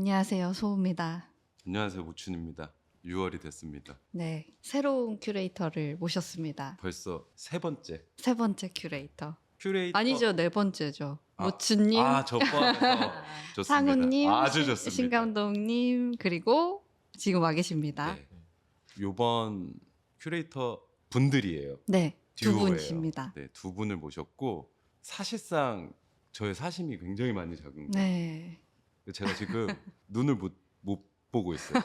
안녕하세요. 소우입니다. 안녕하세요. 모춘입니다. 6월이 됐습니다. 네, 새로운 큐레이터를 모셨습니다. 벌써 세 번째. 세 번째 큐레이터. 큐레이터 아니죠, 네 번째죠. 아, 모춘님, 저 포함해서 좋습니다. 상우님, 아주 좋습니다. 신감독님, 그리고 지금 와 계십니다. 네. 요번 큐레이터 분들이에요. 네, 두 듀오예요. 분이십니다. 네, 두 분을 모셨고 사실상 저의 사심이 굉장히 많이 작은 거예요. 네. 제가 지금 눈을 못 보고 있어요.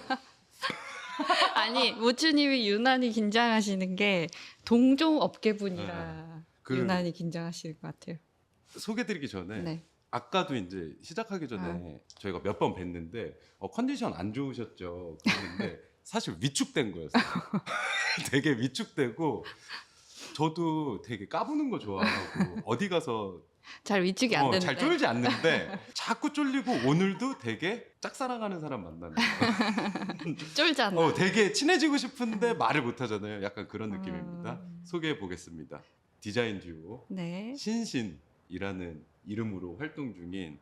아니, 모춘님이 유난히 긴장하시는 게 동종 업계분이라 그- 유난히 긴장하시는 것 같아요. 소개드리기 전에 네. 아까도 이제 시작하기 전에 저희가 몇 번 뵀는데 컨디션 안 좋으셨죠? 그랬는데 사실 위축된 거였어요. 되게 위축되고 저도 되게 까부는 거 좋아하고 어디 가서 잘 위축이 안 되는데. 잘 쫄지 않는데 자꾸 쫄리고 오늘도 되게 짝사랑하는 사람 만나는 거. 쫄지 않나. 되게 친해지고 싶은데 말을 못 하잖아요. 약간 그런 느낌입니다. 소개해 보겠습니다. 디자인 듀오 네. 신신이라는 이름으로 활동 중인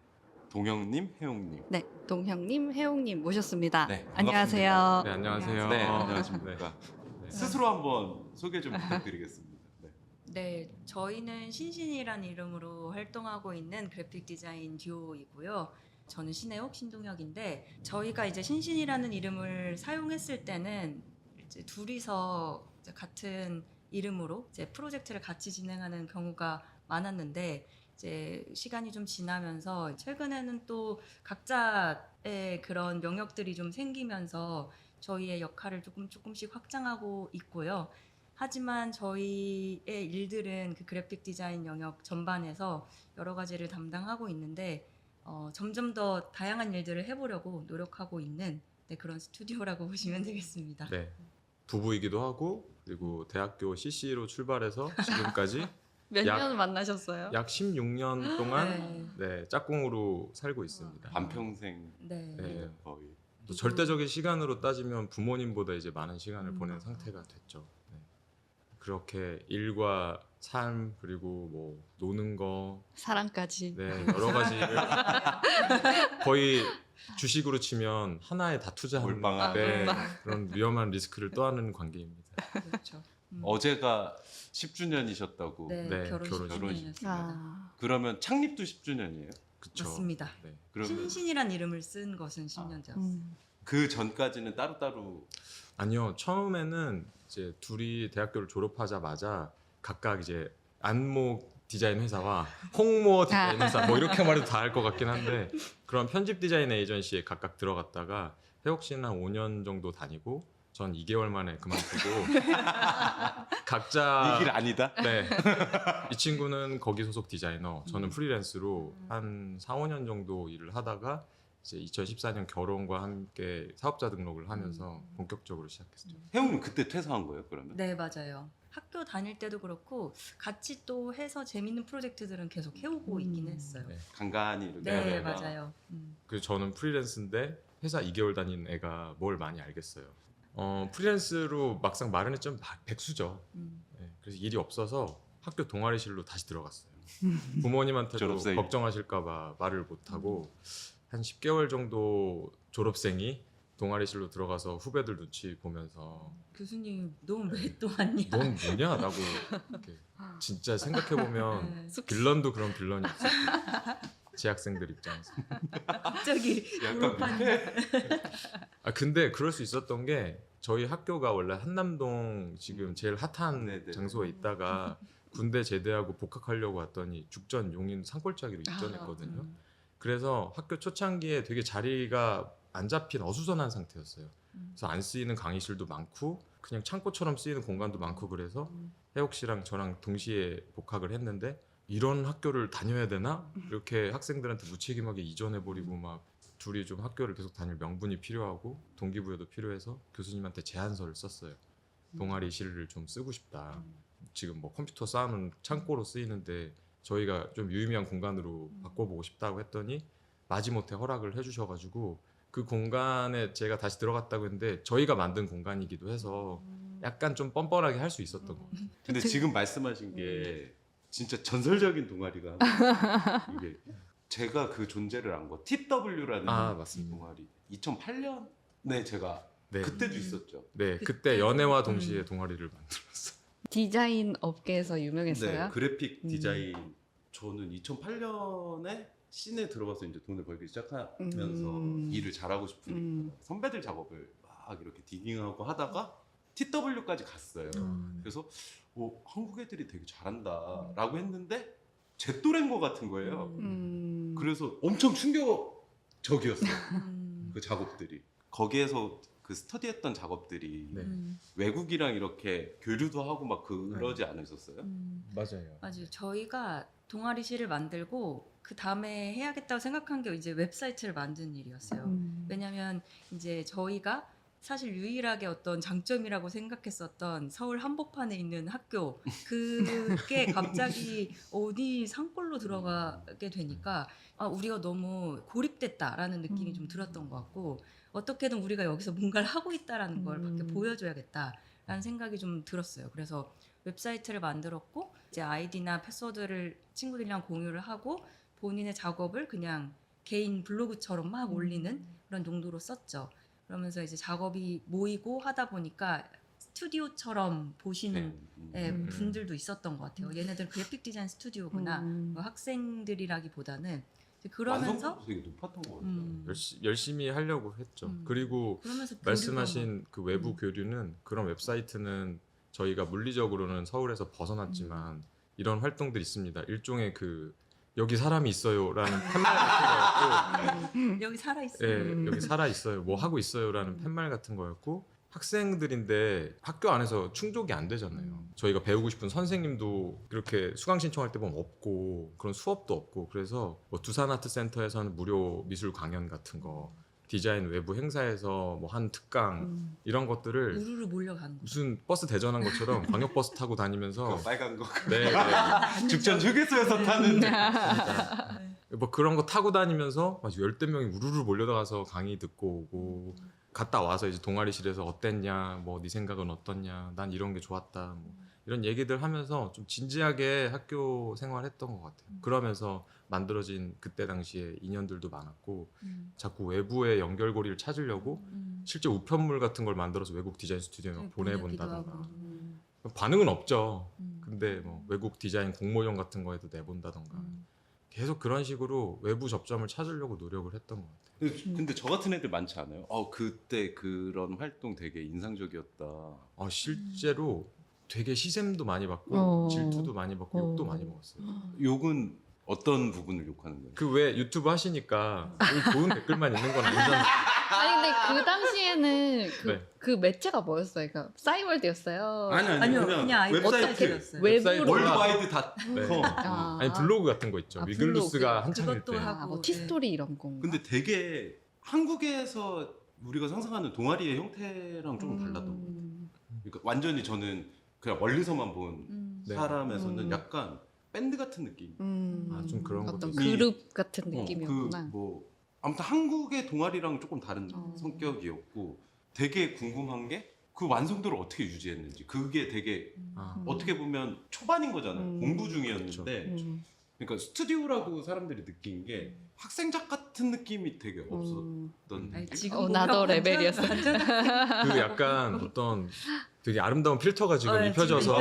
동영님, 혜용님. 네, 동형님, 혜용님 모셨습니다. 네, 안녕하세요. 네, 안녕하세요. 네, 안녕하십니까. 네. 스스로 한번 소개 좀 부탁드리겠습니다. 네. 네, 저희는 신신이란 이름으로 활동하고 있는 그래픽 디자인 듀오이고요. 저는 신혜옥, 신동혁인데 저희가 이제 신신이라는 이름을 사용했을 때는 이제 둘이서 이제 같은 이름으로 이제 프로젝트를 같이 진행하는 경우가 많았는데 이제 시간이 좀 지나면서 최근에는 또 각자의 그런 영역들이 좀 생기면서 저희의 역할을 조금씩 확장하고 있고요. 하지만 저희의 일들은 그 그래픽 디자인 영역 전반에서 여러 가지를 담당하고 있는데 점점 더 다양한 일들을 해보려고 노력하고 있는 그런 스튜디오라고 보시면 되겠습니다. 네. 부부이기도 하고 그리고 대학교 CC로 출발해서 지금까지 몇 약- 년 만나셨어요? 약 16년 동안 네, 짝꿍으로 살고 있습니다. 반평생 네. 네. 거의. 또 절대적인 시간으로 따지면 부모님보다 이제 많은 시간을 보낸 상태가 됐죠. 네. 그렇게 일과 삶 그리고 뭐 노는 거 사랑까지. 네, 여러 가지를 거의 주식으로 치면 하나에 다 투자하는 몰빵하는. 네, 그런 위험한 리스크를 떠안는 관계입니다. 그렇죠. 어제가 10주년이셨다고. 네, 네, 결혼식 결혼식. 주년이었습니다. 아, 그러면 창립도 10주년이에요? 그쵸? 맞습니다. 네. 그러면 신신이란 이름을 쓴 것은 10년 전이었어요. 그 전까지는 따로따로 아니요, 처음에는 이제 둘이 대학교를 졸업하자마자 각각 이제 안모 디자인 회사와 홍모 디자인 회사 뭐 이렇게 말해도 다 알 것 같긴 한데 그런 편집 디자인 에이전시에 각각 들어갔다가 혜옥 씨는 한 5년 정도 다니고 전 2개월 만에 그만두고 각자 이 길 아니다? 네. 이 친구는 거기 소속 디자이너, 저는 프리랜스로 한 4, 5년 정도 일을 하다가 이제 2014년 결혼과 함께 사업자 등록을 하면서 본격적으로 시작했죠. 혜웅은 그때 퇴사한 거예요, 그러면? 네, 맞아요. 학교 다닐 때도 그렇고 같이 또 해서 재밌는 프로젝트들은 계속 해오고 있긴 했어요. 네. 간간히 이렇게. 네, 하다가. 맞아요. 그래서 저는 프리랜스인데 회사 2개월 다닌 애가 뭘 많이 알겠어요. 프리랜스로 막상 말은 했지만 백수죠. 네, 그래서 일이 없어서 학교 동아리실로 다시 들어갔어요. 부모님한테도 졸업생이. 걱정하실까봐 말을 못하고 한 10개월 정도 졸업생이 동아리실로 들어가서 후배들 눈치 보면서 교수님, 넌 왜 또 왔냐? 넌 뭐냐? 라고 이렇게 진짜 생각해보면 네. 빌런도 그런 빌런이 없었고 재학생들 입장에서 갑자기 약간 근데 그럴 수 있었던 게 저희 학교가 원래 한남동 지금 제일 핫한 네네. 장소에 있다가 군대 제대하고 복학하려고 왔더니 죽전 용인 산골짜기로 아, 입전했거든요. 그래서 학교 초창기에 되게 자리가 안 잡힌 어수선한 상태였어요. 그래서 안 쓰이는 강의실도 많고 그냥 창고처럼 쓰이는 공간도 많고 그래서 혜옥 씨랑 저랑 동시에 복학을 했는데 이런 학교를 다녀야 되나? 이렇게 학생들한테 무책임하게 이전해버리고 막 둘이 좀 학교를 계속 다닐 명분이 필요하고 동기부여도 필요해서 교수님한테 제안서를 썼어요. 동아리 실을 좀 쓰고 싶다. 지금 뭐 컴퓨터 쌓으면 창고로 쓰이는데 저희가 좀 유의미한 공간으로 바꿔보고 싶다고 했더니 마지못해 허락을 해주셔가지고 그 공간에 제가 다시 들어갔다고 했는데 저희가 만든 공간이기도 해서 약간 좀 뻔뻔하게 할 수 있었던 것 같아요. 근데 지금 말씀하신 게 진짜 전설적인 동아리가 이게 제가 그 존재를 안 거 TW라는 아, 맞습니다. 동아리 2008년에 제가 네. 그때도 있었죠. 네, 그때- 그때 연애와 동시에 동아리를 만들었어요. 디자인 업계에서 유명했어요. 네, 그래픽 디자인 저는 2008년에 씬에 들어가서 이제 돈을 벌기 시작하면서 일을 잘하고 싶으니까 선배들 작업을 막 이렇게 디깅하고 하다가 TW까지 갔어요. 그래서 한국 애들이 되게 잘한다라고 했는데 제 또래인 것 같은 거예요. 그래서 엄청 충격적이었어요. 그 작업들이. 거기에서 그 스터디했던 작업들이 네. 외국이랑 이렇게 교류도 하고 막 그러지 않으셨어요? 맞아요. 맞아요. 저희가 동아리실을 만들고 그 다음에 해야겠다고 생각한 게 이제 웹사이트를 만드는 일이었어요. 왜냐면 이제 저희가 사실 유일하게 어떤 장점이라고 생각했었던 서울 한복판에 있는 학교 그게 갑자기 어디 산골로 들어가게 되니까 우리가 너무 고립됐다라는 느낌이 좀 들었던 것 같고 어떻게든 우리가 여기서 뭔가를 하고 있다라는 걸 밖에 보여줘야겠다라는 생각이 좀 들었어요. 그래서 웹사이트를 만들었고 이제 아이디나 패스워드를 친구들이랑 공유를 하고 본인의 작업을 그냥 개인 블로그처럼 막 올리는 그런 용도로 썼죠. 그러면서 이제 작업이 모이고 하다 보니까 스튜디오처럼 보시는 분들도 있었던 것 같아요. 얘네들 그래픽 디자인 스튜디오구나. 뭐 학생들이라기보다는 이제 그러면서 완성도도 되게 높았던 것 같아요. 열심히 하려고 했죠. 그리고 그러면서 말씀하신 그 외부 교류는 그런 웹사이트는 저희가 물리적으로는 서울에서 벗어났지만 이런 활동들이 있습니다. 일종의 그 여기 사람이 있어요라는 팻말 같은 거였고 여기 살아 있어요. 예, 여기 살아 있어요. 뭐 하고 있어요라는 팻말 같은 거였고 학생들인데 학교 안에서 충족이 안 되잖아요. 저희가 배우고 싶은 선생님도 이렇게 수강 신청할 때 보면 없고 그런 수업도 없고 그래서 뭐 두산아트센터에서는 무료 미술 강연 같은 거 디자인 외부 행사에서 뭐 한 특강 이런 것들을 우르르 몰려가는 거. 무슨 버스 대전한 것처럼 광역 버스 타고 다니면서 그 빨간 거 네, 네. 죽전 휴게소에서 타는 뭐 그런 거 타고 다니면서 막 열댓 명이 우르르 몰려가서 강의 듣고 오고 갔다 와서 이제 동아리실에서 어땠냐 뭐 네 생각은 어떻냐 난 이런 게 좋았다 뭐 이런 얘기들 하면서 좀 진지하게 학교 생활했던 것 같아요. 그러면서 만들어진 그때 당시에 인연들도 많았고 자꾸 외부의 연결고리를 찾으려고 실제 우편물 같은 걸 만들어서 외국 디자인 스튜디오에 막 보내본다던가 반응은 없죠. 근데 뭐 외국 디자인 공모전 같은 거에도 내본다던가 계속 그런 식으로 외부 접점을 찾으려고 노력을 했던 것 같아요. 근데 저 같은 애들 많지 않아요? 그때 그런 활동 되게 인상적이었다. 실제로 되게 시샘도 많이 받고 질투도 많이 받고 욕도 많이 먹었어요. 욕은 어떤 부분을 욕하는 거예요? 그 왜 유튜브 하시니까 좋은 댓글만 있는 건 아니잖아요. 아니 근데 그 당시에는 네. 그 매체가 뭐였어요? 그러니까 싸이월드였어요. 아니요, 그냥 아예 웹사이트 웹사이트였어요. 외부로 월드와이드 닷 네. 컴. 아니 블로그 같은 거 있죠. 위글루스가 한창일 그것도 때. 하고. 뭐 티스토리 이런 건가? 근데 되게 한국에서 우리가 상상하는 동아리의 형태랑 좀 달랐던 것 같아요. 그러니까 완전히 저는 그냥 멀리서만 본 네. 사람에서는 약간 밴드 같은 느낌. 좀 그런 것도 어떤 있어요. 그룹 같은 느낌이었구나. 아무튼 한국의 동아리랑 조금 다른 어. 성격이었고 되게 궁금한 게 그 완성도를 어떻게 유지했는지 그게 되게 어떻게 보면 초반인 거잖아요. 공부 중이었는데 그러니까 스튜디오라고 사람들이 느낀 게 학생작 같은 느낌이 되게 없었던 아니, 느낌? 지금 나도 보면 레벨이었어. 그 약간 어떤 되게 아름다운 필터가 지금 네, 입혀져서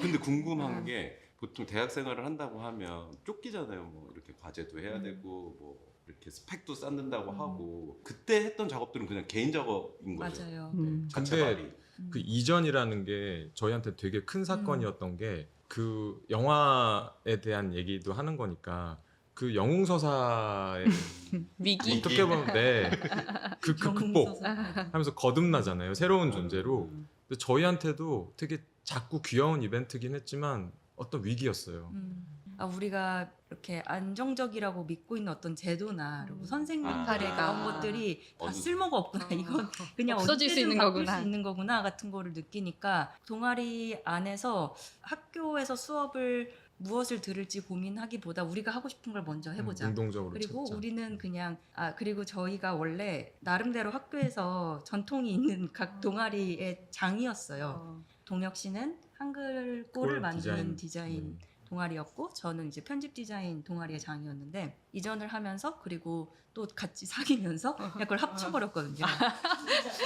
근데 궁금한 게 보통 대학 생활을 한다고 하면 쫓기잖아요. 뭐 이렇게 과제도 해야 되고 뭐 이렇게 스펙도 쌓는다고 하고 그때 했던 작업들은 그냥 개인 작업인 거죠. 맞아요. 자체 근데 발이. 그 이전이라는 게 저희한테 되게 큰 사건이었던 게 그 영화에 대한 얘기도 하는 거니까 그 영웅서사의 위기. 어떻게 보면 그 극복 하면서 거듭나잖아요. 새로운 존재로. 근데 저희한테도 되게 작고 귀여운 이벤트긴 했지만 어떤 위기였어요. 우리가 이렇게 안정적이라고 믿고 있는 어떤 제도나 그리고 선생님 사례 아. 그런 것들이 다 어느- 쓸모가 없구나. 이건 그냥 없어질 수 언제든 있는 바꿀 거구나. 수 있는 거구나 같은 거를 느끼니까 동아리 안에서 학교에서 수업을 무엇을 들을지 고민하기보다 우리가 하고 싶은 걸 먼저 해보자. 능동적으로 그리고 찾자. 우리는 그냥 그리고 저희가 원래 나름대로 학교에서 전통이 있는 각 동아리의 장이었어요. 동혁 씨는 한글 꼴을 꼴 만드는 디자인. 디자인 동아리였고 저는 이제 편집 디자인 동아리의 장이었는데 이전을 하면서 그리고 또 같이 사귀면서 그냥 그걸 합쳐버렸거든요.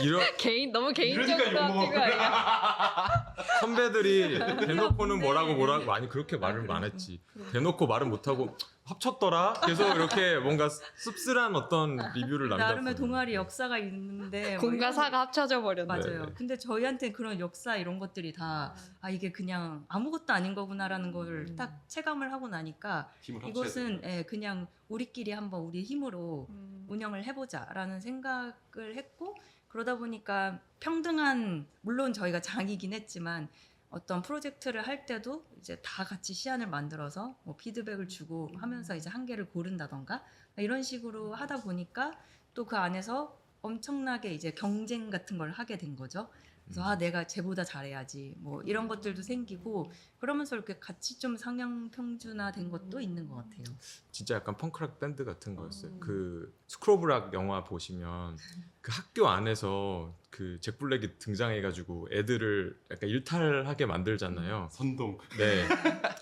이런 너무 개인적으로 이러니까 하는 거 아니야? 선배들이 대놓고는 근데- 뭐라고 아니 그렇게 말을 안 했지. 대놓고 말은 못하고 합쳤더라. 계속 이렇게 뭔가 씁쓸한 어떤 리뷰를 남겼어요. 나름의 동아리 역사가 있는데 뭐 공과 이런- 사가 합쳐져 버렸네. 맞아요. 네. 근데 저희한테 그런 역사 이런 것들이 다 이게 그냥 아무것도 아닌 거구나라는 걸 딱 체감을 하고 나니까 힘을 합쳐야 이것은 돼요. 그냥 우리끼리 한번 우리 힘으로 운영을 해보자라는 생각을 했고 그러다 보니까 평등한 물론 저희가 장이긴 했지만 어떤 프로젝트를 할 때도 이제 다 같이 시안을 만들어서 뭐 피드백을 주고 하면서 이제 한 개를 고른다던가 이런 식으로 하다 보니까 또 그 안에서 엄청나게 이제 경쟁 같은 걸 하게 된 거죠. 그래서 내가 쟤보다 잘해야지 뭐 이런 것들도 생기고 그러면서 이렇게 같이 좀 상향 평준화된 것도 있는 것 같아요. 진짜 약간 펑크락 밴드 같은 거였어요. 그 스크로브락 영화 보시면 그 학교 안에서 그 잭 블랙이 등장해가지고 애들을 약간 일탈하게 만들잖아요. 선동. 네.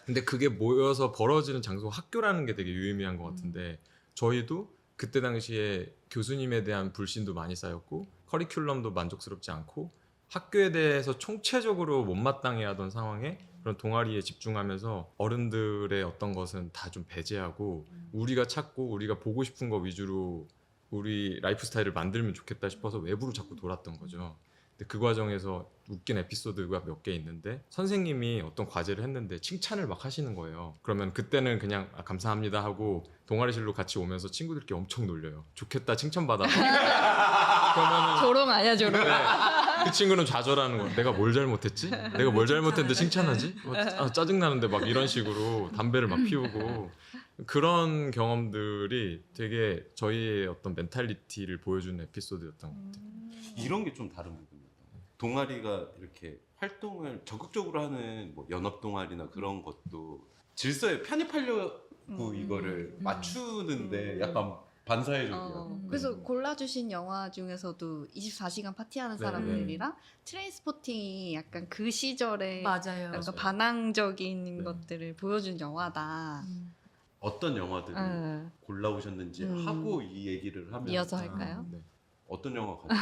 근데 그게 모여서 벌어지는 장소가 학교라는 게 되게 유의미한 것 같은데 저희도 그때 당시에 교수님에 대한 불신도 많이 쌓였고 커리큘럼도 만족스럽지 않고 학교에 대해서 총체적으로 못마땅해 하던 상황에 그런 동아리에 집중하면서 어른들의 어떤 것은 다 좀 배제하고 우리가 찾고 우리가 보고 싶은 거 위주로 우리 라이프 스타일을 만들면 좋겠다 싶어서 외부로 자꾸 돌았던 거죠. 근데 그 과정에서 웃긴 에피소드가 몇 개 있는데 선생님이 어떤 과제를 했는데 칭찬을 막 하시는 거예요. 그러면 그때는 그냥 감사합니다 하고 동아리실로 같이 오면서 친구들끼리 엄청 놀려요. 좋겠다 칭찬받아. 그러면은 조롱 아니야 조롱. 네. 그 친구는 좌절하는 거야. 내가 뭘 잘못했지? 내가 뭘 잘못했는데 칭찬하지? 짜증나는데 막 이런 식으로 담배를 막 피우고 그런 경험들이 되게 저희의 어떤 멘탈리티를 보여주는 에피소드였던 것 같아요. 이런 게 좀 다른 부분입니다. 동아리가 이렇게 활동을 적극적으로 하는 뭐 연합 동아리나 그런 것도 질서에 편입하려고 이거를 맞추는데 약간 반사회적이야. 그래서 골라주신 영화 중에서도 24시간 파티하는 네, 사람들이랑 트레인스포팅이 약간 그 시절에 맞아요. 약간 맞아요. 반항적인 네. 것들을 보여준 영화다. 어떤 영화들을 골라오셨는지 하고 이 얘기를 하면 이어서 할까요? 네. 어떤 영화 가장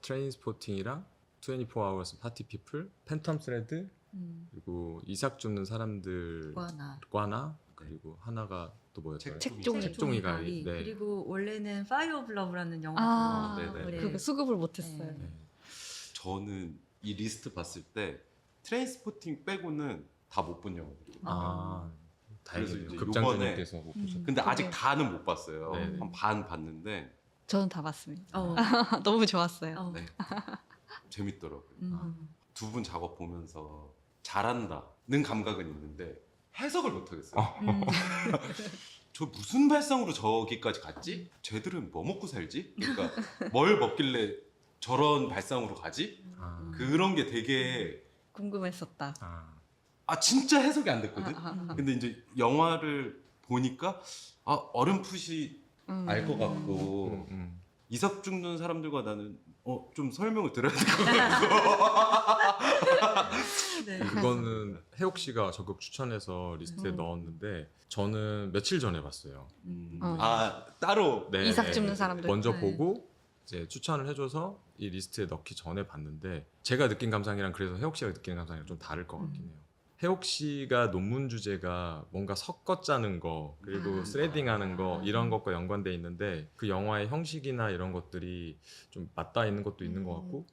트레인스포팅이랑 24 Hours Party People, 팬텀 스레드 그리고 이삭 줍는 사람들과나 과나 그리고 하나가 또 뭐였더라? 책종이. 책종이 가위. 네. 그리고 원래는 Fire of Love라는 영화 아, 네네. 그거 수급을 못했어요. 네. 네. 저는 이 리스트 봤을 때 트레인스포팅 빼고는 다 못 본 영화들이에요. 아, 그래서 다행이네요. 이제 극장주님께서 못 보셨네. 근데 아직 그게- 다는 못 봤어요. 네네. 한 반 봤는데 저는 다 봤습니다. 어. 너무 좋았어요. 어. 네. 재밌더라고요. 음. 두 분 작업 보면서 잘한다는 감각은 있는데 해석을 못 하겠어요. 음. 저 무슨 발상으로 저기까지 갔지? 쟤들은 뭐 먹고 살지? 그러니까 뭘 먹길래 저런 발상으로 가지? 아, 그런 게 되게 궁금했었다. 진짜 해석이 안 됐거든. 아. 근데 이제 영화를 보니까 어렴풋이 알 것 같고 이삭 죽는 사람들과 나는 좀 설명을 들어야 될 것 같고 네. 그거는 해옥 씨가 적극 추천해서 리스트에 음. 넣었는데 저는 며칠 전에 봤어요. 따로 네, 이삭 네. 줍는 사람들. 먼저 네. 보고 이제 추천을 해줘서 이 리스트에 넣기 전에 봤는데 제가 느낀 감상이랑 그래서 해옥 씨가 느끼는 감상이랑 좀 다를 것 같긴 해요. 해옥 씨가 논문 주제가 뭔가 섞어 짜는 거 그리고 스레딩하는 거 이런 것과 연관돼 있는데 그 영화의 형식이나 이런 것들이 좀 맞닿아 있는 것도 있는 것 같고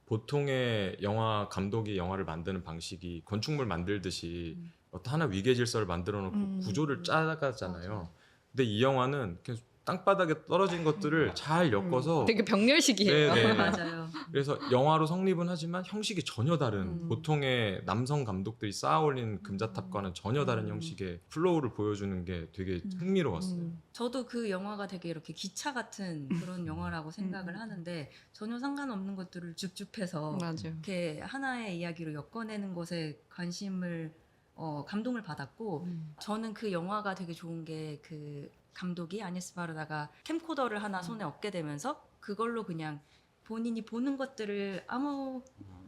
보통의 영화 감독이 영화를 만드는 방식이 건축물 만들듯이 어떤 하나 위계 질서를 만들어 놓고 구조를 짜가잖아요. 근데 이 영화는 그냥 땅바닥에 떨어진 것들을 잘 엮어서 되게 병렬식이에요. 네, 네. 맞아요. 그래서 영화로 성립은 하지만 형식이 전혀 다른 음. 보통의 남성 감독들이 쌓아올린 금자탑과는 전혀 다른 형식의 플로우를 보여주는 게 되게 흥미로웠어요. 저도 그 영화가 되게 이렇게 기차 같은 그런 영화라고 생각을 하는데 전혀 상관없는 것들을 줍줍해서 맞아. 이렇게 하나의 이야기로 엮어내는 것에 관심을 감동을 받았고 저는 그 영화가 되게 좋은 게 그 감독이 아니스 바르다가 캠코더를 하나 손에 얻게 되면서 그걸로 그냥 본인이 보는 것들을 아무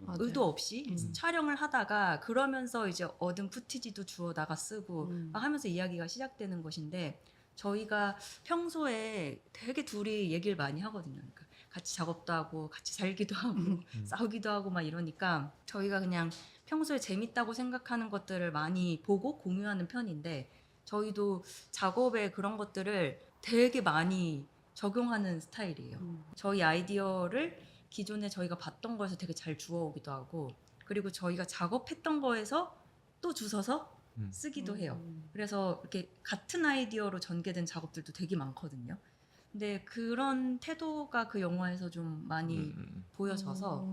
맞아요. 의도 없이 음. 촬영을 하다가 그러면서 이제 얻은 푸티지도 주워다가 쓰고 음. 하면서 이야기가 시작되는 것인데 저희가 평소에 되게 둘이 얘기를 많이 하거든요. 그러니까 같이 작업도 하고 같이 살기도 하고 싸우기도 하고 막 이러니까 저희가 그냥 평소에 재밌다고 생각하는 것들을 많이 보고 공유하는 편인데 저희도 작업에 그런 것들을 되게 많이 적용하는 스타일이에요. 저희 아이디어를 기존에 저희가 봤던 거에서 되게 잘 주워오기도 하고 그리고 저희가 작업했던 거에서 또 주워서 쓰기도 해요. 그래서 이렇게 같은 아이디어로 전개된 작업들도 되게 많거든요. 근데 그런 태도가 그 영화에서 좀 많이 보여져서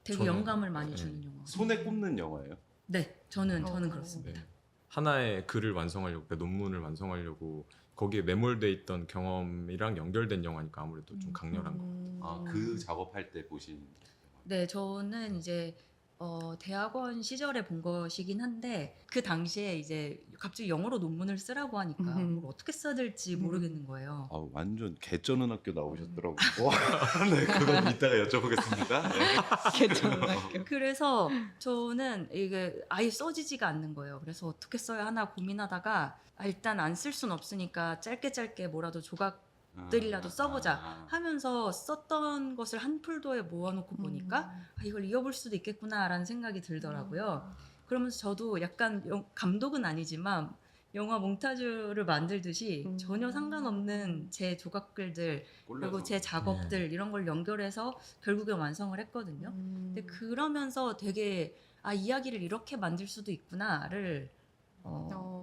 되게 저는- 영감을 많이 네. 주는 영화. 손에 꼽는 영화예요. 네, 저는 어. 그렇습니다. 네. 하나의 글을 완성하려고, 그러니까 논문을 완성하려고 거기에 매몰돼 있던 경험이랑 연결된 영화니까 아무래도 좀 강렬한 거. 아, 그 작업할 때 보신 네, 저는 이제 대학원 시절에 본 것이긴 한데 그 당시에 이제 갑자기 영어로 논문을 쓰라고 하니까 뭘 어떻게 써야 될지 모르겠는 거예요. 아, 완전 개쩌는 학교 나오셨더라고요. 네, 그건 이따가 여쭤보겠습니다. 네. 괜찮은 학교. 그래서 저는 이게 아예 써지지가 않는 거예요. 그래서 어떻게 써야 하나 고민하다가 일단 안 쓸 순 없으니까 짧게 뭐라도 조각들이라도 써보자 하면서 썼던 것을 한 폴더에 모아놓고 보니까 이걸 이어볼 수도 있겠구나라는 생각이 들더라고요. 그러면서 저도 약간 감독은 아니지만 영화 몽타주를 만들듯이 전혀 상관없는 제 조각글들 그리고 제 작업들 이런 걸 연결해서 결국에 완성을 했거든요. 근데 그러면서 되게 이야기를 이렇게 만들 수도 있구나를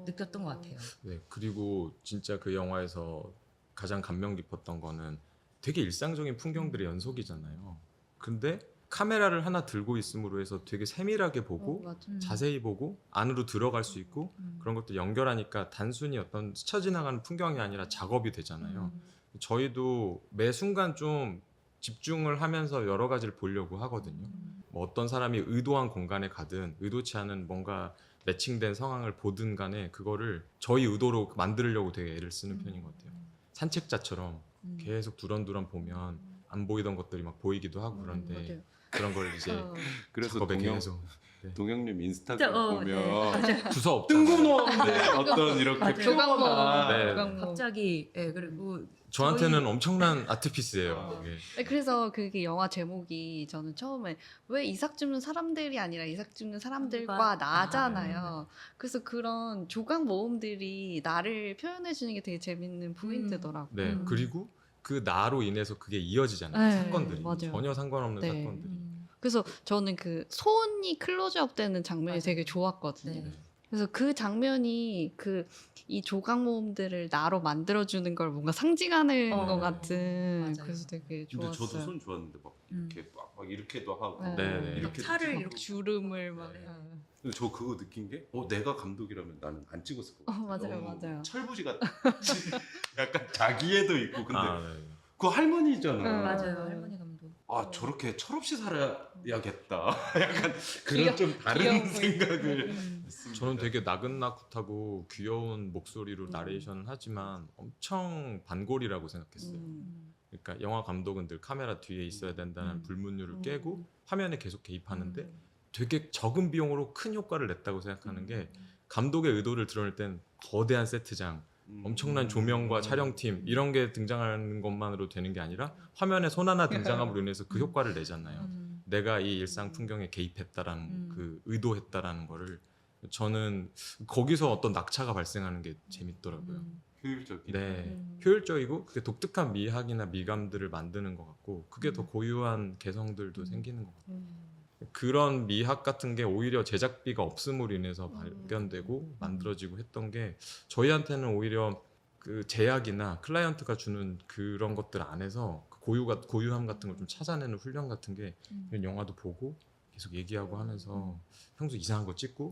느꼈던 것 같아요. 네, 그리고 진짜 그 영화에서 가장 감명 깊었던 거는 되게 일상적인 풍경들의 연속이잖아요. 근데 카메라를 하나 들고 있음으로 해서 되게 세밀하게 보고 맞아. 자세히 보고 안으로 들어갈 수 있고 그런 것도 연결하니까 단순히 어떤 스쳐 지나가는 풍경이 아니라 작업이 되잖아요. 저희도 매 순간 좀 집중을 하면서 여러 가지를 보려고 하거든요. 뭐 어떤 사람이 의도한 공간에 가든 의도치 않은 뭔가 매칭된 상황을 보든 간에 그거를 저희 의도로 만들려고 되게 애를 쓰는 편인 것 같아요. 산책자처럼 계속 두런두런 보면 안 보이던 것들이 막 보이기도 하고 그런데 맞아요. 그런 걸 이제 그래서 작업에 계속 동영님 인스타그램 보면 네. 두서 없잖아요. 뜬금없는 어떤 이렇게 맞아요. 표현아. 네. 조각모. 갑자기 그리고 저한테는 엄청난 아트피스예요. 이게. 네, 그래서 그게 영화 제목이 저는 처음에 왜 이삭 줍는 사람들이 아니라 이삭 줍는 사람들과 나잖아요. 그래서 그런 조각 모음들이 나를 표현해 주는 게 되게 재밌는 포인트더라고요. 네. 그리고 그 나로 인해서 그게 이어지잖아요. 네, 사건들이 맞아요. 전혀 상관없는 네. 사건들이. 그래서 저는 그 손이 클로즈업 되는 장면이 맞아요. 되게 좋았거든요. 네. 그래서 그 장면이 이 조각 모음들을 나로 만들어주는 걸 뭔가 상징하는 것 같은 맞아요. 그래서 되게 근데 좋았어요. 저도 손 좋았는데 막 이렇게 막 이렇게도 하고 네. 네, 네. 이렇게 차를 찍고. 이렇게 주름을 막. 네. 근데 저 그거 느낀 게 내가 감독이라면 나는 안 찍었을 것 같아요. 맞아요, 너무 맞아요. 철부지 같이 약간 자기애도 있고 근데 네. 그 할머니잖아. 맞아요. 할머니 감독. 저렇게 철없이 살아야겠다. 약간 그런 귀여- 좀 다른 귀여운 생각을 음. 했습니다. 저는 되게 나긋나긋하고 귀여운 목소리로 나레이션을 하지만 엄청 반골이라고 생각했어요. 그러니까 영화 감독은 늘 카메라 뒤에 있어야 된다는 불문율을 깨고 화면에 계속 개입하는데 되게 적은 비용으로 큰 효과를 냈다고 생각하는 게 감독의 의도를 드러낼 땐 거대한 세트장, 엄청난 조명과 촬영팀 이런 게 등장하는 것만으로 되는 게 아니라 화면에 손 하나 등장함으로 인해서 그 효과를 내잖아요. 내가 이 일상 풍경에 개입했다라는 그 의도했다라는 거를 저는 거기서 어떤 낙차가 발생하는 게 재밌더라고요. 효율적인. 네, 효율적이고 그게 독특한 미학이나 미감들을 만드는 것 같고 그게 더 고유한 개성들도 생기는 것 같아요. 그런 미학 같은 게 오히려 제작비가 없음으로 인해서 발견되고 만들어지고 했던 게 저희한테는 오히려 그 제약이나 클라이언트가 주는 그런 것들 안에서 그 고유함 같은 걸 좀 찾아내는 훈련 같은 게 이런 영화도 보고 계속 얘기하고 하면서 평소 이상한 거 찍고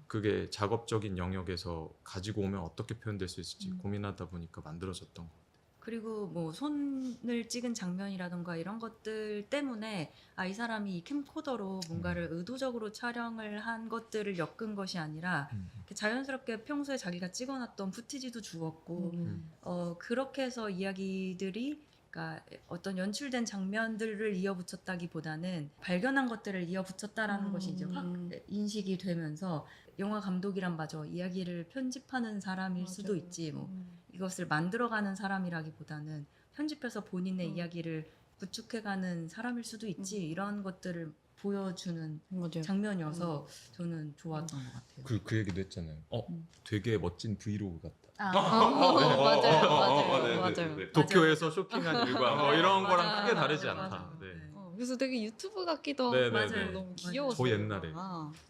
그게 작업적인 영역에서 가지고 오면 어떻게 표현될 수 있을지 고민하다 보니까 만들어졌던 것 같아요. 그리고 뭐 손을 찍은 장면이라던가 이런 것들 때문에 이 사람이 이 캠코더로 뭔가를 의도적으로 촬영을 한 것들을 엮은 것이 아니라 이렇게 자연스럽게 평소에 자기가 찍어놨던 푸티지도 주었고 그렇게 해서 이야기들이 그러니까 어떤 연출된 장면들을 이어붙였다기보다는 발견한 것들을 이어붙였다라는 것이 이제 확 인식이 되면서 영화 감독이란 마저 이야기를 편집하는 사람일 수도 있지 뭐 이것을 만들어가는 사람이라기보다는 편집해서 본인의 이야기를 구축해가는 사람일 수도 있지 이런 것들을 보여주는 맞아요. 장면이어서 저는 좋았던 것 같아요. 그 얘기도 했잖아요. 되게 멋진 브이로그 같다. 맞아요. 도쿄에서 쇼핑한 일과 뭐 이런 거랑 맞아요. 크게 다르지 맞아요. 않다. 맞아요. 네. 네. 그래서 되게 유튜브 같기도 네, 하고 네, 네. 너무 맞아요. 귀여웠어요. 저 옛날에.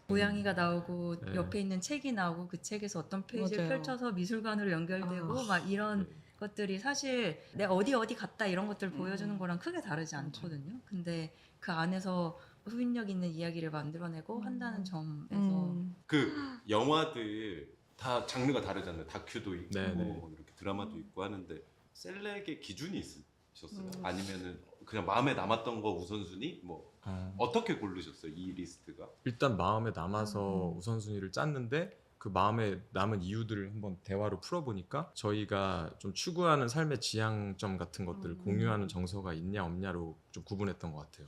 고양이가 나오고 네. 옆에 있는 책이 나오고 그 책에서 어떤 페이지를 맞아요. 펼쳐서 미술관으로 연결되고 막 이런 네. 것들이 사실 내가 어디 갔다 이런 것들 보여주는 거랑 크게 다르지 않거든요. 근데 그 안에서 흡입력 있는 이야기를 만들어내고 한다는 점에서 그 영화들 다 장르가 다르잖아요. 다큐도 있고 네, 네. 뭐 이렇게 드라마도 있고 하는데 셀렉의 기준이 있으셨어요? 아니면은 그냥 마음에 남았던 거 우선순위 뭐 어떻게 고르셨어요? 이 리스트가? 일단 마음에 남아서 우선순위를 짰는데 그 마음에 남은 이유들을 한번 대화로 풀어보니까 저희가 좀 추구하는 삶의 지향점 같은 것들을 공유하는 정서가 있냐 없냐로 좀 구분했던 것 같아요.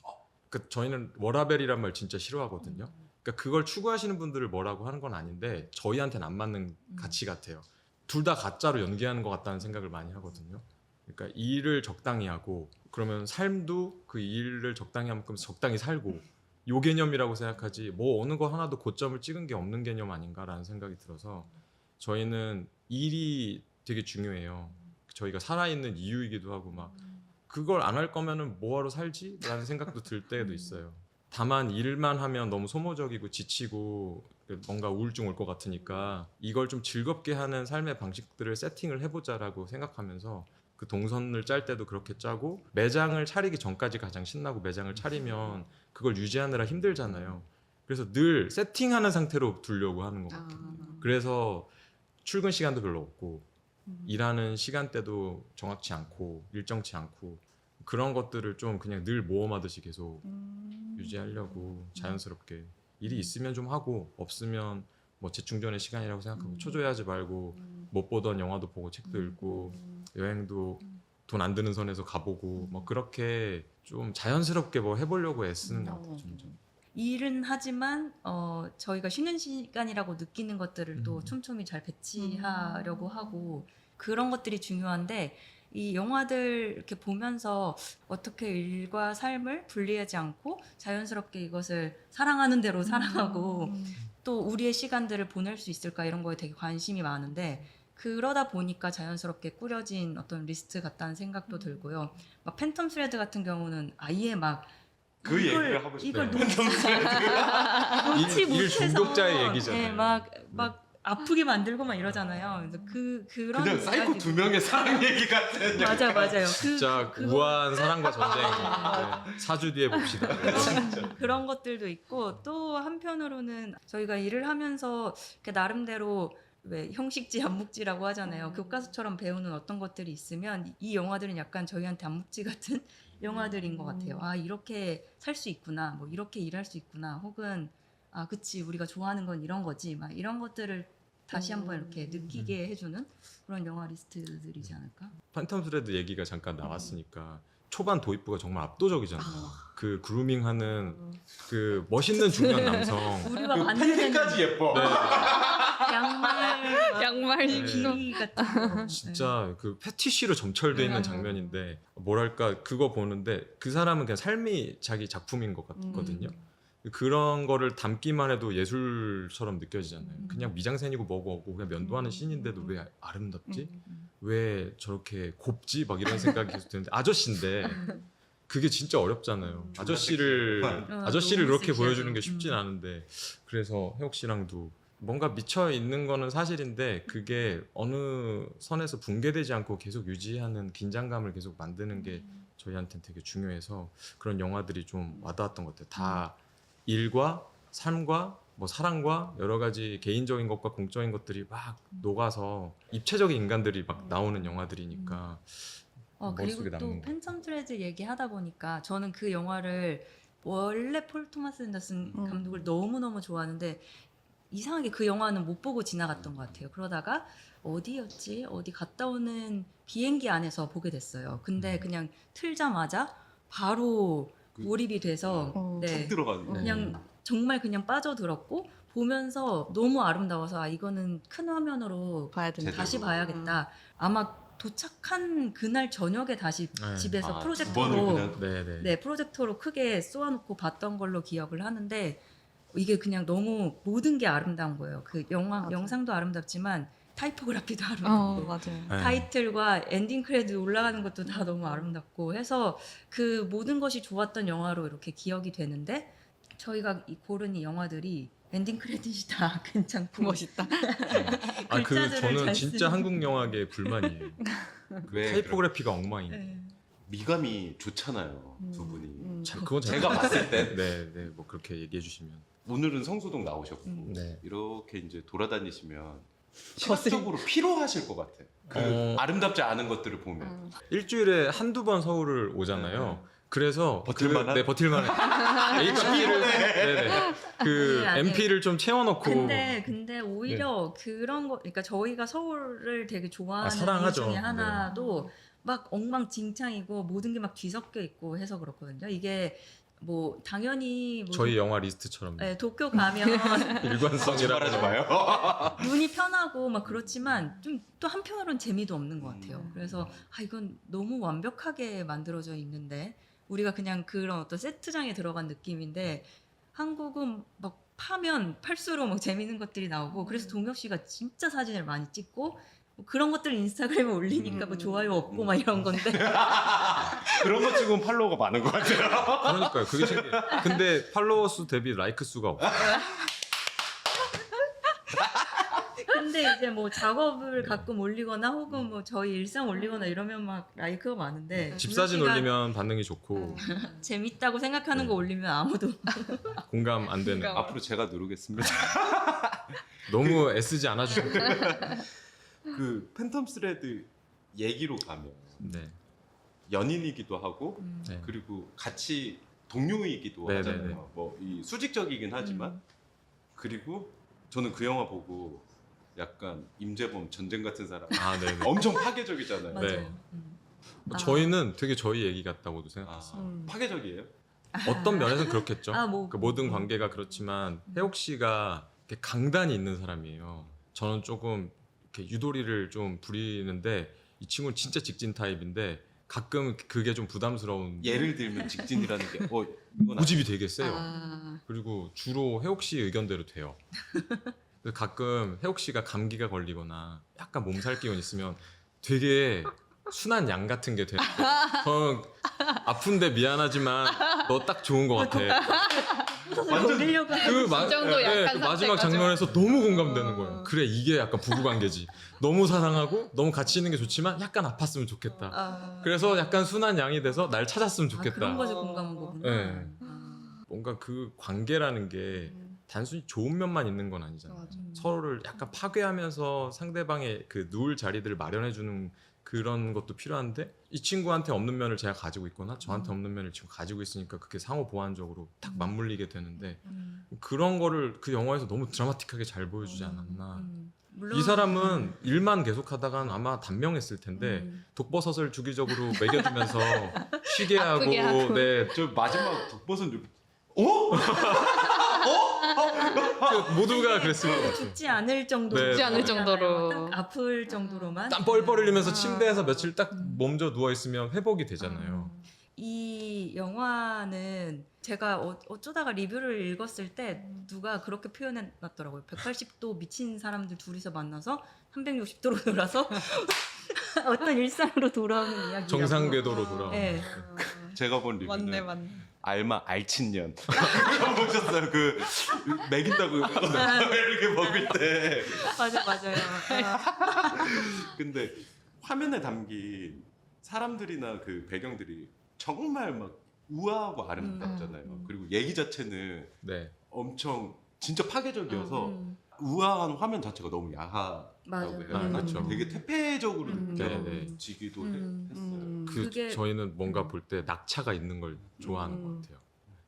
그러니까 저희는 워라벨이란 말 진짜 싫어하거든요. 그러니까 그걸 추구하시는 분들을 뭐라고 하는 건 아닌데 저희한테는 안 맞는 가치 같아요. 둘 다 가짜로 연기하는 것 같다는 생각을 많이 하거든요. 그러니까 일을 적당히 하고 그러면 삶도 그 일을 적당히 한 만큼 적당히 살고 요 개념이라고 생각하지 뭐 어느 거 하나도 고점을 찍은 게 없는 개념 아닌가라는 생각이 들어서 저희는 일이 되게 중요해요. 저희가 살아있는 이유이기도 하고 막 그걸 안 할 거면은 뭐하러 살지? 라는 생각도 들 때도 있어요. 다만 일만 하면 너무 소모적이고 지치고 뭔가 우울증 올 것 같으니까 이걸 좀 즐겁게 하는 삶의 방식들을 세팅을 해보자라고 생각하면서 그 동선을 짤 때도 그렇게 짜고 매장을 차리기 전까지 가장 신나고 매장을 차리면 그걸 유지하느라 힘들잖아요. 그래서 늘 세팅하는 상태로 두려고 하는 것 같아요. 그래서 출근 시간도 별로 없고 일하는 시간대도 정확치 않고 일정치 않고 그런 것들을 좀 그냥 늘 모험하듯이 계속 유지하려고 자연스럽게 일이 있으면 좀 하고 없으면 뭐 재충전의 시간이라고 생각하고 초조해하지 말고 못 보던 영화도 보고 책도 읽고 여행도 돈 안 드는 선에서 가보고 뭐 그렇게 좀 자연스럽게 뭐 해보려고 애쓰는 것 같아요. 점점. 일은 하지만 저희가 쉬는 시간이라고 느끼는 것들을 또 촘촘히 잘 배치하려고 하고 그런 것들이 중요한데 이 영화들 이렇게 보면서 어떻게 일과 삶을 분리하지 않고 자연스럽게 이것을 사랑하는 대로 사랑하고 또 우리의 시간들을 보낼 수 있을까 이런 거에 되게 관심이 많은데 그러다 보니까 자연스럽게 꾸려진 어떤 리스트 같다는 생각도 들고요. 막 팬텀 스레드 같은 경우는 아예 막 그 얘기를 하고 싶어요. 이걸 놓지 일 못해서 중독자의 얘기잖아요. 네, 막 아프게 만들고 막 이러잖아요. 그래서 그런 그냥 사이코 두 명의 사랑 얘기 같은. 맞아요. 진짜 우아한 사랑과 전쟁. 네, 4주 뒤에 봅시다. 그런 것들도 있고 또 한편으로는 저희가 일을 하면서 이렇게 나름대로 왜 형식지 안묵지라고 하잖아요. 교과서처럼 배우는 어떤 것들이 있으면 이 영화들은 약간 저희한테 안묵지 같은 영화들인 것 같아요. 아 이렇게 살 수 있구나, 뭐 이렇게 일할 수 있구나, 혹은 아 그치 우리가 좋아하는 건 이런 거지, 막 이런 것들을 다시 한번 이렇게 느끼게 해주는 그런 영화 리스트들이지 않을까? 팬텀 스레드 얘기가 잠깐 나왔으니까 초반 도입부가 정말 압도적이잖아요. 그 그루밍하는 그 멋있는 중년 남성. 우리와 그 반대되는 팬티까지 예뻐. 네, 양말 네. 길이 같은 거. 진짜 그 패티시로 점철돼 있는 장면인데 뭐랄까 그거 보는데 그 사람은 그냥 삶이 자기 작품인 것 같거든요. 그런 거를 담기만 해도 예술처럼 느껴지잖아요. 그냥 미장센이고 뭐고 그냥 면도하는 씬인데도 왜 아름답지? 왜 저렇게 곱지? 막 이런 생각이 계속 드는데 아저씨인데 그게 진짜 어렵잖아요. 아저씨를 너무 그렇게 섹시하죠. 보여주는 게 쉽진 않은데 그래서 혜옥 씨랑도 뭔가 미쳐 있는 거는 사실인데 그게 어느 선에서 붕괴되지 않고 계속 유지하는 긴장감을 계속 만드는 게 저희한테는 되게 중요해서 그런 영화들이 좀 와닿았던 것 같아요. 다 일과 삶과 뭐 사랑과 여러 가지 개인적인 것과 공적인 것들이 막 녹아서 입체적인 인간들이 막 나오는 영화들이니까 머릿속에 그리고 또 남는 거. 팬텀 트레드 얘기하다 보니까 저는 그 영화를 원래 폴 토마스 앤더슨 감독을 너무너무 좋아하는데 이상하게 그 영화는 못 보고 지나갔던 것 같아요. 그러다가 어디였지? 어디 갔다 오는 비행기 안에서 보게 됐어요. 근데 그냥 틀자마자 바로 그- 몰입이 돼서 어. 툭 네, 들어가는 거. 그냥 정말 그냥 빠져들었고 보면서 너무 아름다워서 아 이거는 큰 화면으로 봐야 된다. 제대로. 다시 봐야겠다. 아마 도착한 그날 저녁에 다시 네. 집에서 두 번을 프로젝터로 그냥 네네. 네 프로젝터로 크게 쏘아놓고 봤던 걸로 기억을 하는데 이게 그냥 너무 모든 게 아름다운 거예요. 그 맞아. 영상도 아름답지만 타이포그래피도 어, 아름답고 맞아요. 네. 타이틀과 엔딩 크레딧 올라가는 것도 다 너무 아름답고 해서 그 모든 것이 좋았던 영화로 이렇게 기억이 되는데 저희가 고른 이 영화들이 엔딩 크레딧이 다 괜찮고 멋있다. 아, 그 글자들을 저는 잘 진짜 쓰는. 한국 영화계의 불만이에요. 왜 타이포그래피가 엉망이에요. 네. 미감이 좋잖아요, 두 분이. 참, 그건 제가 봤을 때 네네 뭐 그렇게 얘기해 주시면 오늘은 성수동 나오셨고 네. 이렇게 이제 돌아다니시면 시각적으로 피로하실 것 같아. 그 아름답지 않은 것들을 보면. 일주일에 한두 번 서울을 오잖아요. 그래서 버틸만한? 네 버틸만한 HP를 네네 그 아니, 아니. MP를 좀 채워넣고 근데 오히려 그런 거 그러니까 저희가 서울을 되게 좋아하는 이유 사랑하죠. 중에 하나도 막 엉망진창이고 모든 게 막 뒤섞여 있고 해서 그렇거든요. 이게 뭐 당연히 뭐 저희 영화 리스트처럼 네, 도쿄 가면 일관성이라고 거짓말하지 마요. 눈이 편하고 막 그렇지만 좀 또 한편으로는 재미도 없는 것 같아요. 그래서 아 이건 너무 완벽하게 만들어져 있는데 우리가 그냥 그런 어떤 세트장에 들어간 느낌인데 한국은 막 파면 팔수록 막 재밌는 것들이 나오고 그래서 동혁 씨가 진짜 사진을 많이 찍고 뭐 그런 것들 인스타그램에 올리니까 뭐 좋아요 없고 막 이런 건데 그런 거 치고는 팔로워가 많은 것 같아요. 그러니까요. 그게 신기해. 근데 팔로워 수 대비 라이크 수가 없어. 근데 이제 뭐 작업을 가끔 올리거나 혹은 뭐 저희 일상 올리거나 이러면 막 라이크가 많은데 집 사진 동혁 씨가 올리면 반응이 좋고 재밌다고 생각하는 거 올리면 아무도 공감 안 되는. 그러니까. 앞으로 제가 누르겠습니다. 너무 애쓰지 않아 주셔도 돼요. 그 팬텀 스레드 얘기로 가면 네. 연인이기도 하고 네. 그리고 같이 동료이기도 네네네. 하잖아요. 뭐 이 수직적이긴 하지만 그리고 저는 그 영화 보고 약간 임재범 전쟁 같은 사람 아, 네. 엄청 파괴적이잖아요. 맞아요. 네. 아. 저희는 되게 저희 얘기 같다고도 아, 생각했어요. 파괴적이에요? 어떤 면에서는 그렇겠죠. 아, 뭐. 그 모든 관계가 그렇지만 혜옥 씨가 이렇게 강단이 있는 사람이에요. 저는 조금 이렇게 유도리를 좀 부리는데 이 친구는 진짜 직진 타입인데 가끔 그게 좀 부담스러운. 예를 들면 직진이라는 게 이건 고집이 되게 세요. 아, 그리고 주로 혜옥 씨 의견대로 돼요. 그래서 가끔 혜옥 씨가 감기가 걸리거나 약간 몸살 기운 있으면 되게 순한 양 같은 게 돼요. 아픈데 미안하지만 너 딱 좋은 것 같아. 완전 올리려고 그, 그 정도 약간 그 마지막 상태까지. 장면에서 너무 공감되는 거예요. 그래 이게 약간 부부 관계지. 너무 사랑하고 너무 같이 있는 게 좋지만 약간 아팠으면 좋겠다. 아, 그래서 약간 순한 양이 돼서 날 찾았으면 아, 좋겠다. 그런 거지 공감한 거구나. 네. 아. 뭔가 그 관계라는 게 단순히 좋은 면만 있는 건 아니잖아요. 맞아. 서로를 약간 파괴하면서 상대방의 그 누울 자리들을 마련해주는 그런 것도 필요한데 이 친구한테 없는 면을 제가 가지고 있거나 저한테 없는 면을 지금 가지고 있으니까 그게 상호 보완적으로 딱 맞물리게 되는데 그런 거를 그 영화에서 너무 드라마틱하게 잘 보여주지 않았나. 물론- 이 사람은 일만 계속하다간 아마 단명했을 텐데 독버섯을 주기적으로 먹여주면서 쉬게 하고, 아프게 하고. 네, 저 마지막 독버섯 그 모두가 그랬을 것 같아요. 죽지 않을 정도로 네. 죽지 않을 정도로. 딱 아플 정도로만 땀 뻘뻘 흘리면서 아. 침대에서 며칠 딱 몸져 누워 있으면 회복이 되잖아요. 이 영화는 제가 어쩌다가 리뷰를 읽었을 때 누가 그렇게 표현해 놨더라고요. 180도 미친 사람들 둘이서 만나서 360도로 돌아서 어떤 일상으로 돌아오는 이야기라고. 정상 궤도로 돌아오는. 네. 제가 본 리뷰는 맞네 맞네. 알마 알친년 그거 보셨어요? 그 먹인다고 이렇게 먹을 때 맞아요. 아. 근데 화면에 담긴 사람들이나 그 배경들이 정말 막 우아하고 아름답잖아요. 그리고 얘기 자체는 네. 엄청 진짜 파괴적이어서 음. 우아한 화면 자체가 너무 야하다고 맞아요. 해요. 아, 그렇죠. 되게 태폐적으로 네, 네. 느껴지기도 음. 했어요. 그 그게- 저희는 뭔가 볼 때 낙차가 있는 걸 좋아하는 것 같아요.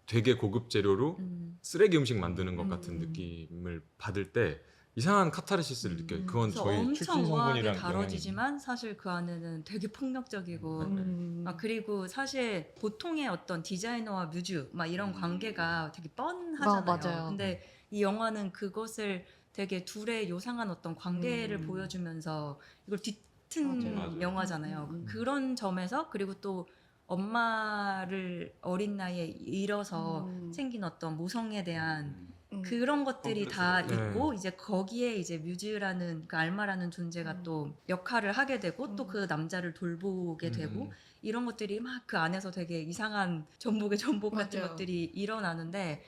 되게 고급 재료로 쓰레기 음식 만드는 것 같은 음. 느낌을 받을 때 이상한 카타르시스를 느껴요. 그건 그래서 저희 엄청 출신 우아하게 성분이랑 다뤄지지만 사실 그 안에는 되게 폭력적이고 그리고 사실 보통의 어떤 디자이너와 뮤즈 막 이런 관계가 되게 뻔하잖아요. 맞아요. 근데 이 영화는 그것을 되게 둘의 요상한 어떤 관계를 음. 보여주면서 이걸 뒤튼 맞아요. 영화잖아요. 그런 점에서 그리고 또 엄마를 어린 나이에 잃어서 생긴 어떤 모성에 대한 그런 것들이 다 컴플렉스가 있고 이제 거기에 이제 뮤즈라는 그 알마라는 존재가 또 역할을 하게 되고 또 그 남자를 돌보게 되고 이런 것들이 막 그 안에서 되게 이상한 전복의 전복 같은 맞아요. 것들이 일어나는데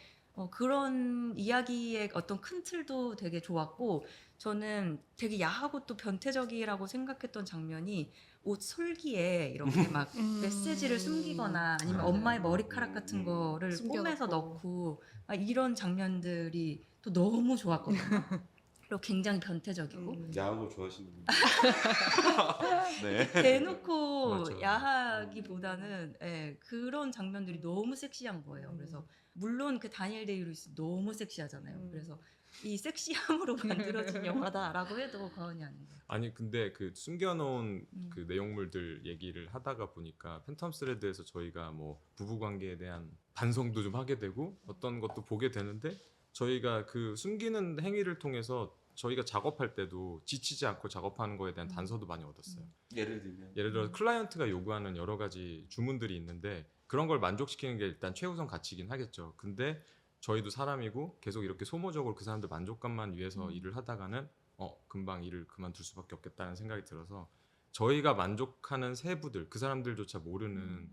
그런 이야기의 어떤 큰 틀도 되게 좋았고 저는 되게 야하고 또 변태적이라고 생각했던 장면이 옷 솔기에 이렇게 막 메시지를 숨기거나 아니면 맞아요. 엄마의 머리카락 같은 거를 숨겨놓고. 꿰매서 넣고 이런 장면들이 또 너무 좋았거든요. 그리고 굉장히 변태적이고 야한 거 좋아하시는 분. 네. 대놓고 맞아요. 야하기보다는 그런 장면들이 너무 섹시한 거예요. 그래서 물론 그 다니엘 데이루이스 너무 섹시하잖아요. 그래서 이 섹시함으로 만들어진 영화다라고 해도 과언이 아닙니다. 아니 근데 그 숨겨놓은 음. 그 내용물들 얘기를 하다가 보니까 팬텀 스레드에서 저희가 뭐 부부 관계에 대한 반성도 좀 하게 되고 어떤 것도 보게 되는데 저희가 그 숨기는 행위를 통해서 저희가 작업할 때도 지치지 않고 작업하는 거에 대한 단서도 많이 얻었어요. 예를 들면 예를 들어 클라이언트가 요구하는 여러 가지 주문들이 있는데 그런 걸 만족시키는 게 일단 최우선 가치긴 하겠죠. 근데 저희도 사람이고 계속 이렇게 소모적으로 그 사람들 만족감만 위해서 일을 하다가는 금방 일을 그만둘 수밖에 없겠다는 생각이 들어서 저희가 만족하는 세부들 그 사람들조차 모르는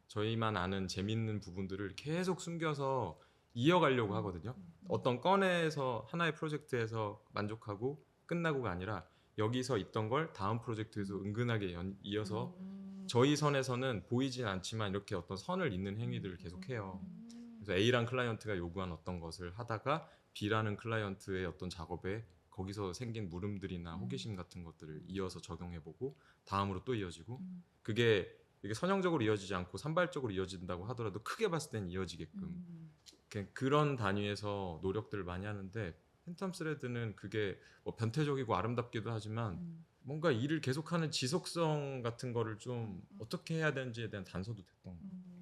저희만 아는 재밌는 부분들을 계속 숨겨서 이어가려고 하거든요. 어떤 건에서 하나의 프로젝트에서 만족하고 끝나고가 아니라 여기서 있던 걸 다음 프로젝트에서 은근하게 이어서 저희 선에서는 보이진 않지만 이렇게 어떤 선을 잇는 행위들을 계속해요. 그래서 A라는 클라이언트가 요구한 어떤 것을 하다가 B라는 클라이언트의 어떤 작업에 거기서 생긴 물음들이나 호기심 같은 것들을 이어서 적용해보고 다음으로 또 이어지고 그게 이게 선형적으로 이어지지 않고 산발적으로 이어진다고 하더라도 크게 봤을 땐 이어지게끔 그런 단위에서 노력들을 많이 하는데 팬텀 스레드는 그게 뭐 변태적이고 아름답기도 하지만 뭔가 일을 계속하는 지속성 같은 거를 좀 어떻게 해야 되는지에 대한 단서도 됐던 것 같아요.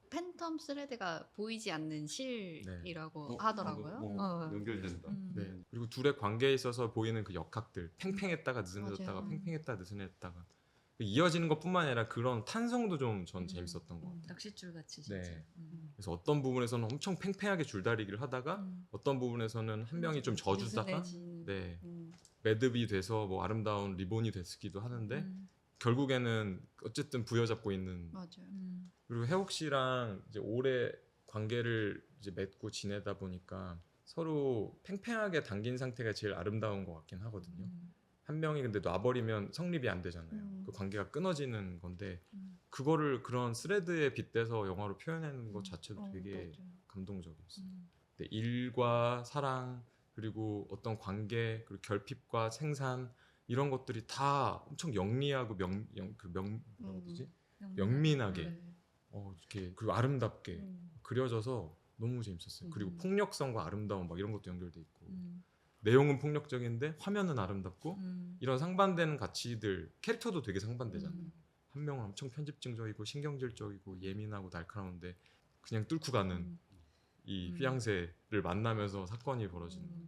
팬텀 스레드가 보이지 않는 실이라고 네. 하더라고요. 뭐 연결된다. 네. 그리고 둘의 관계에 있어서 보이는 그 역학들 팽팽했다가 느슨해졌다가 맞아요. 팽팽했다가 느슨해졌다가 이어지는 것뿐만 아니라 그런 탄성도 좀 전 재밌었던 것 같아요. 낚싯줄 같이 진짜. 네. 그래서 어떤 부분에서는 엄청 팽팽하게 줄다리기를 하다가 어떤 부분에서는 한 명이 좀 져주다가 느슨해지는. 네. 매듭이 돼서 뭐 아름다운 리본이 됐기도 하는데 결국에는 어쨌든 부여잡고 있는 맞아요. 그리고 혜옥 씨랑 이제 오래 관계를 이제 맺고 지내다 보니까 서로 팽팽하게 당긴 상태가 제일 아름다운 것 같긴 하거든요. 한 명이 근데 놔버리면 성립이 안 되잖아요. 그 관계가 끊어지는 건데 그거를 그런 스레드에 빗대서 영화로 표현하는 것 자체도 되게 감동적이었어요. 근데 일과 사랑 그리고 어떤 관계 그리고 결핍과 생산 이런 것들이 다 엄청 영리하고 뭐라고 되지? 영민하게 네. 이렇게 그리고 아름답게 그려져서 너무 재밌었어요. 그리고 폭력성과 아름다움 막 이런 것도 연결돼 있고 내용은 폭력적인데 화면은 아름답고 이런 상반되는 가치들 캐릭터도 되게 상반되잖아요. 한 명은 엄청 편집증적이고 신경질적이고 예민하고 날카로운데 그냥 뚫고 가는 이 휘양세를 만나면서 사건이 벌어지는 거예요.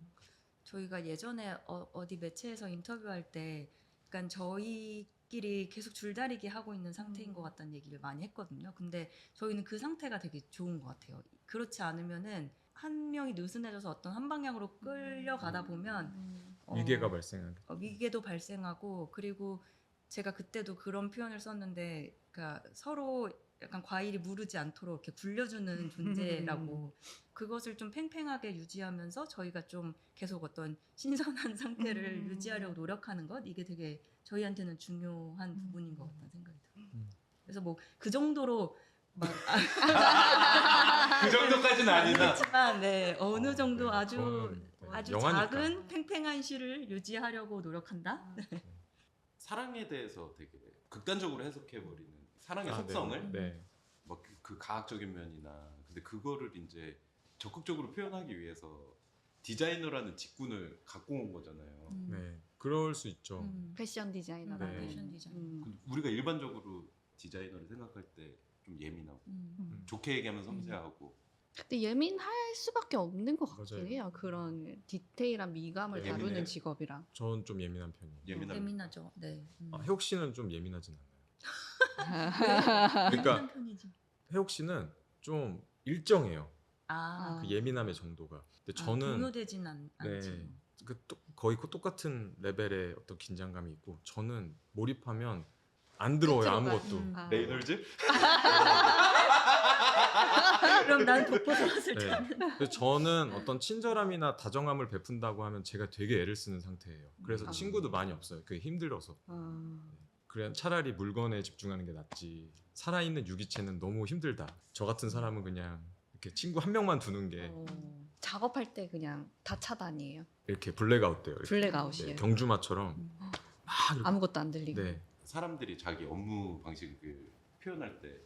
저희가 예전에 어디 매체에서 인터뷰할 때 약간 저희끼리 계속 줄다리기 하고 있는 상태인 것 같다는 얘기를 많이 했거든요. 근데 저희는 그 상태가 되게 좋은 것 같아요. 그렇지 않으면은 한 명이 느슨해져서 어떤 한 방향으로 끌려가다 보면 위계가 발생하게. 위계도 발생하고 그리고 제가 그때도 그런 표현을 썼는데 그러니까 서로 약간 과일이 무르지 않도록 이렇게 굴려주는 존재라고 그것을 좀 팽팽하게 유지하면서 저희가 좀 계속 어떤 신선한 상태를 유지하려고 노력하는 것 이게 되게 저희한테는 중요한 부분인 것 같다는 생각이 들어요. 그래서 뭐 그 정도로 막 그 정도까지는 아니다. 그렇지만 네 어느 정도 네, 아주 저는, 네, 아주 영화니까. 작은 팽팽한 실을 유지하려고 노력한다. 사랑에 대해서 되게 극단적으로 해석해 버리는 사랑의 아, 속성을 네. 막 그 과학적인 면이나 근데 그거를 이제 적극적으로 표현하기 위해서 디자이너라는 직군을 갖고 온 거잖아요. 네, 그럴 수 있죠. 패션 디자이너라. 네. 패션 디자인. 근데 우리가 일반적으로 디자이너를 생각할 때 좀 예민하고 좋게 얘기하면 섬세하고 근데 예민할 수밖에 없는 것 같긴 맞아요. 해요. 그런 디테일한 미감을 예민해요? 다루는 직업이라. 저는 좀 예민한 편이에요. 예민한 예민하죠. 네. 혜옥 씨는 좀 예민하진 않아요. 그러니까 그러니까 편이지. 혜옥 씨는 좀 일정해요. 아, 그 예민함의 정도가. 근데 아, 저는 동요되진 않지. 네, 거의 똑같은 레벨의 어떤 긴장감이 있고 저는 몰입하면 안 들어요 끝으로 아무것도. 아. 레이놀즈? 그럼 난 독보서 왔을 네. 때. 그래서 저는 어떤 친절함이나 다정함을 베푼다고 하면 제가 되게 애를 쓰는 상태예요. 그래서 아. 친구도 많이 없어요. 그게 힘들어서. 아. 그래 차라리 물건에 집중하는 게 낫지. 살아있는 유기체는 너무 힘들다. 저 같은 사람은 그냥 이렇게 친구 한 명만 두는 게 작업할 때 그냥 다 차단이에요. 이렇게 블랙아웃 돼요. 이렇게. 블랙아웃이에요. 네, 경주마처럼 막 이렇게. 아무것도 안 들리고. 네. 사람들이 자기 업무 방식을 표현할 때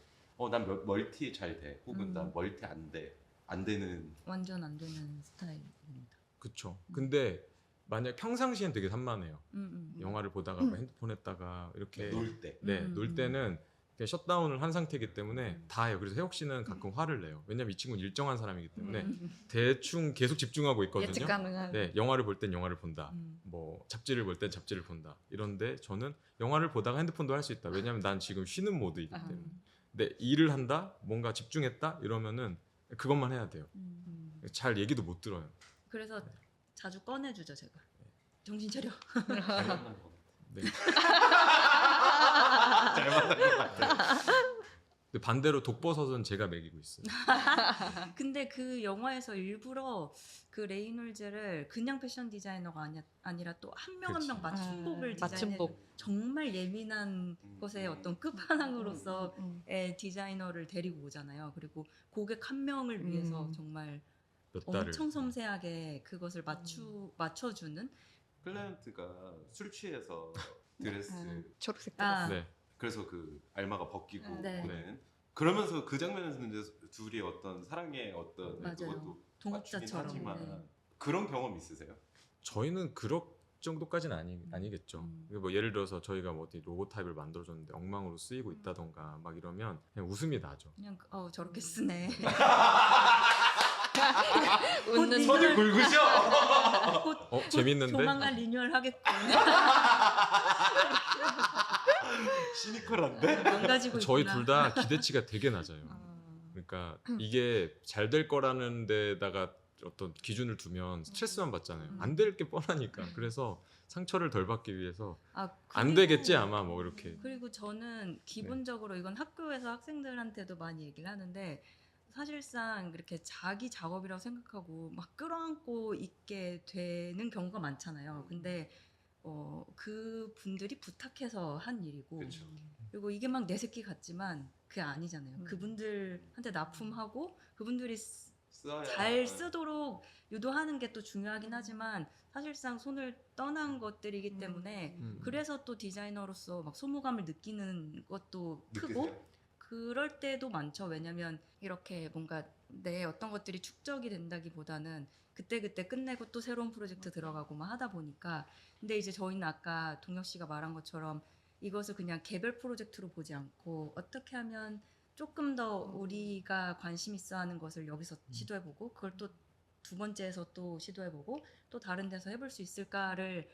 난 멀티 잘 돼 혹은 난 멀티 안 돼. 안 되는 완전 안 되는 스타일입니다. 그쵸. 근데 만약 평상시엔 되게 산만해요. 영화를 보다가 뭐 핸드폰 했다가 이렇게 놀 때. 네, 놀 때는 그냥 셧다운을 한 상태이기 때문에 다 해요. 그래서 혜옥 씨는 가끔 화를 내요. 왜냐면 이 친구는 일정한 사람이기 때문에 대충 계속 집중하고 있거든요. 예측 가능한. 네, 영화를 볼 땐 영화를 본다. 뭐 잡지를 볼 땐 잡지를 본다. 이런데 저는 영화를 보다가 핸드폰도 할 수 있다. 왜냐면 난 지금 쉬는 모드이기 아. 때문에. 근데 일을 한다, 뭔가 집중했다 이러면은 그것만 해야 돼요. 잘 얘기도 못 들어요. 그래서 자주 꺼내주죠 제가. 정신 차려. 잘 만난 거. 네. 잘 만난 거 같아요. 근데 반대로 독버섯은 제가 먹이고 있어요. 근데 그 영화에서 일부러 그 레이놀즈를 그냥 패션 디자이너가 아니라 또 한 명 한 명 그렇지. 맞춤복을 디자인해 맞춤복. 정말 예민한 것의 어떤 끝판왕으로서 음. 의 디자이너를 데리고 오잖아요. 그리고 고객 한 명을 위해서 정말 몇 달을. 엄청 섬세하게 그것을 맞춰주는. 클라이언트가 술 취해서 드레스 초록색 아. 드레스. 네. 그래서 그 알마가 벗기고 네. 보낸 그러면서 그 장면에서는 이제 둘이 어떤 사랑의 어떤 맞아요. 그것도 동업자처럼. 맞추긴 하지만 네. 그런 경험 있으세요? 저희는 그럴 정도까지는 아니겠죠. 이게 뭐 예를 들어서 저희가 뭐 어디 로고 타입을 만들어줬는데 엉망으로 쓰이고 있다던가 막 이러면 그냥 웃음이 나죠. 그냥 저렇게 쓰네. 웃는 손을 굵으셔. 곧 재밌는데? 조만간 리뉴얼 하겠군. 시니컬한데? 망가지고 저희 있구나. 둘 다 기대치가 되게 낮아요. 아. 그러니까 이게 잘 될 거라는 데다가 어떤 기준을 두면 스트레스만 받잖아요. 안 될 게 뻔하니까. 그래서 상처를 덜 받기 위해서 안 그리고- 되겠지 아마 뭐 이렇게. 그리고 저는 기본적으로 이건 학교에서 학생들한테도 많이 얘기를 하는데 사실상 이렇게 자기 작업이라고 생각하고 막 끌어안고 있게 되는 경우가 많잖아요. 근데 그 분들이 부탁해서 한 일이고 그렇죠. 그리고 이게 막 내 새끼 같지만 그게 아니잖아요. 그분들한테 납품하고 그분들이 써야 잘 쓰도록 유도하는 게 또 중요하긴 하지만 사실상 손을 떠난 것들이기 때문에 그래서 또 디자이너로서 막 소모감을 느끼는 것도 크고 느끼세요? 그럴 때도 많죠. 왜냐면 이렇게 뭔가 내 어떤 것들이 축적이 된다기보다는 그때그때 끝내고 또 새로운 프로젝트 들어가고 막 하다 보니까 근데 이제 저희는 아까 동혁 씨가 말한 것처럼 이것을 그냥 개별 프로젝트로 보지 않고 어떻게 하면 조금 더 우리가 관심 있어 하는 것을 여기서 시도해보고 그걸 또 두 번째에서 또 시도해보고 또 다른 데서 해볼 수 있을까를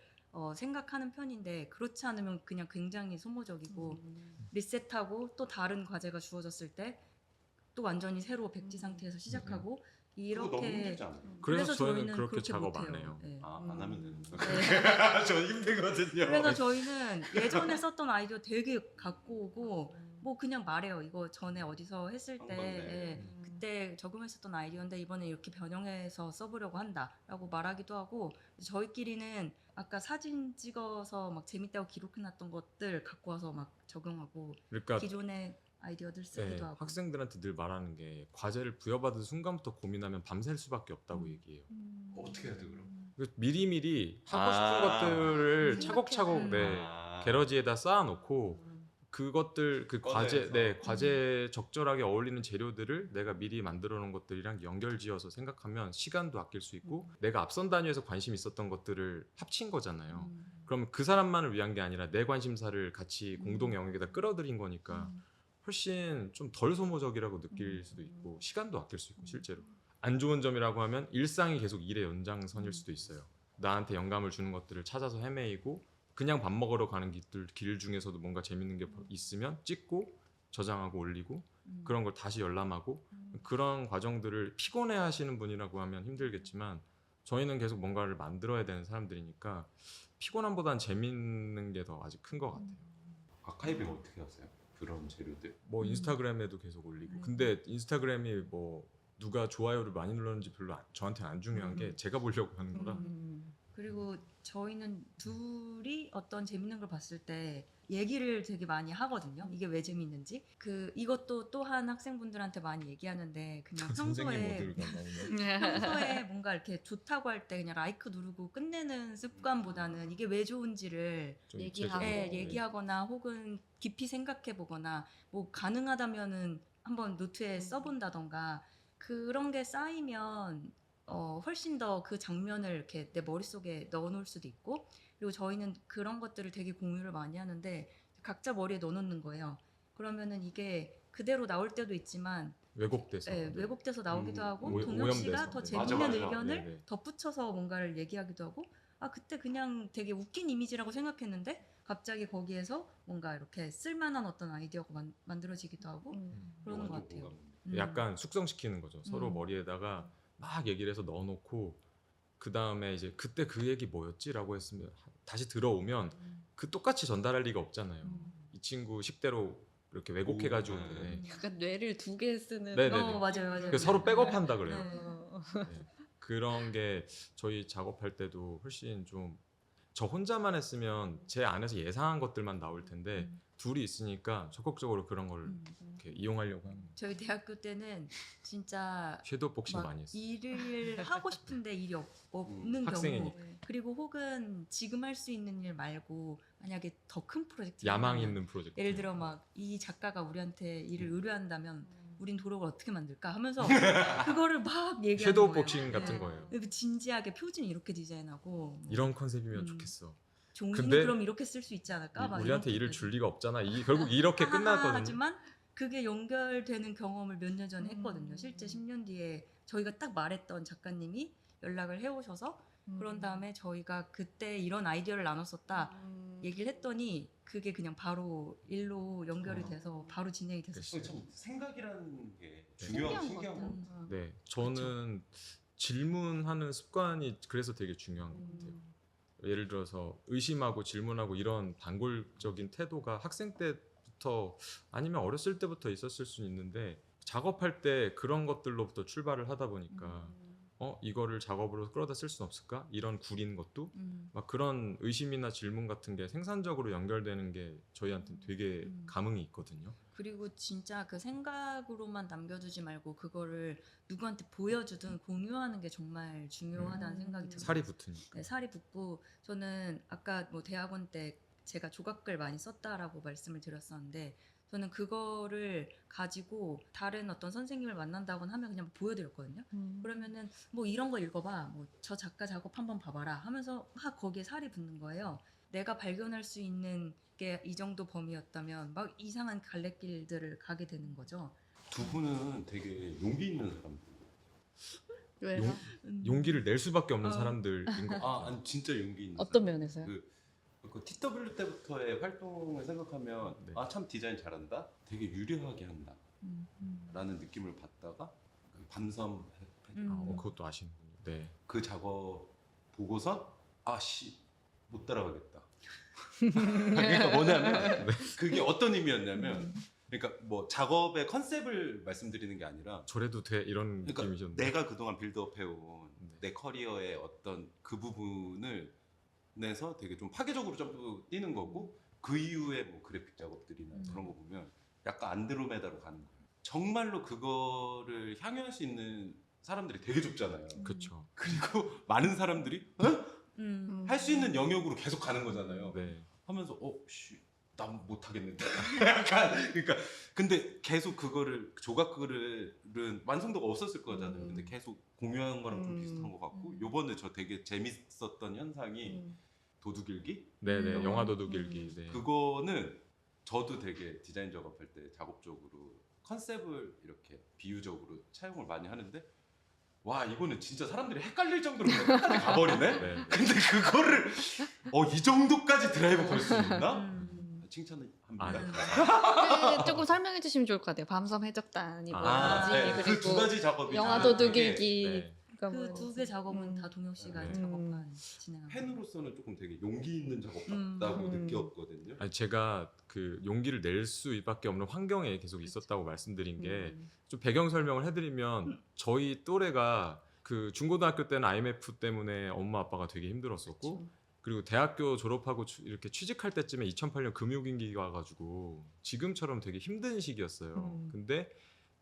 생각하는 편인데 그렇지 않으면 그냥 굉장히 소모적이고 리셋하고 또 다른 과제가 주어졌을 때 또 완전히 새로 백지 상태에서 시작하고 그거 너무 이렇게 힘들지 않아요? 그래서 저희는 저희는 그렇게 작업 못해요. 안 해요. 네. 안 하면 되는 거. 네. 저 힘들거든요. 그래서 저희는 예전에 썼던 아이디어 되게 갖고 오고 뭐 그냥 말해요. 이거 전에 어디서 했을 때 네. 그때 적용했었던 아이디어인데 이번에 이렇게 변형해서 써보려고 한다라고 말하기도 하고 저희끼리는 아까 사진 찍어서 막 재밌다고 기록해놨던 것들 갖고 와서 막 적용하고 그러니까 기존의 아이디어들 쓰기도 네, 하고 학생들한테 늘 말하는 게 과제를 부여받은 순간부터 고민하면 밤샐 수밖에 없다고 얘기해요. 어떻게 해야 돼 그럼? 미리미리 하고 아. 싶은 것들을 생각해서. 차곡차곡 네, 아. 게러지에다 쌓아놓고 그것들 그 꺼내서. 과제 적절하게 어울리는 재료들을 내가 미리 만들어 놓은 것들이랑 연결지어서 생각하면 시간도 아낄 수 있고 내가 앞선 단위에서 관심 있었던 것들을 합친 거잖아요. 그러면 그 사람만을 위한 게 아니라 내 관심사를 같이 공동 영역에다 끌어들인 거니까 훨씬 좀 덜 소모적이라고 느낄 수도 있고 시간도 아낄 수 있고 실제로 안 좋은 점이라고 하면 일상이 계속 일의 연장선일 수도 있어요. 나한테 영감을 주는 것들을 찾아서 헤매이고 그냥 밥 먹으러 가는 길 중에서도 뭔가 재밌는 게 있으면 찍고 저장하고 올리고 그런 걸 다시 열람하고 그런 과정들을 피곤해 하시는 분이라고 하면 힘들겠지만 저희는 계속 뭔가를 만들어야 되는 사람들이니까 피곤함보단 재밌는 게 더 아직 큰 것 같아요. 아카이빙 어떻게 하세요? 그런 재료들? 뭐 인스타그램에도 계속 올리고 근데 인스타그램이 뭐 누가 좋아요를 많이 눌렀는지 별로 저한테는 안 중요한 게 제가 보려고 하는 거라 그리고 저희는 둘이 어떤 재밌는 걸 봤을 때 얘기를 되게 많이 하거든요. 이게 왜 재밌는지. 이것도 또한 학생분들한테 많이 얘기하는데 그냥 선생님 평소에 모드가 나오네. 평소에 뭔가 이렇게 좋다고 할 때 그냥 라이크 누르고 끝내는 습관보다는 이게 왜 좋은지를 좀 얘기하고. 입체적으로. 얘기하거나 혹은 깊이 생각해 보거나 뭐 가능하다면은 한번 노트에 써본다던가 그런 게 쌓이면 훨씬 더 그 장면을 이렇게 내 머릿속에 넣어놓을 수도 있고 그리고 저희는 그런 것들을 되게 공유를 많이 하는데 각자 머리에 넣어놓는 거예요. 그러면은 이게 그대로 나올 때도 있지만 왜곡돼서 왜곡돼서 나오기도 하고 동혁 오염돼서. 씨가 더 네. 재밌는 맞아. 의견을 네네. 덧붙여서 뭔가를 얘기하기도 하고 아 그때 그냥 되게 웃긴 이미지라고 생각했는데 갑자기 거기에서 뭔가 이렇게 쓸만한 어떤 아이디어가 만들어지기도 하고 그러는 것 완전 같아요. 공감합니다. 약간 숙성시키는 거죠. 서로 음. 머리에다가 막 얘기를 해서 넣어놓고 그 다음에 이제 그때 그 얘기 뭐였지라고 했으면 다시 들어오면 그 똑같이 전달할 리가 없잖아요. 이 친구 식대로 이렇게 왜곡해가지고 오는데 약간 뇌를 두 개 쓰는. 네네네. 맞아요. 그 서로 백업한다 그래요. 네. 네. 그런 게 저희 작업할 때도 훨씬 좀 저 혼자만 했으면 제 안에서 예상한 것들만 나올 텐데 둘이 있으니까 적극적으로 그런 걸 이렇게 이용하려고 하는 거예요. 저희 대학교 때는 진짜 섀도우 복싱 막 많이 했어요. 일을 하고 싶은데 일이 없는 경우 학생이니까. 그리고 혹은 지금 할 수 있는 일 말고 만약에 더 큰 프로젝트 야망 있는 프로젝트. 예를 들어 막 이 작가가 우리한테 일을 의뢰한다면 우린 도록을 어떻게 만들까 하면서 그거를 막 얘기하는 섀도우 거예요. 복싱 같은 네. 거예요. 진지하게 표지는 이렇게 디자인하고 이런 컨셉이면 음. 좋겠어. 종이는 근데 그럼 이렇게 쓸 수 있지 않을까? 막 우리한테 이런 일을 것까지. 줄 리가 없잖아. 결국 이렇게 끝났거든요. 하지만 그게 연결되는 경험을 몇 년 전에 했거든요. 실제 10년 뒤에 저희가 딱 말했던 작가님이 연락을 해오셔서 그런 다음에 저희가 그때 이런 아이디어를 나눴었다 얘기를 했더니 그게 그냥 바로 일로 연결이 돼서 바로 진행이 됐었어요. 참 생각이라는 게 신기한 신기한 것 거. 같아요. 네, 저는 질문하는 습관이 그래서 되게 중요한 것 같아요. 예를 들어서 의심하고 질문하고 이런 단골적인 태도가 학생 때부터 아니면 어렸을 때부터 있었을 수는 있는데 작업할 때 그런 것들로부터 출발을 하다 보니까 이거를 작업으로 끌어다 쓸 수는 없을까? 이런 구린 것도 막 그런 의심이나 질문 같은 게 생산적으로 연결되는 게 저희한테는 되게 감흥이 있거든요. 그리고 진짜 그 생각으로만 남겨두지 말고 그거를 누구한테 보여주든 공유하는 게 정말 중요하다는 생각이 들어요. 살이 붙으니까. 네, 살이 붙고 저는 아까 뭐 대학원 때 제가 조각글 많이 썼다라고 말씀을 드렸었는데 저는 그거를 가지고 다른 어떤 선생님을 만난다거나 하면 그냥 보여드렸거든요. 그러면은 뭐 이런 거 읽어봐, 뭐 저 작가 작업 한번 봐봐라 하면서 막 거기에 살이 붙는 거예요. 내가 발견할 수 있는 게 이 정도 범위였다면 막 이상한 갈래길들을 가게 되는 거죠. 두 분은 되게 용기 있는 사람들. 왜요? 용기를 낼 수밖에 없는 사람들인 것 같아요. 아니 진짜 용기 있는 어떤 사람. 면에서요? 그 TW 때부터의 활동을 생각하면 네. 참 디자인 잘한다. 되게 유려하게 한다. 라는 느낌을 받다가 그 밤섬 그것도 아시는군요. 네. 그 작업 보고선 못 따라가겠다. 그러니까 뭐냐면 그게 어떤 의미였냐면 그러니까 뭐 작업의 컨셉을 말씀드리는 게 아니라 저래도 돼 이런 그러니까 느낌이셨는데. 내가 그동안 빌드업 해온 네. 내 커리어의 어떤 그 부분을 내서 되게 좀 파괴적으로 점프 뛰는 거고 그 이후에 뭐 그래픽 작업들이나 그런 거 보면 약간 안드로메다로 가는 거예요. 정말로 그거를 향유할 수 있는 사람들이 되게 좁잖아요. 그렇죠. 그리고 많은 사람들이 할 수 있는 영역으로 계속 가는 거잖아요. 네. 하면서 난 못하겠는데. 약간 그러니까 근데 계속 그거를 조각글은 완성도가 없었을 거잖아요. 근데 계속 공유한 거랑 좀 비슷한 것 같고 요번에 저 되게 재밌었던 현상이 도둑일기? 네네. 음. 영화 도둑일기. 네. 그거는 저도 되게 디자인 작업할 때 작업적으로 컨셉을 이렇게 비유적으로 차용을 많이 하는데 와 이거는 진짜 사람들이 헷갈릴 정도로 끝까지 가버리네? 네. 근데 그거를 이 정도까지 드라이브 걸 수 있나? 음. 칭찬을 아, 네. 합니다. 네, 조금 설명해 주시면 좋을 것 같아요. 밤섬 해적단이 아, 뭐였는지 그 두 그리고 가지 작업이 영화 되게 도둑일기 네. 가 그 뭐였지? 두 개 작업은 다 동혁 씨가 네. 작업만 진행한 거예요. 팬으로서는 조금 되게 용기 있는 작업 같다고 느꼈거든요. 아니, 제가 그 용기를 낼 수밖에 없는 환경에 계속 있었다고 말씀드린 게 좀 배경 설명을 해드리면 저희 또래가 그 중고등학교 때는 IMF 때문에 엄마 아빠가 되게 힘들었었고 그쵸. 그리고 대학교 졸업하고 이렇게 취직할 때쯤에 2008년 금융위기가 와가지고 지금처럼 되게 힘든 시기였어요. 근데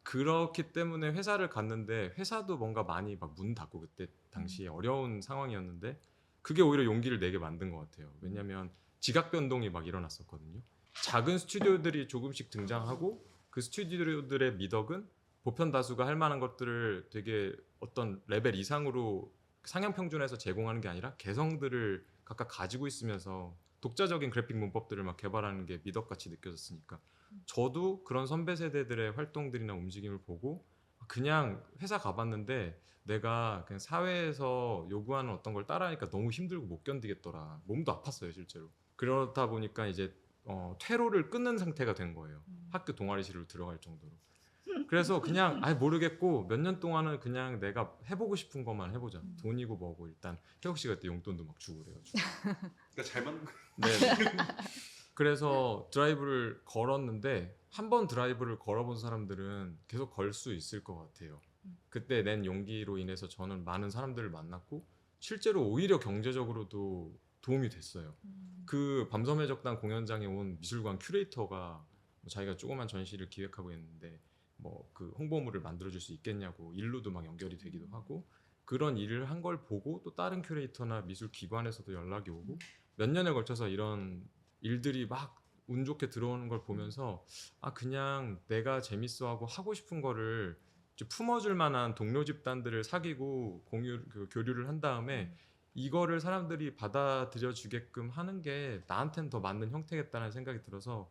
그렇기 때문에 회사를 갔는데 회사도 뭔가 많이 막 문 닫고 그때 당시에 어려운 상황이었는데 그게 오히려 용기를 내게 만든 것 같아요. 왜냐하면 지각 변동이 막 일어났었거든요. 작은 스튜디오들이 조금씩 등장하고 그 스튜디오들의 미덕은 보편 다수가 할 만한 것들을 되게 어떤 레벨 이상으로 상향 평준에서 제공하는 게 아니라 개성들을 각각 가지고 있으면서 독자적인 그래픽 문법들을 막 개발하는 게 미덕같이 느껴졌으니까 저도 그런 선배 세대들의 활동들이나 움직임을 보고 그냥 회사 가봤는데 내가 그냥 사회에서 요구하는 어떤 걸 따라하니까 너무 힘들고 못 견디겠더라. 몸도 아팠어요 실제로. 그러다 보니까 이제 퇴로를 끊는 상태가 된 거예요. 학교 동아리실로 들어갈 정도로. 그래서 그냥 모르겠고 몇 년 동안은 그냥 내가 해보고 싶은 것만 해보자. 돈이고 뭐고 일단 혜옥 씨가 그때 용돈도 막 주고 그래가지고. 그러니까 잘 맞는 거. 네. 그래서 드라이브를 걸었는데 한 번 드라이브를 걸어본 사람들은 계속 걸 수 있을 것 같아요. 그때 낸 용기로 인해서 저는 많은 사람들을 만났고 실제로 오히려 경제적으로도 도움이 됐어요. 그 밤섬의 적단 공연장에 온 미술관 큐레이터가 자기가 조그만 전시를 기획하고 있는데 뭐 그 홍보물을 만들어줄 수 있겠냐고 일로도 막 연결이 되기도 하고 그런 일을 한 걸 보고 또 다른 큐레이터나 미술 기관에서도 연락이 오고 몇 년에 걸쳐서 이런 일들이 막 운 좋게 들어오는 걸 보면서 그냥 내가 재밌어하고 하고 싶은 거를 이제 품어줄 만한 동료 집단들을 사귀고 교류를 한 다음에 이거를 사람들이 받아들여 주게끔 하는 게 나한테는 더 맞는 형태겠다는 생각이 들어서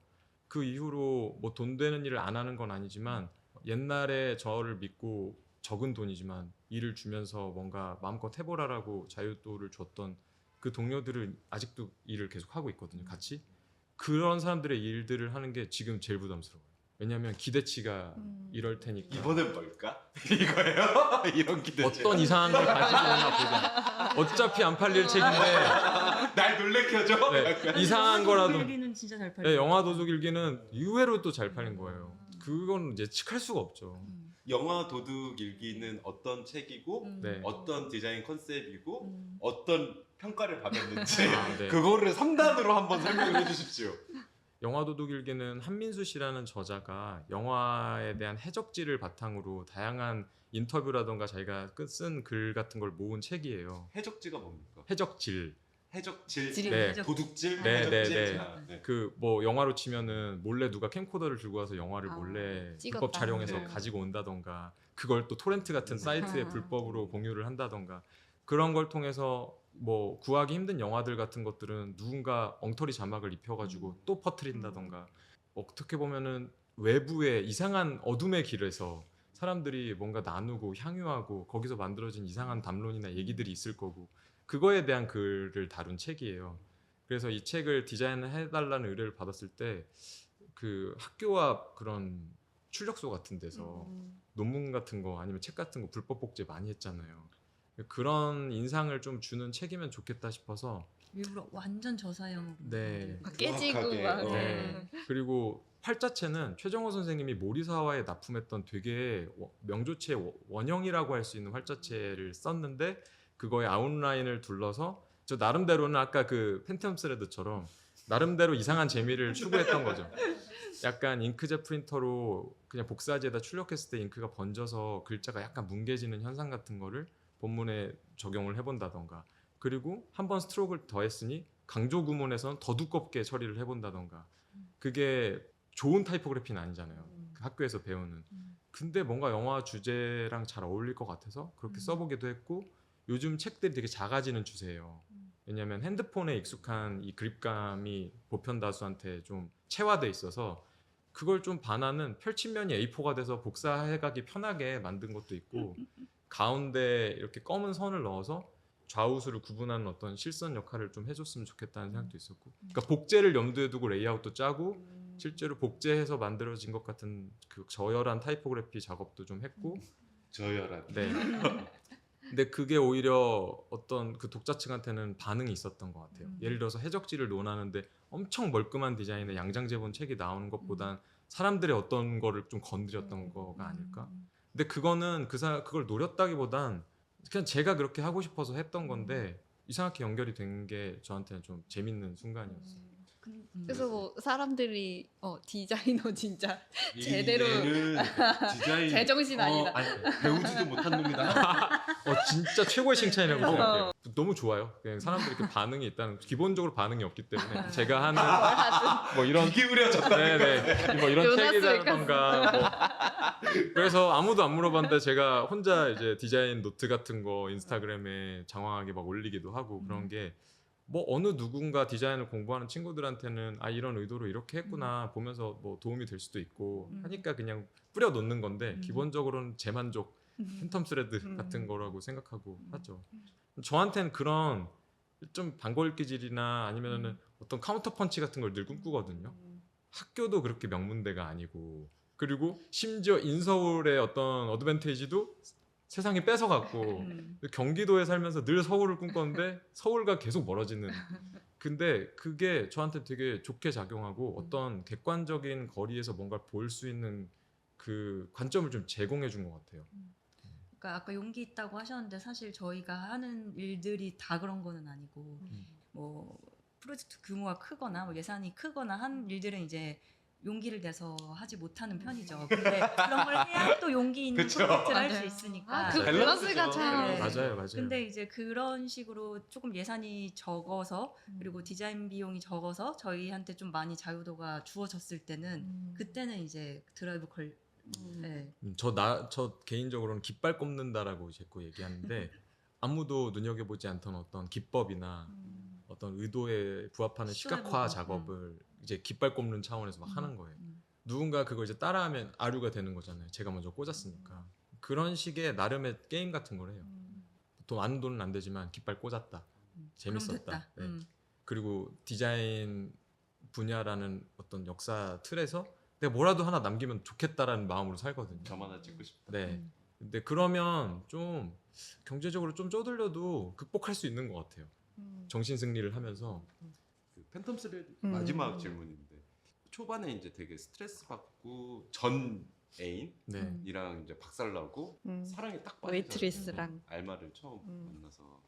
그 이후로 뭐 돈 되는 일을 안 하는 건 아니지만 옛날에 저를 믿고 적은 돈이지만 일을 주면서 뭔가 마음껏 해보라라고 자유도를 줬던 그 동료들은 아직도 일을 계속 하고 있거든요. 같이. 그런 사람들의 일들을 하는 게 지금 제일 부담스러워요. 왜냐하면 기대치가 이럴 테니까. 이번엔 뭘까? 이거예요? 이런 기대. 어떤 이상한 걸 가지고 오나 보자. 어차피 안 팔릴 책인데 날 놀래켜줘. 네, 이상한 거라도. 일기는 진짜 잘 팔려. 네, 영화 도둑일기는 의외로 또 잘 팔린 거예요. 그건 예측할 수가 없죠. 영화 도둑 일기는 어떤 책이고 네. 어떤 디자인 컨셉이고 어떤 평가를 받았는지 네. 그거를 3단으로 한번 설명을 해주십시오. 영화 도둑일기는 한민수 씨라는 저자가 영화에 대한 해적지를 바탕으로 다양한 인터뷰라던가 자기가 쓴 글 같은 걸 모은 책이에요. 해적지가 뭡니까? 해적질. 해적질, 질. 네. 도둑질, 네, 해적질. 네, 네. 네. 그 뭐 영화로 치면은 몰래 누가 캠코더를 들고 와서 영화를 몰래 찍었다. 불법 촬영해서 네. 가지고 온다던가 그걸 또 토렌트 같은 사이트에 불법으로 공유를 한다던가 그런 걸 통해서 뭐 구하기 힘든 영화들 같은 것들은 누군가 엉터리 자막을 입혀가지고 또 퍼뜨린다던가 어떻게 보면은 외부의 이상한 어둠의 길에서 사람들이 뭔가 나누고 향유하고 거기서 만들어진 이상한 담론이나 얘기들이 있을 거고 그거에 대한 글을 다룬 책이에요. 그래서 이 책을 디자인해달라는 의뢰를 받았을 때 그 학교와 그런 출력소 같은 데서 논문 같은 거 아니면 책 같은 거 불법 복제 많이 했잖아요. 그런 인상을 좀 주는 책이면 좋겠다 싶어서 일부러 완전 저사형. 네. 막 깨지고 정확하게, 막. 네. 그리고 활자체는 최정호 선생님이 모리사와에 납품했던 되게 명조체 원형이라고 할 수 있는 활자체를 썼는데 그거에 아웃라인을 둘러서 저 나름대로는 아까 그 팬텀 스레드처럼 나름대로 이상한 재미를 추구했던 거죠. 약간 잉크젯 프린터로 그냥 복사지에다 출력했을 때 잉크가 번져서 글자가 약간 뭉개지는 현상 같은 거를 본문에 적용을 해본다던가 그리고 한 번 스트로크를 더했으니 강조 구문에서는 더 두껍게 처리를 해본다던가 그게 좋은 타이포그래피는 아니잖아요. 그 학교에서 배우는. 근데 뭔가 영화 주제랑 잘 어울릴 것 같아서 그렇게 써보기도 했고 요즘 책들이 되게 작아지는 추세예요. 왜냐하면 핸드폰에 익숙한 이 그립감이 보편 다수한테 좀 체화돼 있어서 그걸 좀 반하는 펼친면이 A4가 돼서 복사해가기 편하게 만든 것도 있고 가운데 이렇게 검은 선을 넣어서 좌우수를 구분하는 어떤 실선 역할을 좀 해줬으면 좋겠다는 생각도 있었고 그러니까 복제를 염두에 두고 레이아웃도 짜고 실제로 복제해서 만들어진 것 같은 그 저열한 타이포그래피 작업도 좀 했고 저열한. 네. 근데 그게 오히려 어떤 그 독자층한테는 반응이 있었던 것 같아요. 예를 들어서 해적지를 논하는데 엄청 멀끔한 디자인의 양장제본 책이 나오는 것보단 사람들의 어떤 거를 좀 건드렸던 거가 아닐까. 근데 그거는 그걸 노렸다기보단 그냥 제가 그렇게 하고 싶어서 했던 건데 이상하게 연결이 된 게 저한테는 좀 재밌는 순간이었어요. 그래서 뭐 사람들이 디자이너 진짜 이 제대로 얘는 디자인 제정신 아니다. 아니, 배우지도 못한 놈이다. 진짜 최고의 칭찬이라고 생각해요. 너무 좋아요. 그냥 사람들이 이렇게 반응이 있다는 기본적으로 반응이 없기 때문에 제가 하는 뭘 하든 뭐 이런 이게 우려졌다. 네네 뭐 이런 요나스 책이라던가 뭐. 그래서 아무도 안 물어봤는데 제가 혼자 이제 디자인 노트 같은 거 인스타그램에 장황하게 막 올리기도 하고 그런 게 뭐 어느 누군가 디자인을 공부하는 친구들한테는 이런 의도로 이렇게 했구나 보면서 뭐 도움이 될 수도 있고 하니까 그냥 뿌려 놓는 건데 기본적으로는 제 만족 팬텀 스레드 같은 거라고 생각하고 하죠. 저한테는 그런 좀 반골기질이나 아니면은 어떤 카운터 펀치 같은 걸 늘 꿈꾸거든요. 학교도 그렇게 명문대가 아니고 그리고 심지어 인서울의 어떤 어드밴테이지도 세상이 뺏어갔고 경기도에 살면서 늘 서울을 꿈꿨는데 서울과 계속 멀어지는 근데 그게 저한테 되게 좋게 작용하고 어떤 객관적인 거리에서 뭔가를 볼 수 있는 그 관점을 좀 제공해 준 것 같아요. 그러니까 아까 용기 있다고 하셨는데 사실 저희가 하는 일들이 다 그런 거는 아니고 뭐 프로젝트 규모가 크거나 뭐 예산이 크거나 한 일들은 이제 용기를 내서 하지 못하는 편이죠. 근데 그런 걸 해야 또 용기 있는 그쵸. 프로젝트를 할 수 맞아요. 있으니까. 그 밸런스죠. 밸런스가 참 네. 맞아요. 근데 이제 그런 식으로 조금 예산이 적어서 그리고 디자인 비용이 적어서 저희한테 좀 많이 자유도가 주어졌을 때는 그때는 이제 드라이브 네. 저 개인적으로는 깃발 꼽는다라고 자꾸 얘기하는데 아무도 눈여겨보지 않던 어떤 기법이나 어떤 의도에 부합하는 시각화 시도해보고, 작업을 이제 깃발 꼽는 차원에서 막 하는 거예요. 누군가 그걸 이제 따라하면 아류가 되는 거잖아요. 제가 먼저 꽂았으니까. 그런 식의 나름의 게임 같은 걸 해요. 돈 많은 돈은 안 되지만 깃발 꽂았다. 그럼 재밌었다. 됐다. 네. 그리고 디자인 분야라는 어떤 역사 틀에서 내가 뭐라도 하나 남기면 좋겠다라는 마음으로 살거든요. 점 하나 찍고 싶다. 네. 근데 그러면 좀 경제적으로 좀 쪼들려도 극복할 수 있는 것 같아요. 정신 승리를 하면서. 그 팬텀 스레드 마지막 질문인데 초반에 이제 되게 스트레스 받고 전 애인이랑 네. 이제 박살나고 사랑에 딱 빠지잖아요. 웨이트리스랑 알마를 처음 만나서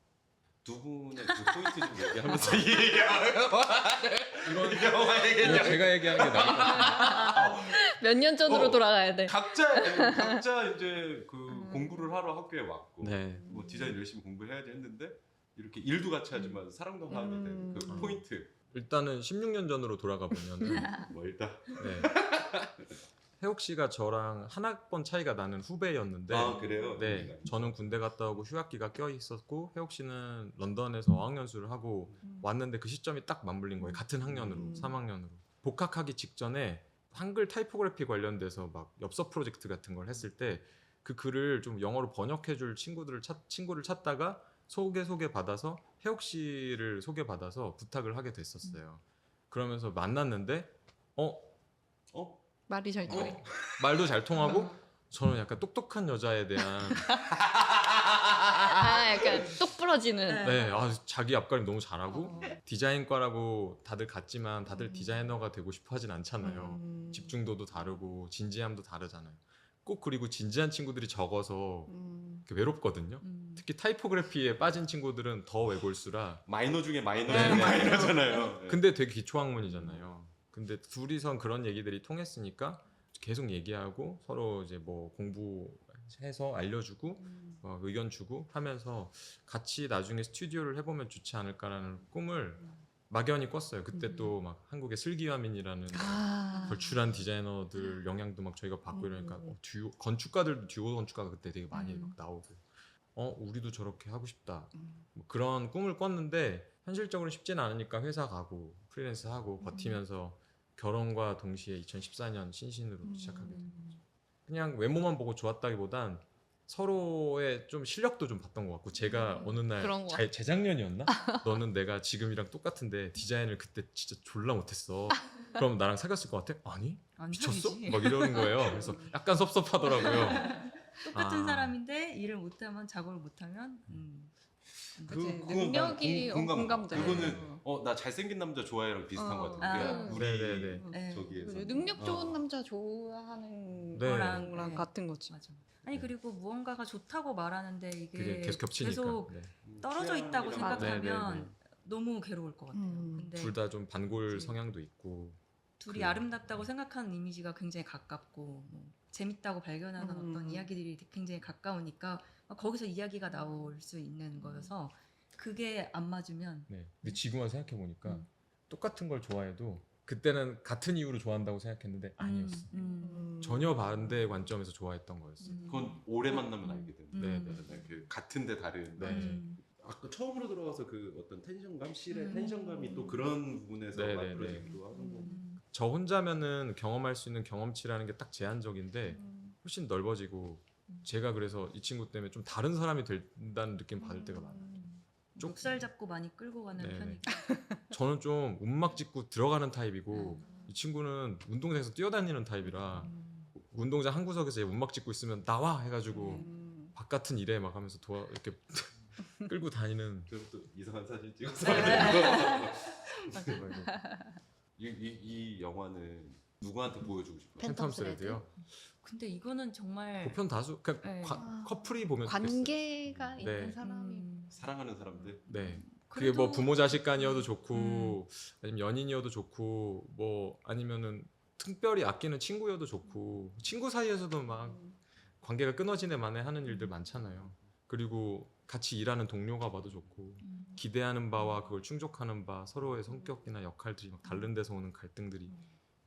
두 분의 그 포인트 좀 얘기하면서 이건 제가 얘기하는 게 나을 것 같아요. 몇 년 전으로 돌아가야 돼. 각자 이제 그 공부를 하러 학교에 왔고 네. 뭐 디자인 열심히 공부해야지 했는데 이렇게 일도 같이 하지만 사랑도 하게 된 그 포인트 일단은 16년 전으로 돌아가 보면 멀다. 네. 혜옥 씨가 저랑 한 학번 차이가 나는 후배였는데 아 그래요? 네, 저는 군대 갔다 오고 휴학기가 껴 있었고 혜옥 씨는 런던에서 어학연수를 하고 왔는데 그 시점이 딱 맞물린 거예요. 같은 학년으로 3학년으로 복학하기 직전에 한글 타이포그래피 관련돼서 막 엽서 프로젝트 같은 걸 했을 때 그 글을 좀 영어로 번역해줄 친구를 찾다가 소개받아서 혜옥 씨를 소개받아서 부탁을 하게 됐었어요. 그러면서 만났는데 말이 잘 통해. 말도 잘 통하고 저는 약간 똑똑한 여자에 대한 약간 똑 부러지는. 네, 자기 앞가림 너무 잘하고 디자인과라고 다들 같지만 다들 디자이너가 되고 싶어 하진 않잖아요. 집중도도 다르고 진지함도 다르잖아요. 꼭 그리고 진지한 친구들이 적어서 이렇게 외롭거든요. 특히 타이포그래피에 빠진 친구들은 더 외골수라. 마이너 중에 마이너 네. 중에 마이너잖아요. 네. 근데 되게 기초학문이잖아요. 근데 둘이선 그런 얘기들이 통했으니까 계속 얘기하고 서로 이제 뭐 공부해서 알려주고 의견 주고 하면서 같이 나중에 스튜디오를 해보면 좋지 않을까라는 꿈을 막연히 꿨어요. 그때 또 막 한국의 슬기화민이라는 아. 걸출한 디자이너들 영향도 막 저희가 받고 이러니까 듀오 건축가들도 듀오 건축가가 그때 되게 많이 막 나오고 우리도 저렇게 하고 싶다 뭐 그런 꿈을 꿨는데 현실적으로 쉽지는 않으니까 회사 가고 프리랜서 하고 버티면서 결혼과 동시에 2014년 신신으로 시작하게 된 거죠. 그냥 외모만 보고 좋았다기보단 서로의 좀 실력도 좀 봤던 것 같고 제가 어느 날 그런 거 재작년이었나? 너는 내가 지금이랑 똑같은데 디자인을 그때 진짜 졸라 못했어. 그럼 나랑 사귀었을 것 같아? 아니 안 미쳤어? 사귀지. 막 이러는 거예요. 그래서 약간 섭섭하더라고요. 똑같은 아. 사람인데 일을 못하면 작업을 못하면 그치, 그건 능력이 난 공감돼요. 그거는 나 잘생긴 남자 좋아해랑 비슷한 것 같아요. 아. 그냥 우리 네네네. 네. 저기에서 능력 좋은 어. 남자 좋아하는 네. 거랑 네. 같은 거지. 맞아. 아니 그리고 무언가가 좋다고 말하는데 이게 그게 계속 겹치니까. 계속 네. 떨어져 있다고 취향이랑 생각하면 네네네. 너무 괴로울 것 같아요. 근데 둘 다 좀 반골 그치. 성향도 있고. 둘이 그- 아름답다고 생각하는 이미지가 굉장히 가깝고 뭐 재밌다고 발견하는 어떤 이야기들이 굉장히 가까우니까 거기서 이야기가 나올 수 있는 거여서 그게 안 맞으면 네. 근데 지금 와서 생각해 보니까 음. 똑같은 걸 좋아해도 그때는 같은 이유로 좋아한다고 생각했는데 아니었어. 전혀 반대 관점에서 좋아했던 거였어요. 그건 오래 만나면 알게 됩니다. 네, 네, 그 같은데 다른. 네. 아까 처음으로 들어가서 그 어떤 텐션감, 실의 음. 텐션감이 또 그런 부분에서 네, 네, 만들어지기도 하는 거고. 저 혼자면은 경험할 수 있는 경험치라는 게 딱 제한적인데 훨씬 넓어지고 제가 그래서 이 친구 때문에 좀 다른 사람이 된다는 느낌 받을 때가 많아요. 좀- 멱살 잡고 많이 끌고 가는 네네. 편이니까 저는 좀 움막 짚고 들어가는 타입이고 이 친구는 운동장에서 뛰어다니는 타입이라 운동장 한 구석에서 얘 움막 짚고 있으면 나와 해가지고 바깥은 일해 막 하면서 이렇게 끌고 다니는 그래서 또 이상한 사진 찍어서 이 영화는 누구한테 보여주고 싶어요? 팬텀 팬텀 스레드? 스레드요. 근데 이거는 정말 보편 다수 그냥 네. 커플이 보면 좋겠어요. 관계가 네. 있는 사람이 사랑하는 사람들. 네. 그게 그래도- 뭐 부모 자식 간이어도 좋고 아니면 연인이어도 좋고 뭐 아니면은 특별히 아끼는 친구여도 좋고 친구 사이에서도 막 관계가 끊어지네 만에 하는 일들 많잖아요. 그리고 같이 일하는 동료가 봐도 좋고 기대하는 바와 그걸 충족하는 바 서로의 성격이나 역할들이 막 다른 데서 오는 갈등들이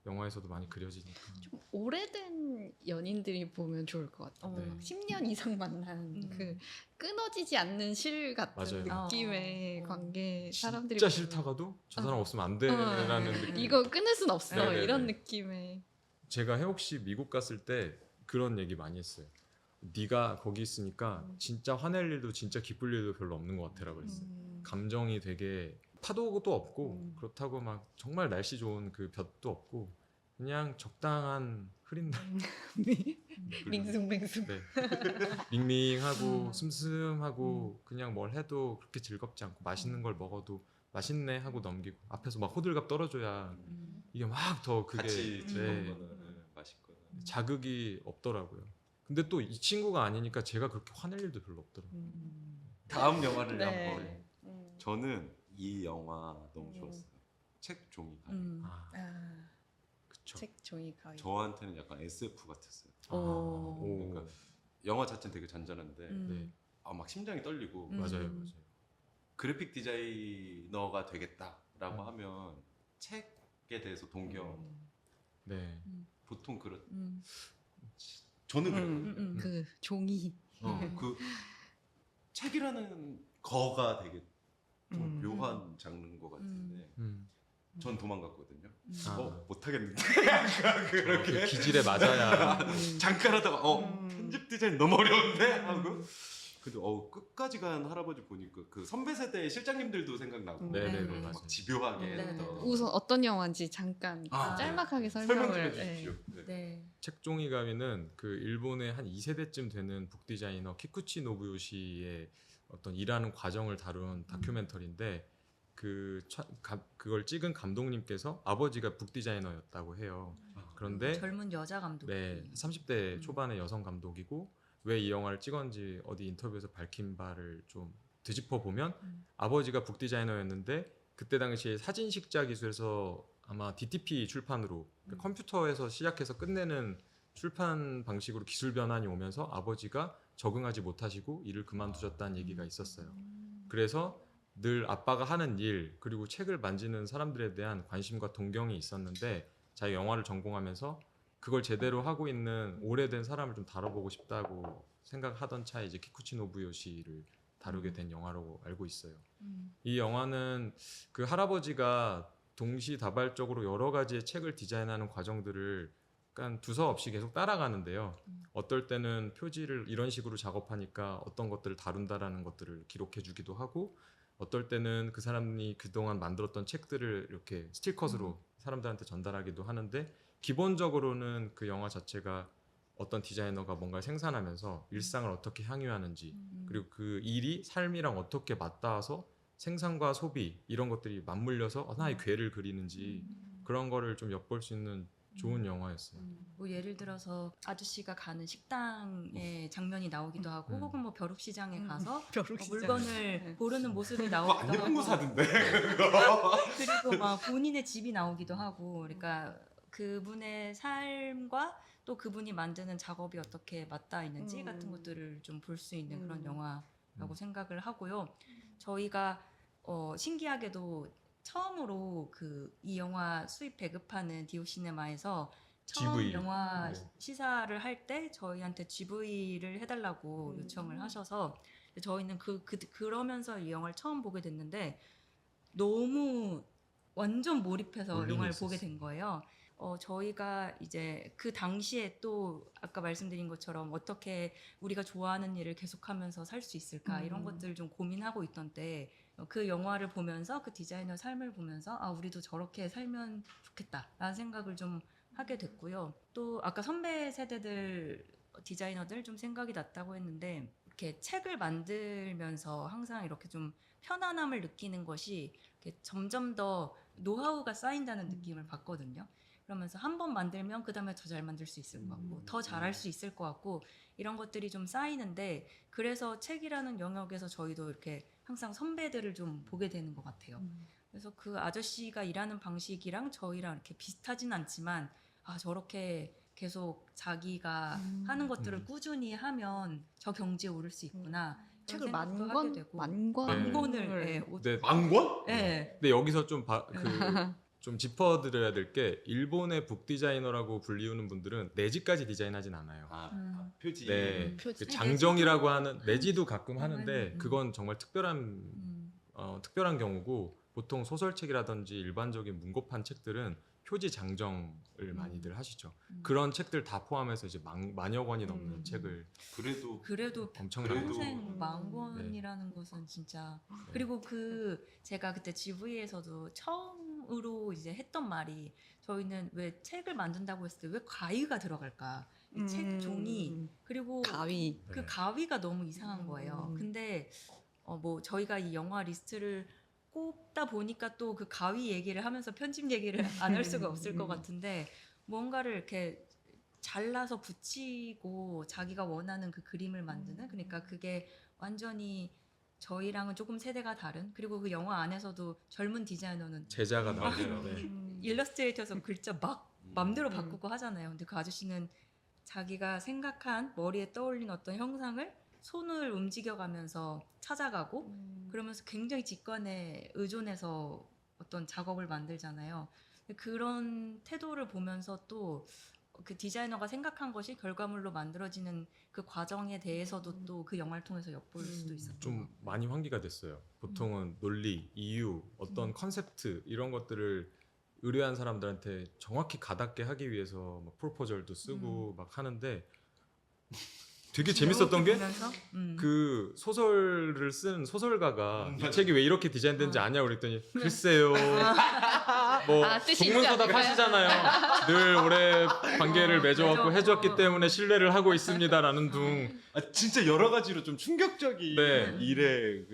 영화에서도 많이 그려지니까. 좀 오래된 연인들이 보면 좋을 것 같아요. 네. 10년 이상 만난 그 끊어지지 않는 실 같은 맞아요. 느낌의 관계 사람들이 진짜 보면 싫다가도 저 사람 없으면 안 되라는 느낌. 이거 끊을 순 없어 네네네. 이런 느낌의 제가 혜옥 씨 미국 갔을 때 그런 얘기 많이 했어요. 네가 거기 있으니까 진짜 화낼 일도 진짜 기쁠 일도 별로 없는 것 같아라고 그랬어요. 감정이 되게 파도도 없고 그렇다고 막 정말 날씨 좋은 그 볕도 없고 그냥 적당한 흐린 날 밍숭맹숭 네. 밍밍하고 슴슴하고 그냥 뭘 해도 그렇게 즐겁지 않고 맛있는 걸 먹어도 맛있네 하고 넘기고 앞에서 막 호들갑 떨어줘야 이게 막 더 그게 같이 네, 즐겁거나 맛있거나. 자극이 없더라고요. 근데 또 이 친구가 아니니까 제가 그렇게 화낼 일도 별로 없더라고요. 다음 영화를 네. 한번. 저는 이 영화 너무 좋았어요. 책 종이. 아, 그쵸. 책 종이 가위 저한테는 약간 SF 같았어요. 오. 그러니까 영화 자체는 되게 잔잔한데 네. 막 심장이 떨리고 맞아요, 맞아요. 그래픽 디자이너가 되겠다라고 하면 책에 대해서 동경 네. 보통 저는 그래요. 그 종이 그 책이라는 거가 되게 좀 음. 묘한 장르인 것 같은데 전 도망갔거든요. 아. 못하겠는데 그렇게 기질에 맞아야 잠깐 하다가 편집 디자인 너무 어려운데 하고 근데 끝까지 간 할아버지 보니까 그 선배 세대의 실장님들도 생각나고 네네네, 막 맞아요. 집요하게 네네. 했던 우선 어떤 영화인지 잠깐 짤막하게 설명 좀 설명을 해주십시오. 네. 네. 책종이 가미는 그 일본의 한 2세대쯤 되는 북 디자이너 키쿠치 노부요시의 어떤 일하는 과정을 다룬 다큐멘터리인데 그걸 찍은 감독님께서 아버지가 북 디자이너였다고 해요. 그런데 젊은 여자 감독. 네, 30대 초반의 여성 감독이고 왜 이 영화를 찍었는지 어디 인터뷰에서 밝힌 바를 좀 뒤집어 보면 아버지가 북 디자이너였는데 그때 당시에 사진식자 기술에서 아마 DTP 출판으로 그러니까 컴퓨터에서 시작해서 끝내는 출판 방식으로 기술 변환이 오면서 아버지가 적응하지 못하시고 일을 그만두셨다는 얘기가 있었어요. 그래서 늘 아빠가 하는 일 그리고 책을 만지는 사람들에 대한 관심과 동경이 있었는데 자기 영화를 전공하면서 그걸 제대로 하고 있는 오래된 사람을 좀 다뤄보고 싶다고 생각하던 차에 이제 키쿠치 노부요시를 다루게 된 영화로 알고 있어요. 이 영화는 그 할아버지가 동시다발적으로 여러 가지의 책을 디자인하는 과정들을 약간 두서없이 계속 따라가는데요. 어떨 때는 표지를 이런 식으로 작업하니까 어떤 것들을 다룬다라는 것들을 기록해 주기도 하고 어떨 때는 그 사람이 그동안 만들었던 책들을 이렇게 스틸컷으로 사람들한테 전달하기도 하는데 기본적으로는 그 영화 자체가 어떤 디자이너가 뭔가를 생산하면서 일상을 어떻게 향유하는지 그리고 그 일이 삶이랑 어떻게 맞닿아서 생산과 소비 이런 것들이 맞물려서 하나의 궤를 그리는지 그런 거를 좀 엿볼 수 있는 좋은 영화였어요. 뭐 예를 들어서 아저씨가 가는 식당의 장면이 나오기도 하고 혹은 뭐 벼룩시장에 가서 벼룩시장. 물건을 네. 고르는 모습이 그거 나오기도 안 예쁜 하고 거 사던데. 그리고 막 본인의 집이 나오기도 하고 그러니까 그분의 삶과 또 그분이 만드는 작업이 어떻게 맞닿아 있는지 같은 것들을 좀 볼 수 있는 그런 영화라고 생각을 하고요. 저희가 신기하게도 처음으로 그 이 영화 수입 배급하는 디오시네마에서 처음 GV. 영화 네. 시사를 할 때 저희한테 GV를 해달라고 요청을 하셔서 저희는 그러면서 이 영화를 처음 보게 됐는데 너무 완전 몰입해서 놀림이 영화를 있었어요. 보게 된 거예요. 저희가 이제 그 당시에 또 아까 말씀드린 것처럼 어떻게 우리가 좋아하는 일을 계속하면서 살 수 있을까 이런 것들을 좀 고민하고 있던 때 그 영화를 보면서 그 디자이너 삶을 보면서 아 우리도 저렇게 살면 좋겠다라는 생각을 좀 하게 됐고요. 또 아까 선배 세대들 디자이너들 좀 생각이 났다고 했는데 이렇게 책을 만들면서 항상 이렇게 좀 편안함을 느끼는 것이 이렇게 점점 더 노하우가 쌓인다는 느낌을 받거든요. 그러면서 한 번 만들면 그 다음에 더 잘 만들 수 있을 것 같고 더 잘할 수 있을 것 같고 이런 것들이 좀 쌓이는데 그래서 책이라는 영역에서 저희도 이렇게 항상 선배들을 좀 보게 되는 것 같아요. 그래서 그 아저씨가 일하는 방식이랑 저희랑 이렇게 비슷하진 않지만 아 저렇게 계속 자기가 하는 것들을 꾸준히 하면 저 경지에 오를 수 있구나. 이런 책을 생각도 하게 만권 되고 만권을 예, 네. 망권? 예. 근데 여기서 좀 짚어드려야 될 게 일본의 북 디자이너라고 불리우는 분들은 내지까지 디자인하진 않아요. 표지. 네, 표지. 그 장정이라고 하는 내지도 가끔 하는데 맞아요. 그건 정말 특별한 경우고 보통 소설책이라든지 일반적인 문고판 책들은 표지 장정을 많이들 하시죠. 그런 책들 다 포함해서 이제 만여 권이 넘는 책을 그래도 엄청나게 그래도- 평생 만권이라는 것은 진짜 그리고 제가 그때 GV에서도 처음으로 이제 했던 말이 저희는 왜 책을 만든다고 했을 때 왜 가위가 들어갈까 이 책 종이 그리고 가위. 그 네. 가위가 너무 이상한 거예요. 근데 뭐 저희가 이 영화 리스트를 꼽다 보니까 또 그 가위 얘기를 하면서 편집 얘기를 안 할 수가 없을 것 같은데 뭔가를 이렇게 잘라서 붙이고 자기가 원하는 그 그림을 만드는 그러니까 그게 완전히 저희랑은 조금 세대가 다른 그리고 그 영화 안에서도 젊은 디자이너는 제자가 나오죠. 네. 일러스트레이터에서 글자 막 맘대로 바꾸고 하잖아요. 근데 그 아저씨는 자기가 생각한 머리에 떠올린 어떤 형상을 손을 움직여가면서 찾아가고 그러면서 굉장히 직관에 의존해서 어떤 작업을 만들잖아요. 그런 태도를 보면서 또 그 디자이너가 생각한 것이 결과물로 만들어지는 그 과정에 대해서도 또 그 영화를 통해서 엿볼 수도 있었던 좀 것 같아요. 많이 환기가 됐어요. 보통은 논리, 이유, 어떤 컨셉트 이런 것들을 의뢰한 사람들한테 정확히 가닿게 하기 위해서 막 프로포절도 쓰고 막 하는데 되게 재밌었던 게 보면서, 그 소설을 쓴 소설가가 이 맞아. 책이 왜 이렇게 디자인된지 아냐고 그랬더니 글쎄요. 뭐 뜻이 있지 동문서답 않을까요? 하시잖아요. 늘 오래 관계를 맺어왔고 해줬기 때문에 신뢰를 하고 있습니다라는 둥. 진짜 여러 가지로 좀 충격적인 네. 일의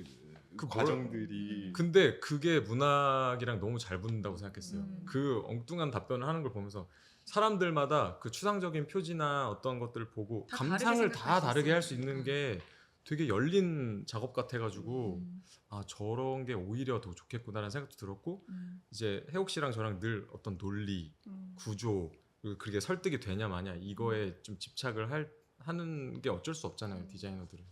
그 과정들이. 근데 그게 문학이랑 너무 잘 붙는다고 생각했어요. 그 엉뚱한 답변을 하는 걸 보면서 사람들마다 그 추상적인 표지나 어떤 것들을 보고 다 다르게 감상을 생각할 다 수 다르게 할 수 있으니까. 있는 게 되게 열린 작업 같아가지고 아 저런 게 오히려 더 좋겠구나라는 생각도 들었고 이제 혜옥 씨랑 저랑 늘 어떤 논리, 구조 그리고 그게 설득이 되냐 마냐 이거에 좀 집착을 하는 게 어쩔 수 없잖아요 디자이너들은.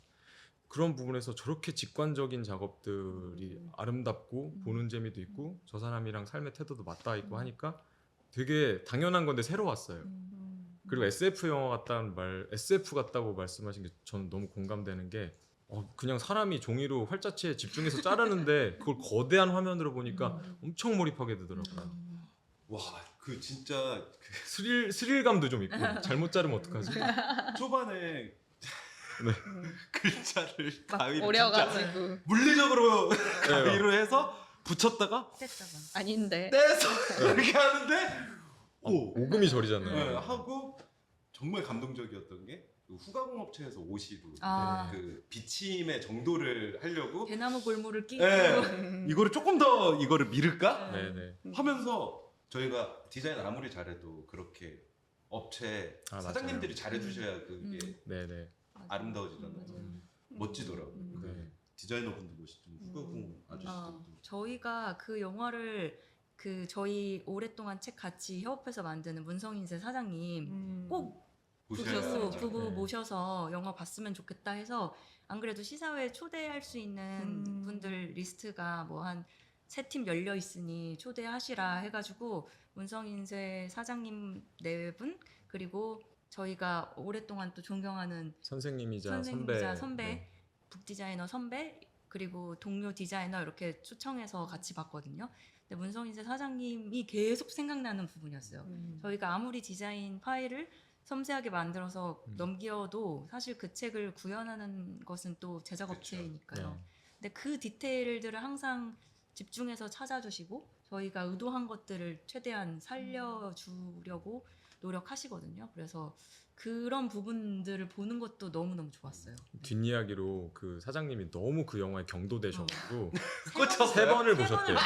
그런 부분에서 저렇게 직관적인 작업들이 아름답고 보는 재미도 있고 저 사람이랑 삶의 태도도 맞닿아 있고 하니까 되게 당연한 건데 새로웠어요. 그리고 SF 영화 같다는 SF 같다고 말씀하신 게 저는 너무 공감되는 게 그냥 사람이 종이로 활자체에 집중해서 자르는데 그걸 거대한 화면으로 보니까 엄청 몰입하게 되더라고요. 와, 그 진짜 스릴감도 좀 있고 잘못 자르면 어떡하지? 초반에 네. 글자를 막 가위로 진짜 오려가지고 물리적으로 가위로 해서 붙였다가 뗐다가. 아닌데. 떼서 이렇게 하는데 오금이 저리잖아요. 네, 하고 정말 감동적이었던 게그 후가공업체에서 오시고 아. 그 비침의 정도를 하려고 대나무 골무를 끼고 네. 이거를 조금 더 이거를 미를까 네네. 하면서 저희가 디자인 아무리 잘해도 그렇게 업체 아, 사장님들이 잘해주셔야 그게 네네. 아름다워지잖아요. 맞아요. 멋지더라고요. 네. 디자이너분도 멋있고 후가공 아저씨들도 저희가 그 영화를 그 저희 오랫동안 책 같이 협업해서 만드는 문성인세 사장님 꼭 보셔야 부부 네. 모셔서 영화 봤으면 좋겠다 해서 안 그래도 시사회에 초대할 수 있는 분들 리스트가 뭐 한 3팀 열려 있으니 초대하시라 해가지고 문성인세 사장님 4분 그리고 저희가 오랫동안 또 존경하는 선생님이자 선배 네. 북디자이너 선배 그리고 동료 디자이너 이렇게 초청해서 같이 봤거든요. 근데 문성인세 사장님이 계속 생각나는 부분이었어요. 저희가 아무리 디자인 파일을 섬세하게 만들어서 넘겨도 사실 그 책을 구현하는 것은 또 제작업체이니까요. 네. 근데 그 디테일들을 항상 집중해서 찾아주시고 저희가 의도한 것들을 최대한 살려주려고 노력하시거든요. 그래서 그런 부분들을 보는 것도 너무너무 좋았어요. 뒷이야기로 그 사장님이 너무 그 영화에 경도되셔가지고 꽂혔어요? 3번을 보셨대요.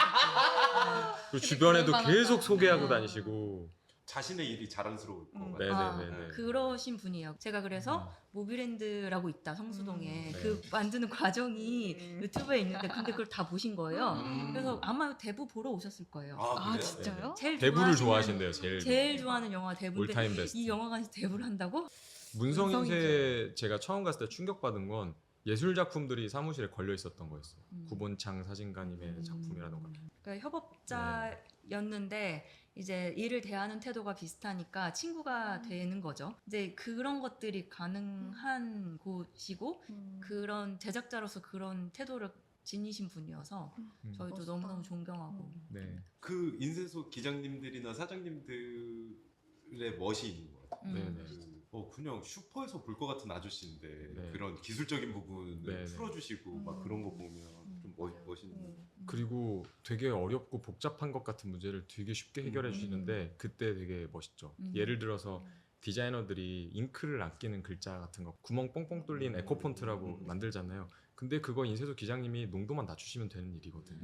그리고 주변에도 계속 소개하고 네. 다니시고. 자신의 일이 자랑스러울 것 네네네. 같아요. 그러신 분이에요. 제가 그래서 모빌랜드라고 있다 성수동에 네. 그 만드는 과정이 유튜브에 있는데 근데 그걸 다 보신 거예요. 음. 그래서 아마 대부 보러 오셨을 거예요. 아 그래요? 진짜요? 제일 대부를 좋아하시는- 좋아하신대요. 제일 좋아하는 영화 대부인데 올타임 베스트. 이 영화관에서 대부를 한다고? 문성인세 제가 처음 갔을 때 충격받은 건 예술 작품들이 사무실에 걸려 있었던 거였어요. 음. 구본창 사진가님의 작품이라던가. 그러니까 협업자였는데 이제 일을 대하는 태도가 비슷하니까 친구가 되는 거죠. 이제 그런 것들이 가능한 곳이고 그런 제작자로서 그런 태도를 지니신 분이어서 저희도 멋있다. 너무너무 존경하고 네. 그 인쇄소 기장님들이나 사장님들의 멋이 있는 것 같아요. 네네. 그냥 슈퍼에서 볼 것 같은 아저씨인데 네. 그런 기술적인 부분을 네네. 풀어주시고 막 그런 거 보면 좀 멋있는. 그리고 되게 어렵고 복잡한 것 같은 문제를 되게 쉽게 해결해 주시는데 그때 되게 멋있죠. 예를 들어서 디자이너들이 잉크를 아끼는 글자 같은 거 구멍 뻥뻥 뚫린 에코폰트라고 만들잖아요. 근데 그거 인쇄소 기장님이 농도만 낮추시면 되는 일이거든요.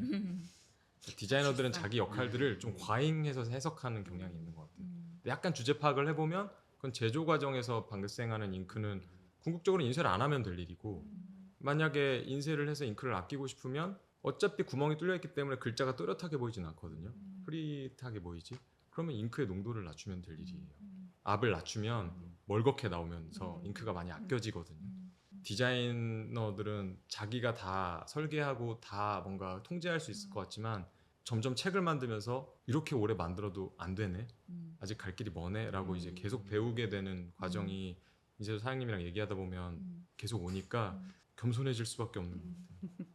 디자이너들은 자기 역할들을 좀 과잉해서 해석하는 경향이 있는 것 같아요. 약간 주제 파악을 해보면 그건 제조 과정에서 발생하는 잉크는 궁극적으로 인쇄를 안 하면 될 일이고 만약에 인쇄를 해서 잉크를 아끼고 싶으면 어차피 구멍이 뚫려 있기 때문에 글자가 또렷하게 보이진 않거든요. 흐릿하게 보이지. 그러면 잉크의 농도를 낮추면 될 일이에요. 압을 낮추면 멀겋게 나오면서 잉크가 많이 아껴지거든요. 디자이너들은 자기가 다 설계하고 다 뭔가 통제할 수 있을 것 같지만 점점 책을 만들면서 이렇게 오래 만들어도 안 되네. 아직 갈 길이 머네 라고 이제 계속 배우게 되는 과정이 이제 사장님이랑 얘기하다 보면 계속 오니까 겸손해질 수밖에 없는 것 같아요.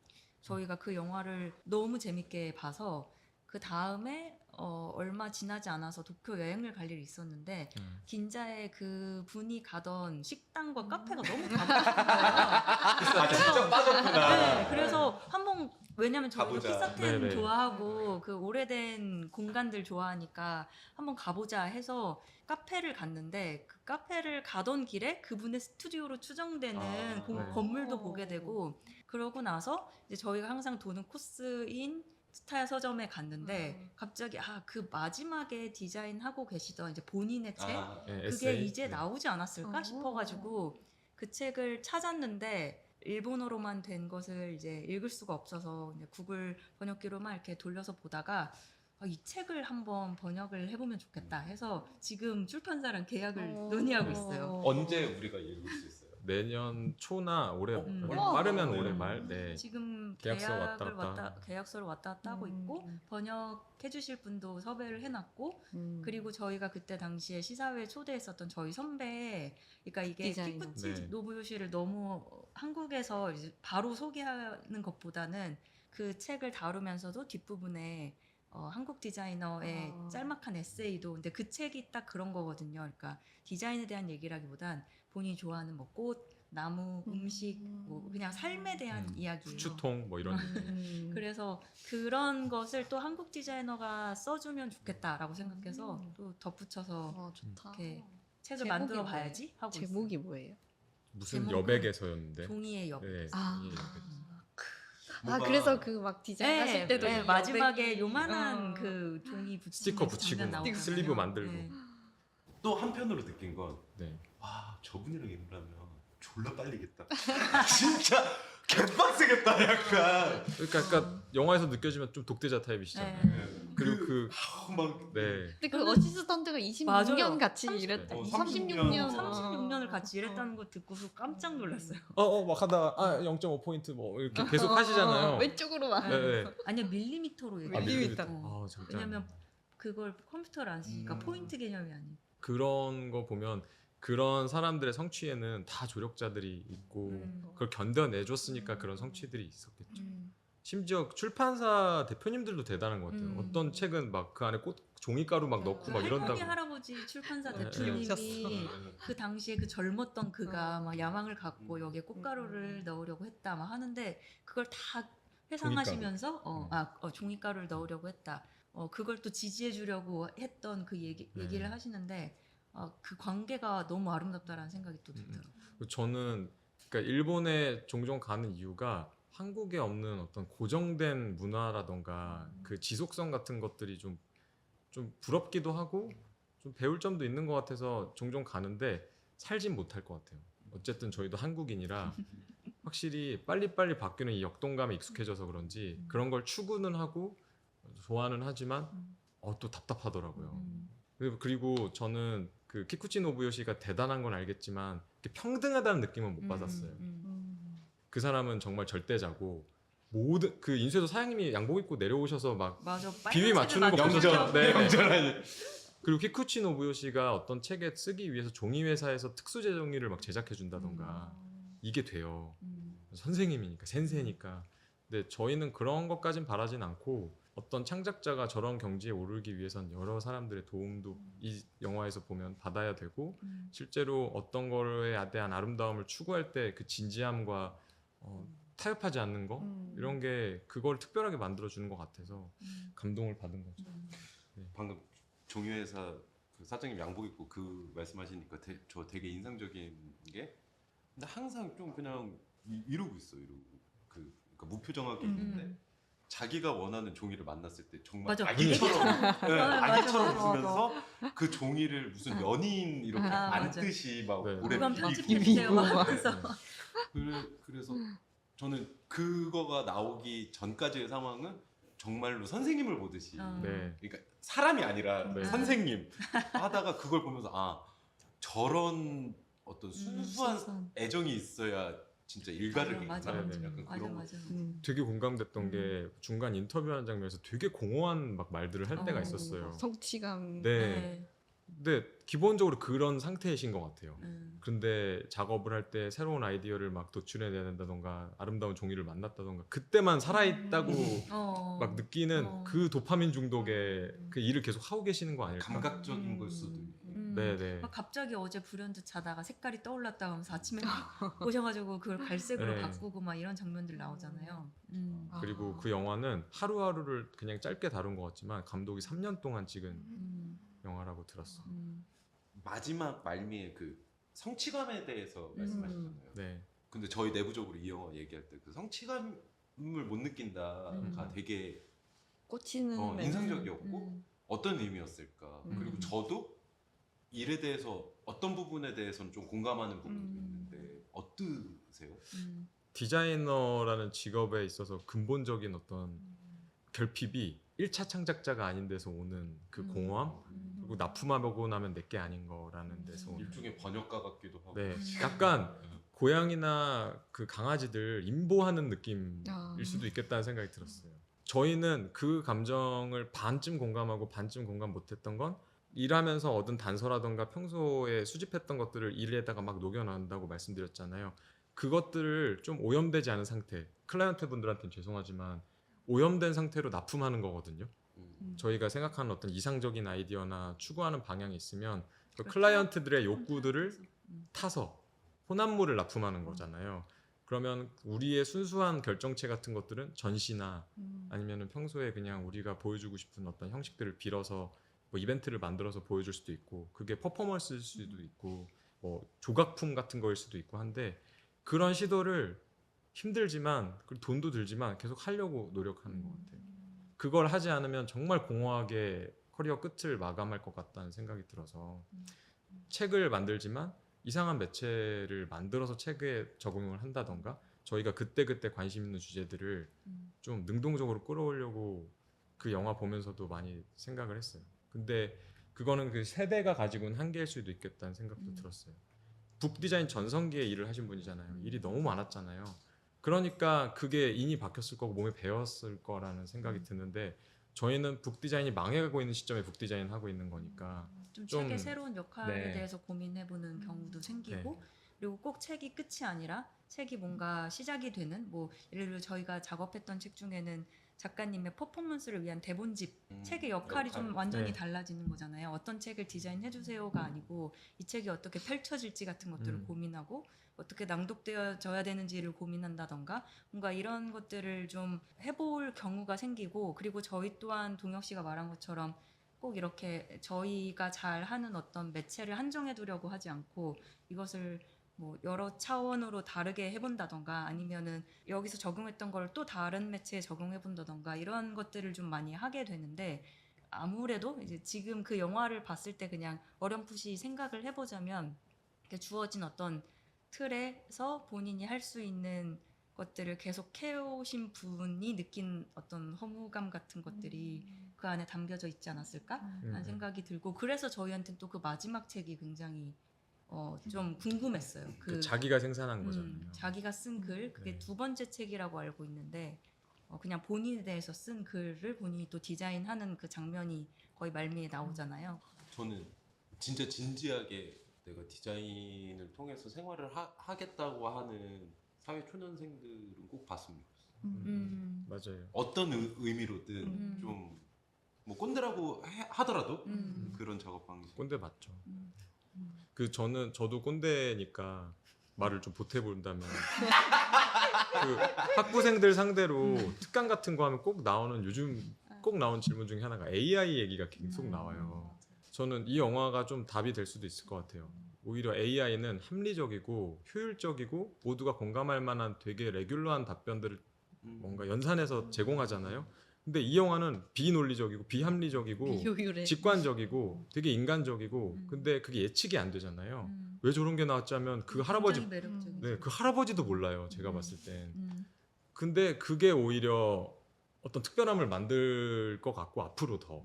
저희가 그 영화를 너무 재밌게 봐서 그 다음에 얼마 지나지 않아서 도쿄 여행을 갈 일이 있었는데 긴자에 그 분이 가던 식당과 카페가 너무 가고 싶은 거예요. 진짜 빠졌구나. 네, 그래서 한번 왜냐면 저희도 가보자. 피사텐 네네. 좋아하고 그 오래된 공간들 좋아하니까 한번 가보자 해서 카페를 갔는데 그 카페를 가던 길에 그분의 스튜디오로 추정되는 아, 네. 건물도 보게 되고 그러고 나서 이제 저희가 항상 도는 코스인 스타야 서점에 갔는데 갑자기 그 마지막에 디자인하고 계시던 이제 본인의 책 네, 그게 에세이. 이제 네. 나오지 않았을까 어. 싶어가지고 그 책을 찾았는데 일본어로만 된 것을 이제 읽을 수가 없어서 이제 구글 번역기로만 이렇게 돌려서 보다가 이 책을 한번 번역을 해보면 좋겠다 해서 지금 출판사랑 계약을 논의하고 있어요. 언제 우리가 읽을 수 있어요? 내년 초나 올해 우와. 빠르면 네. 올해 말. 네. 지금 계약서 계약을 왔다 갔다. 계약서를 왔다 갔다 하고 있고 번역해 주실 분도 섭외를 해놨고 그리고 저희가 그때 당시에 시사회에 초대했었던 저희 선배, 그러니까 이게 디자이너. 키쿠치 네. 노부요시를 너무 한국에서 이제 바로 소개하는 것보다는 그 책을 다루면서도 뒷부분에 한국 디자이너의 짤막한 에세이도, 근데 그 책이 딱 그런 거거든요. 그러니까 디자인에 대한 얘기라기보단 본인이 좋아하는 뭐 꽃, 나무, 음식, 뭐 그냥 삶에 대한 이야기예요. 추통 뭐 이런. 그래서 그런 것을 또 한국 디자이너가 써주면 좋겠다라고 생각해서 또 덧붙여서 좋다. 이렇게 책을 제목이 만들어 뭐예요? 봐야지 하고 제목이 뭐예요? 무슨 제목은 여백에서였는데. 있어요. 종이의 역. 네. 아. 종이의 여백. 뭔가- 그래서 그 막 디자인 하실 때도 이 마지막에 여백이- 요만한 어. 그 종이 붙이는 스티커 붙이고 장면 막 나오잖아요. 슬리브 만들고. 네. 또 한편으로 느낀 건 네. 와, 저분이랑 일하면 졸라 빨리겠다. 진짜 개빡세겠다 약간. 그러니까 영화에서 느껴지면 좀 독재자 타입이시잖아요. 네. 그리고 그 막 네. 근데 그 어시스턴트가 26년 맞아요. 같이 30 일했다. 어, 36년. 36년을 같이 일했다는 거 듣고서 깜짝 놀랐어요. 막 하다가 0.5포인트 뭐 이렇게 계속 하시잖아요. 왼쪽으로 막. 네, 네. 아니요, 밀리미터로 얘기해요. 밀리미터. 아, 진짜. 왜냐면 그걸 컴퓨터를 안 쓰니까 포인트 개념이 아니고. 그런 거 보면 그런 사람들의 성취에는 다 조력자들이 있고 음. 그걸 견뎌내줬으니까 그런 성취들이 있었겠죠. 심지어 출판사 대표님들도 대단한 것 같아요. 어떤 책은 막 그 안에 종이가루 막 넣고 막 이런다고. 할머니 할아버지 출판사 네, 대표님이 그 당시에 그 젊었던 그가 막 야망을 갖고 여기에 꽃가루를 넣으려고 했다 막 하는데 그걸 다 회상하시면서 종이가루를 넣으려고 했다. 그걸 또 지지해 주려고 했던 그 얘기를 하시는데 그 관계가 너무 아름답다라는 생각이 또 들더라고요. 저는 그러니까 일본에 종종 가는 이유가 한국에 없는 어떤 고정된 문화라던가 그 지속성 같은 것들이 좀 부럽기도 하고 좀 배울 점도 있는 것 같아서 종종 가는데 살진 못할 것 같아요. 어쨌든 저희도 한국인이라 확실히 빨리빨리 바뀌는 이 역동감에 익숙해져서 그런지 그런 걸 추구는 하고 좋아는 하지만 또 답답하더라고요. 그리고 저는 그 키쿠치 노부요시가 대단한 건 알겠지만 평등하다는 느낌은 못 받았어요. 그 사람은 정말 절대자고 모든 그 인쇄소 사장님이 양복 입고 내려오셔서 막 맞아, 비위 맞추는 거 빨간색을 보셨죠? 네. 영전하니. 그리고 키쿠치 노부요시가 어떤 책에 쓰기 위해서 종이 회사에서 특수 제종이를 막 제작해 준다던가 이게 돼요. 선생님이니까 센세니까. 근데 저희는 그런 것까진 바라진 않고 어떤 창작자가 저런 경지에 오르기 위해선 여러 사람들의 도움도 이 영화에서 보면 받아야 되고 실제로 어떤 거에 대한 아름다움을 추구할 때 그 진지함과 타협하지 않는 거 이런 게 그걸 특별하게 만들어 주는 것 같아서 감동을 받은 거죠. 방금 종이회사 그 사장님 양복 입고 그 말씀하시니까 저 되게 인상적인 게 근데 항상 좀 그냥 이러고 있어. 그러니까 무표정하게 있는데 자기가 원하는 종이를 만났을 때 정말 맞아. 아기처럼 아기처럼 맞아. 웃으면서 그 종이를 무슨 연인 이렇게 맞아. 안듯이 막 네. 오래 이건 비비고 편집해 주세요 막 비비고. 하면서. 그래서 저는 그거가 나오기 전까지의 상황은 정말로 선생님을 보듯이 네. 그러니까 사람이 아니라 네. 선생님 하다가 그걸 보면서 저런 어떤 순수한 애정이 있어야 진짜 일가를 맞아, 하는 맞아. 약간 맞아 그런 거. 맞아. 되게 공감됐던 게 중간 인터뷰하는 장면에서 되게 공허한 막 말들을 할 때가 있었어요. 성취감. 네. 근데 기본적으로 그런 상태이신 것 같아요. 근데 작업을 할 때 새로운 아이디어를 막 도출해내야 된다던가 아름다운 종이를 만났다던가 그때만 살아있다고 막 느끼는 그 도파민 중독에 그 일을 계속 하고 계시는 거 아닐까? 감각적인 걸 수도 있고. 네네. 막 갑자기 어제 불현듯 자다가 색깔이 떠올랐다 하면서 아침에 오셔가지고 그걸 갈색으로 네. 바꾸고 막 이런 장면들 나오잖아요. 그리고 그 영화는 하루하루를 그냥 짧게 다룬 것 같지만 감독이 3년 동안 찍은 영화라고 들었어. 마지막 말미에 그 성취감에 대해서 말씀하셨잖아요. 네. 근데 저희 내부적으로 이 영화 얘기할 때 그 성취감을 못 느낀다가 되게 꽂히는 인상적이었고 어떤 의미였을까. 그리고 저도 일에 대해서 어떤 부분에 대해서는 좀 공감하는 부분도 있는데 어떠세요? 디자이너라는 직업에 있어서 근본적인 어떤 결핍이 1차 창작자가 아닌 데서 오는 그 공허함 그리고 납품하고 나면 내게 아닌 거라는 데서 오는 일종의 번역가 같기도 하고. 네, 약간 고양이나 그 강아지들 인보하는 느낌일 아. 수도 있겠다는 생각이 들었어요. 저희는 그 감정을 반쯤 공감하고 반쯤 공감 못했던 건 일하면서 얻은 단서라던가 평소에 수집했던 것들을 일에다가 막 녹여낸다고 말씀드렸잖아요. 그것들을 좀 오염되지 않은 상태, 클라이언트 분들한테는 죄송하지만 오염된 상태로 납품하는 거거든요. 저희가 생각하는 어떤 이상적인 아이디어나 추구하는 방향이 있으면 그 그렇죠. 클라이언트들의 욕구들을 음. 타서 혼합물을 납품하는 거잖아요. 그러면 우리의 순수한 결정체 같은 것들은 전시나 아니면은 평소에 그냥 우리가 보여주고 싶은 어떤 형식들을 빌어서 뭐 이벤트를 만들어서 보여줄 수도 있고 그게 퍼포먼스일 수도 있고 뭐 조각품 같은 거일 수도 있고 한데 그런 시도를 힘들지만 그리고 돈도 들지만 계속 하려고 노력하는 것 같아요. 그걸 하지 않으면 정말 공허하게 커리어 끝을 마감할 것 같다는 생각이 들어서 책을 만들지만 이상한 매체를 만들어서 책에 적용을 한다던가 저희가 그때그때 관심 있는 주제들을 좀 능동적으로 끌어오려고 그 영화 보면서도 많이 생각을 했어요. 근데 그거는 그 세대가 가지고 있는 한계일 수도 있겠다는 생각도 들었어요. 북 디자인 전성기에 일을 하신 분이잖아요. 일이 너무 많았잖아요. 그러니까 그게 인이 바뀌었을 거고 몸에 배웠을 거라는 생각이 드는데 저희는 북 디자인이 망해가고 있는 시점에 북 디자인 하고 있는 거니까 좀 좀- 책의 새로운 역할에 네. 대해서 고민해보는 경우도 생기고 그리고 꼭 책이 끝이 아니라 책이 뭔가 시작이 되는 뭐 예를 들어 저희가 작업했던 책 중에는 작가님의 퍼포먼스를 위한 대본집 책의 역할이 좀 완전히 네. 달라지는 거잖아요. 어떤 책을 디자인해 주세요가 아니고 이 책이 어떻게 펼쳐질지 같은 것들을 고민하고 어떻게 낭독되어져야 되는지를 고민한다던가 뭔가 이런 것들을 좀 해볼 경우가 생기고 그리고 저희 또한 동혁 씨가 말한 것처럼 꼭 이렇게 저희가 잘 하는 어떤 매체를 한정해 두려고 하지 않고 이것을 뭐 여러 차원으로 다르게 해본다던가 아니면은 여기서 적용했던 걸 또 다른 매체에 적용해 본다던가 이런 것들을 좀 많이 하게 되는데 아무래도 이제 지금 그 영화를 봤을 때 그냥 어렴풋이 생각을 해보자면 이렇게 주어진 어떤 틀에서 본인이 할 수 있는 것들을 계속 해오신 분이 느낀 어떤 허무감 같은 것들이 그 안에 담겨져 있지 않았을까라는 생각이 들고 그래서 저희한테는 또 그 마지막 책이 굉장히 좀 궁금했어요. 그 자기가 생산한 거잖아요. 자기가 쓴 글 그게 네. 두 번째 책이라고 알고 있는데 그냥 본인에 대해서 쓴 글을 본인이 또 디자인하는 그 장면이 거의 말미에 나오잖아요. 저는 진짜 진지하게 내가 디자인을 통해서 생활을 하겠다고 하는 사회 초년생들은 꼭 봤으면 좋겠어요. 맞아요. 어떤 의미로든 좀 뭐 꼰대라고 하더라도 그런 작업 방식. 꼰대 맞죠. 그 저도 꼰대니까 말을 좀 보태 본다면 그 학부생들 상대로 특강 같은 거 하면 꼭 나오는 요즘 꼭 나오는 질문 중에 하나가 AI 얘기가 계속 나와요. 저는 이 영화가 좀 답이 될 수도 있을 것 같아요. 오히려 AI는 합리적이고 효율적이고 모두가 공감할 만한 되게 레귤러한 답변들을 뭔가 연산해서 제공하잖아요. 근데 이 영화는 비논리적이고 비합리적이고 비효율에 직관적이고 되게 인간적이고 근데 그게 예측이 안 되잖아요. 왜 저런 게 나왔지 하면 그 할아버지 굉장히 매력적이죠. 네, 그 할아버지도 몰라요. 제가 봤을 땐. 근데 그게 오히려 어떤 특별함을 만들 것 같고 앞으로 더.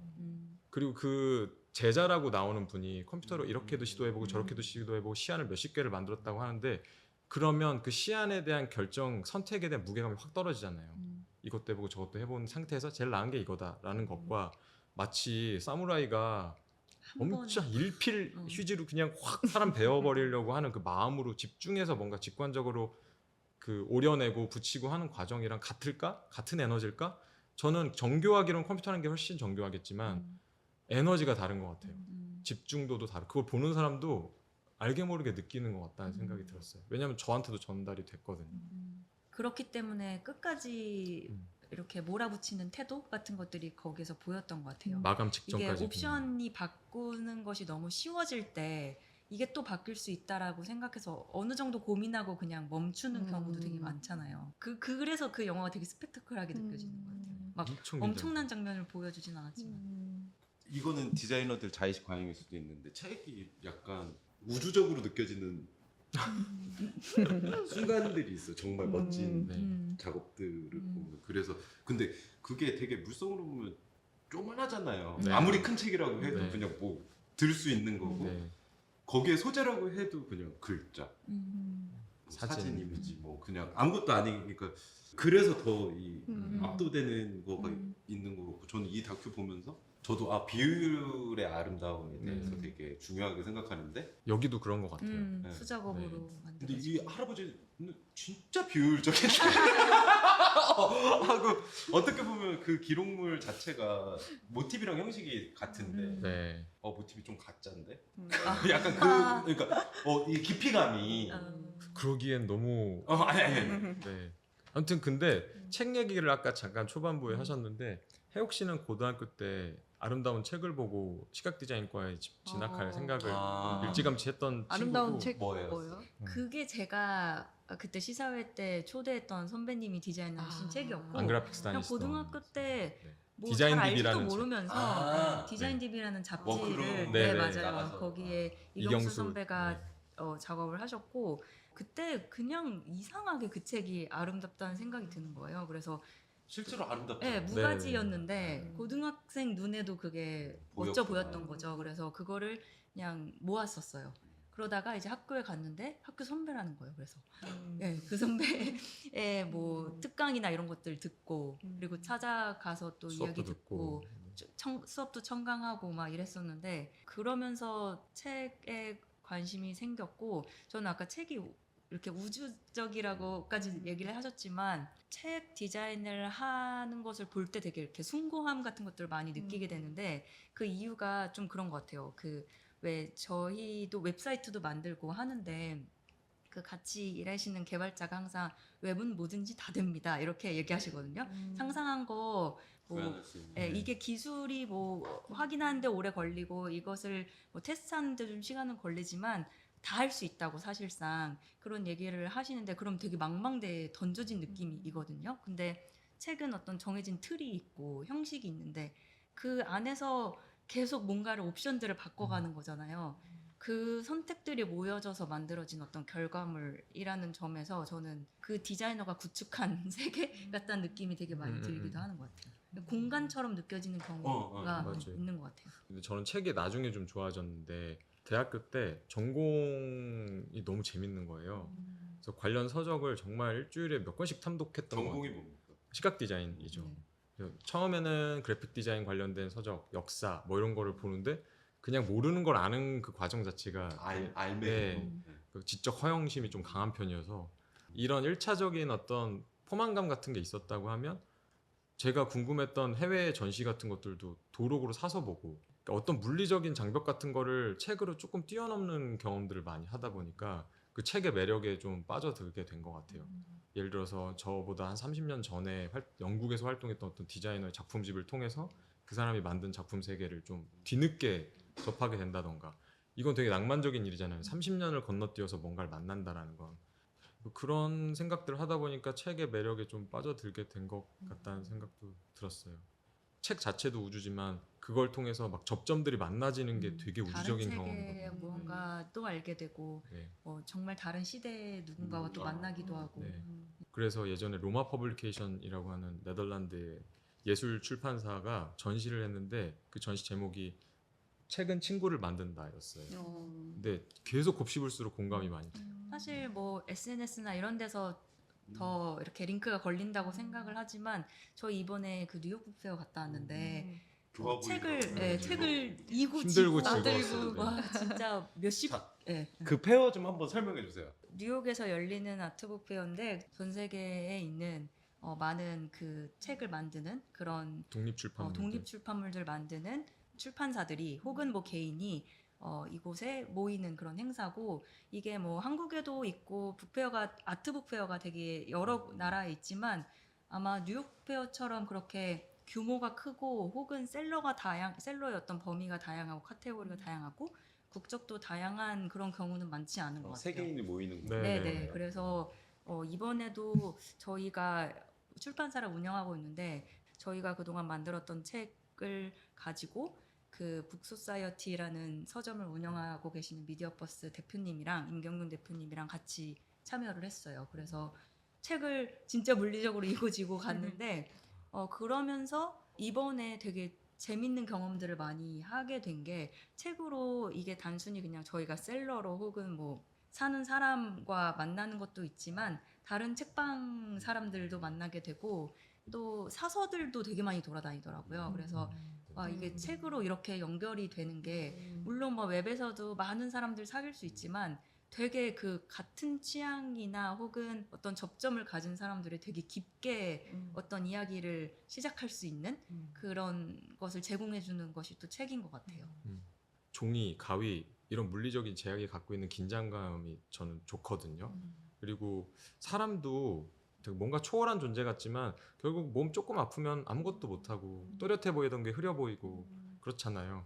그리고 그 제자라고 나오는 분이 컴퓨터로 이렇게도 시도해보고 저렇게도 시도해보고 시안을 몇십 개를 만들었다고 하는데 그러면 그 시안에 대한 결정, 선택에 대한 무게감이 확 떨어지잖아요. 이것도 해보고 저것도 해본 상태에서 제일 나은 게 이거다라는 것과 마치 사무라이가 엄청 일필 휴지로 그냥 확 사람 베어버리려고 하는 그 마음으로 집중해서 뭔가 직관적으로 그 오려내고 붙이고 하는 과정이랑 같을까? 같은 에너지일까? 저는 정교하기로는 컴퓨터라는 게 훨씬 정교하겠지만 에너지가 다른 것 같아요. 집중도도 다르고 그걸 보는 사람도 알게 모르게 느끼는 것 같다는 생각이 들었어요. 왜냐하면 저한테도 전달이 됐거든요. 그렇기 때문에 끝까지 이렇게 몰아붙이는 태도 같은 것들이 거기서 보였던 것 같아요. 마감 이게 직전까지 옵션이 바꾸는 것이 너무 쉬워질 때 이게 또 바뀔 수 있다라고 생각해서 어느 정도 고민하고 그냥 멈추는 경우도 되게 많잖아요. 그래서 그 영화가 되게 스펙타클하게 느껴지는 것 같아요. 막 엄청 엄청난 장면을 보여주진 않았지만. 이거는 디자이너들 자의식 과잉일 수도 있는데 책이 약간 우주적으로 느껴지는 순간들이 있어. 정말 멋진 네. 작업들을 보면. 그래서 근데 그게 되게 물성으로 보면 쪼만하잖아요. 네. 아무리 큰 책이라고 해도 네. 그냥 뭐 들 수 있는 거고 네. 거기에 소재라고 해도 그냥 글자, 사진. 사진 이미지 뭐 그냥 아무것도 아니니까 그래서 더 이 압도되는 거가 있는 거 같고 저는 이 다큐 보면서 저도 비율의 아름다움에 대해서 되게 중요하게 생각하는데 여기도 그런 것 같아요. 네. 수작업으로 근데 만들어진 이 할아버지는 진짜 비효율적인 하고 어떻게 보면 그 기록물 자체가 모티브랑 형식이 같은데 네. 모티브 좀 가짜인데 아. 약간 그러니까 이 깊이감이 그러기엔 너무 아니. 네. 아무튼 근데 책 얘기를 아까 잠깐 초반부에 하셨는데 혜옥 씨는 고등학교 때 아름다운 책을 보고 시각 디자인과에 진학할 생각을 일찌감치 했던 아름다운 친구고 책 뭐예요? 뭐예요? 그게 제가 그때 시사회 때 초대했던 선배님이 디자인하신 책이었고 안그래픽스 그냥 다니시던 고등학교 때 네. 뭐 디자인 잘 알지도 DB라는 책. 모르면서 디자인 네. DB라는 워크룸. 잡지를 네, 네. 맞아요. 나가서. 거기에 이경수 이경수 선배가 네. 작업을 하셨고 그때 그냥 이상하게 그 책이 아름답다는 생각이 드는 거예요. 그래서 실제로 아름답죠. 네, 무가지였는데 네. 고등학생 눈에도 그게 멋져 보였구나. 보였던 거죠. 그래서 그거를 그냥 모았었어요. 그러다가 이제 학교에 갔는데 학교 선배라는 거예요. 그래서 예, 그 선배의 뭐 특강이나 이런 것들 듣고 그리고 찾아가서 또 수업도 이야기 듣고 수업도 청강하고 막 이랬었는데 그러면서 책에 관심이 생겼고 저는 아까 책이 이렇게 우주적이라고까지 얘기를 하셨지만 책 디자인을 하는 것을 볼 때 되게 이렇게 숭고함 같은 것들을 많이 느끼게 되는데 그 이유가 좀 그런 것 같아요. 그 왜 저희도 웹사이트도 만들고 하는데 그 같이 일하시는 개발자가 항상 웹은 뭐든지 다 됩니다 이렇게 얘기하시거든요. 상상한 거 뭐 구현할 수 있는. 예, 이게 기술이 뭐 확인하는데 오래 걸리고 이것을 뭐 테스트하는데 좀 시간은 걸리지만 다 할 수 있다고 사실상 그런 얘기를 하시는데 그럼 되게 망망대해 던져진 느낌이거든요. 근데 책은 어떤 정해진 틀이 있고 형식이 있는데 그 안에서 계속 뭔가를 옵션들을 바꿔가는 거잖아요. 그 선택들이 모여져서 만들어진 어떤 결과물이라는 점에서 저는 그 디자이너가 구축한 세계 같다는 느낌이 되게 많이 들기도 하는 것 같아요. 공간처럼 느껴지는 경우가 맞아요. 있는 것 같아요. 근데 저는 책이 나중에 좀 좋아졌는데 대학교 때 전공이 너무 재밌는 거예요. 그래서 관련 서적을 정말 일주일에 몇 권씩 탐독했던 것 전공이 같아요. 뭡니까? 시각 디자인이죠. 네. 그래서 처음에는 그래픽 디자인 관련된 서적, 역사 뭐 이런 거를 보는데 그냥 모르는 걸 아는 그 과정 자체가 알매. 네. 그 지적 허영심이 좀 강한 편이어서 이런 1차적인 어떤 포만감 같은 게 있었다고 하면 제가 궁금했던 해외 전시 같은 것들도 도록으로 사서 보고 그러니까 어떤 물리적인 장벽 같은 거를 책으로 조금 뛰어넘는 경험들을 많이 하다 보니까 그 책의 매력에 좀 빠져들게 된 것 같아요. 예를 들어서 저보다 한 30년 전에 영국에서 활동했던 어떤 디자이너의 작품집을 통해서 그 사람이 만든 작품 세계를 좀 뒤늦게 접하게 된다던가 이건 되게 낭만적인 일이잖아요. 30년을 건너뛰어서 뭔가를 만난다라는 건 그런 생각들을 하다 보니까 책의 매력에 좀 빠져들게 된 것 같다는 생각도 들었어요. 책 자체도 우주지만 그걸 통해서 막 접점들이 만나지는 게 되게 우주적인 다른 경험인 것 세계에 같아요. 무언가 또 알게 되고 네. 정말 다른 시대의 누군가와 또 만나기도 하고 네. 그래서 예전에 로마 퍼블리케이션이라고 하는 네덜란드의 예술 출판사가 전시를 했는데 그 전시 제목이 책은 친구를 만든다였어요. 근데 계속 곱씹을수록 공감이 많이 돼요. 사실 뭐 SNS나 이런 데서 더 이렇게 링크가 걸린다고 생각을 하지만 저 이번에 그 뉴욕 북페어 갔다 왔는데 좋아 책을 보이더라고요. 책을 이고 힘들고 지고 즐거웠어요. 와 진짜 몇십 자, 예. 그 페어 좀 한번 설명해 주세요. 뉴욕에서 열리는 아트북 페어인데 전 세계에 있는 많은 그 책을 만드는 그런 독립 출판 독립 출판물들 만드는 출판사들이 혹은 뭐 개인이 이곳에 모이는 그런 행사고 이게 뭐 한국에도 있고 북페어가 아트북페어가 되게 여러 나라에 있지만 아마 뉴욕 페어처럼 그렇게 규모가 크고 혹은 셀러의 어떤 범위가 다양하고 카테고리가 다양하고 국적도 다양한 그런 경우는 많지 않은 것 같아요. 세계인이 모이는 거. 네. 네네. 그래서 이번에도 저희가 출판사를 운영하고 있는데 저희가 그동안 만들었던 책을 가지고 그 북소사이어티라는 서점을 운영하고 계시는 미디어버스 대표님이랑 임경윤 대표님이랑 같이 참여를 했어요. 그래서 책을 진짜 물리적으로 이고지고 갔는데 그러면서 이번에 되게 재밌는 경험들을 많이 하게 된 게 책으로 이게 단순히 그냥 저희가 셀러로 혹은 뭐 사는 사람과 만나는 것도 있지만 다른 책방 사람들도 만나게 되고 또 사서들도 되게 많이 돌아다니더라고요. 그래서 와, 이게 책으로 이렇게 연결이 되는 게 물론 뭐 웹에서도 많은 사람들 사귈 수 있지만 되게 그 같은 취향이나 혹은 어떤 접점을 가진 사람들이 되게 깊게 어떤 이야기를 시작할 수 있는 그런 것을 제공해 주는 것이 또 책인 것 같아요. 종이, 가위 이런 물리적인 제약이 갖고 있는 긴장감이 저는 좋거든요. 그리고 사람도 되게 뭔가 초월한 존재 같지만 결국 몸 조금 아프면 아무것도 못하고 또렷해 보이던 게 흐려 보이고 그렇잖아요.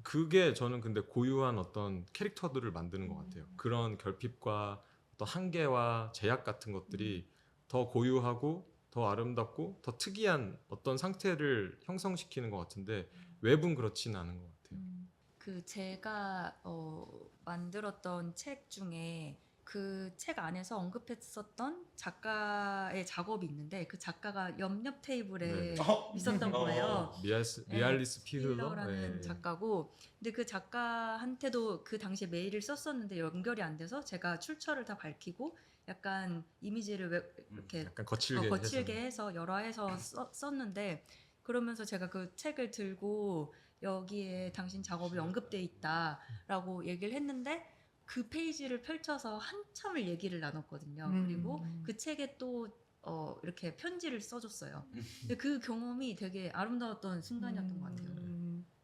그게 저는 근데 고유한 어떤 캐릭터들을 만드는 것 같아요. 그런 결핍과 어떤 한계와 제약 같은 것들이 더 고유하고 더 아름답고 더 특이한 어떤 상태를 형성시키는 것 같은데 웹은 그렇지는 않은 것 같아요. 그 제가 만들었던 책 중에 그 책 안에서 언급했었던 작가의 작업이 있는데 그 작가가 옆옆 테이블에 네. 있었던 거예요. 미알리스 피흘러? 필러라는 네. 작가고 근데 그 작가한테도 그 당시에 메일을 썼었는데 연결이 안 돼서 제가 출처를 다 밝히고 약간 이미지를 이렇게 약간 거칠게, 거칠게 해서 열화해서 썼는데 그러면서 제가 그 책을 들고 여기에 당신 작업이 언급돼 있다라고 얘기를 했는데 그 페이지를 펼쳐서 한참을 얘기를 나눴거든요. 그리고 그 책에 또 이렇게 편지를 써줬어요. 근데 그 경험이 되게 아름다웠던 순간이었던 것 같아요.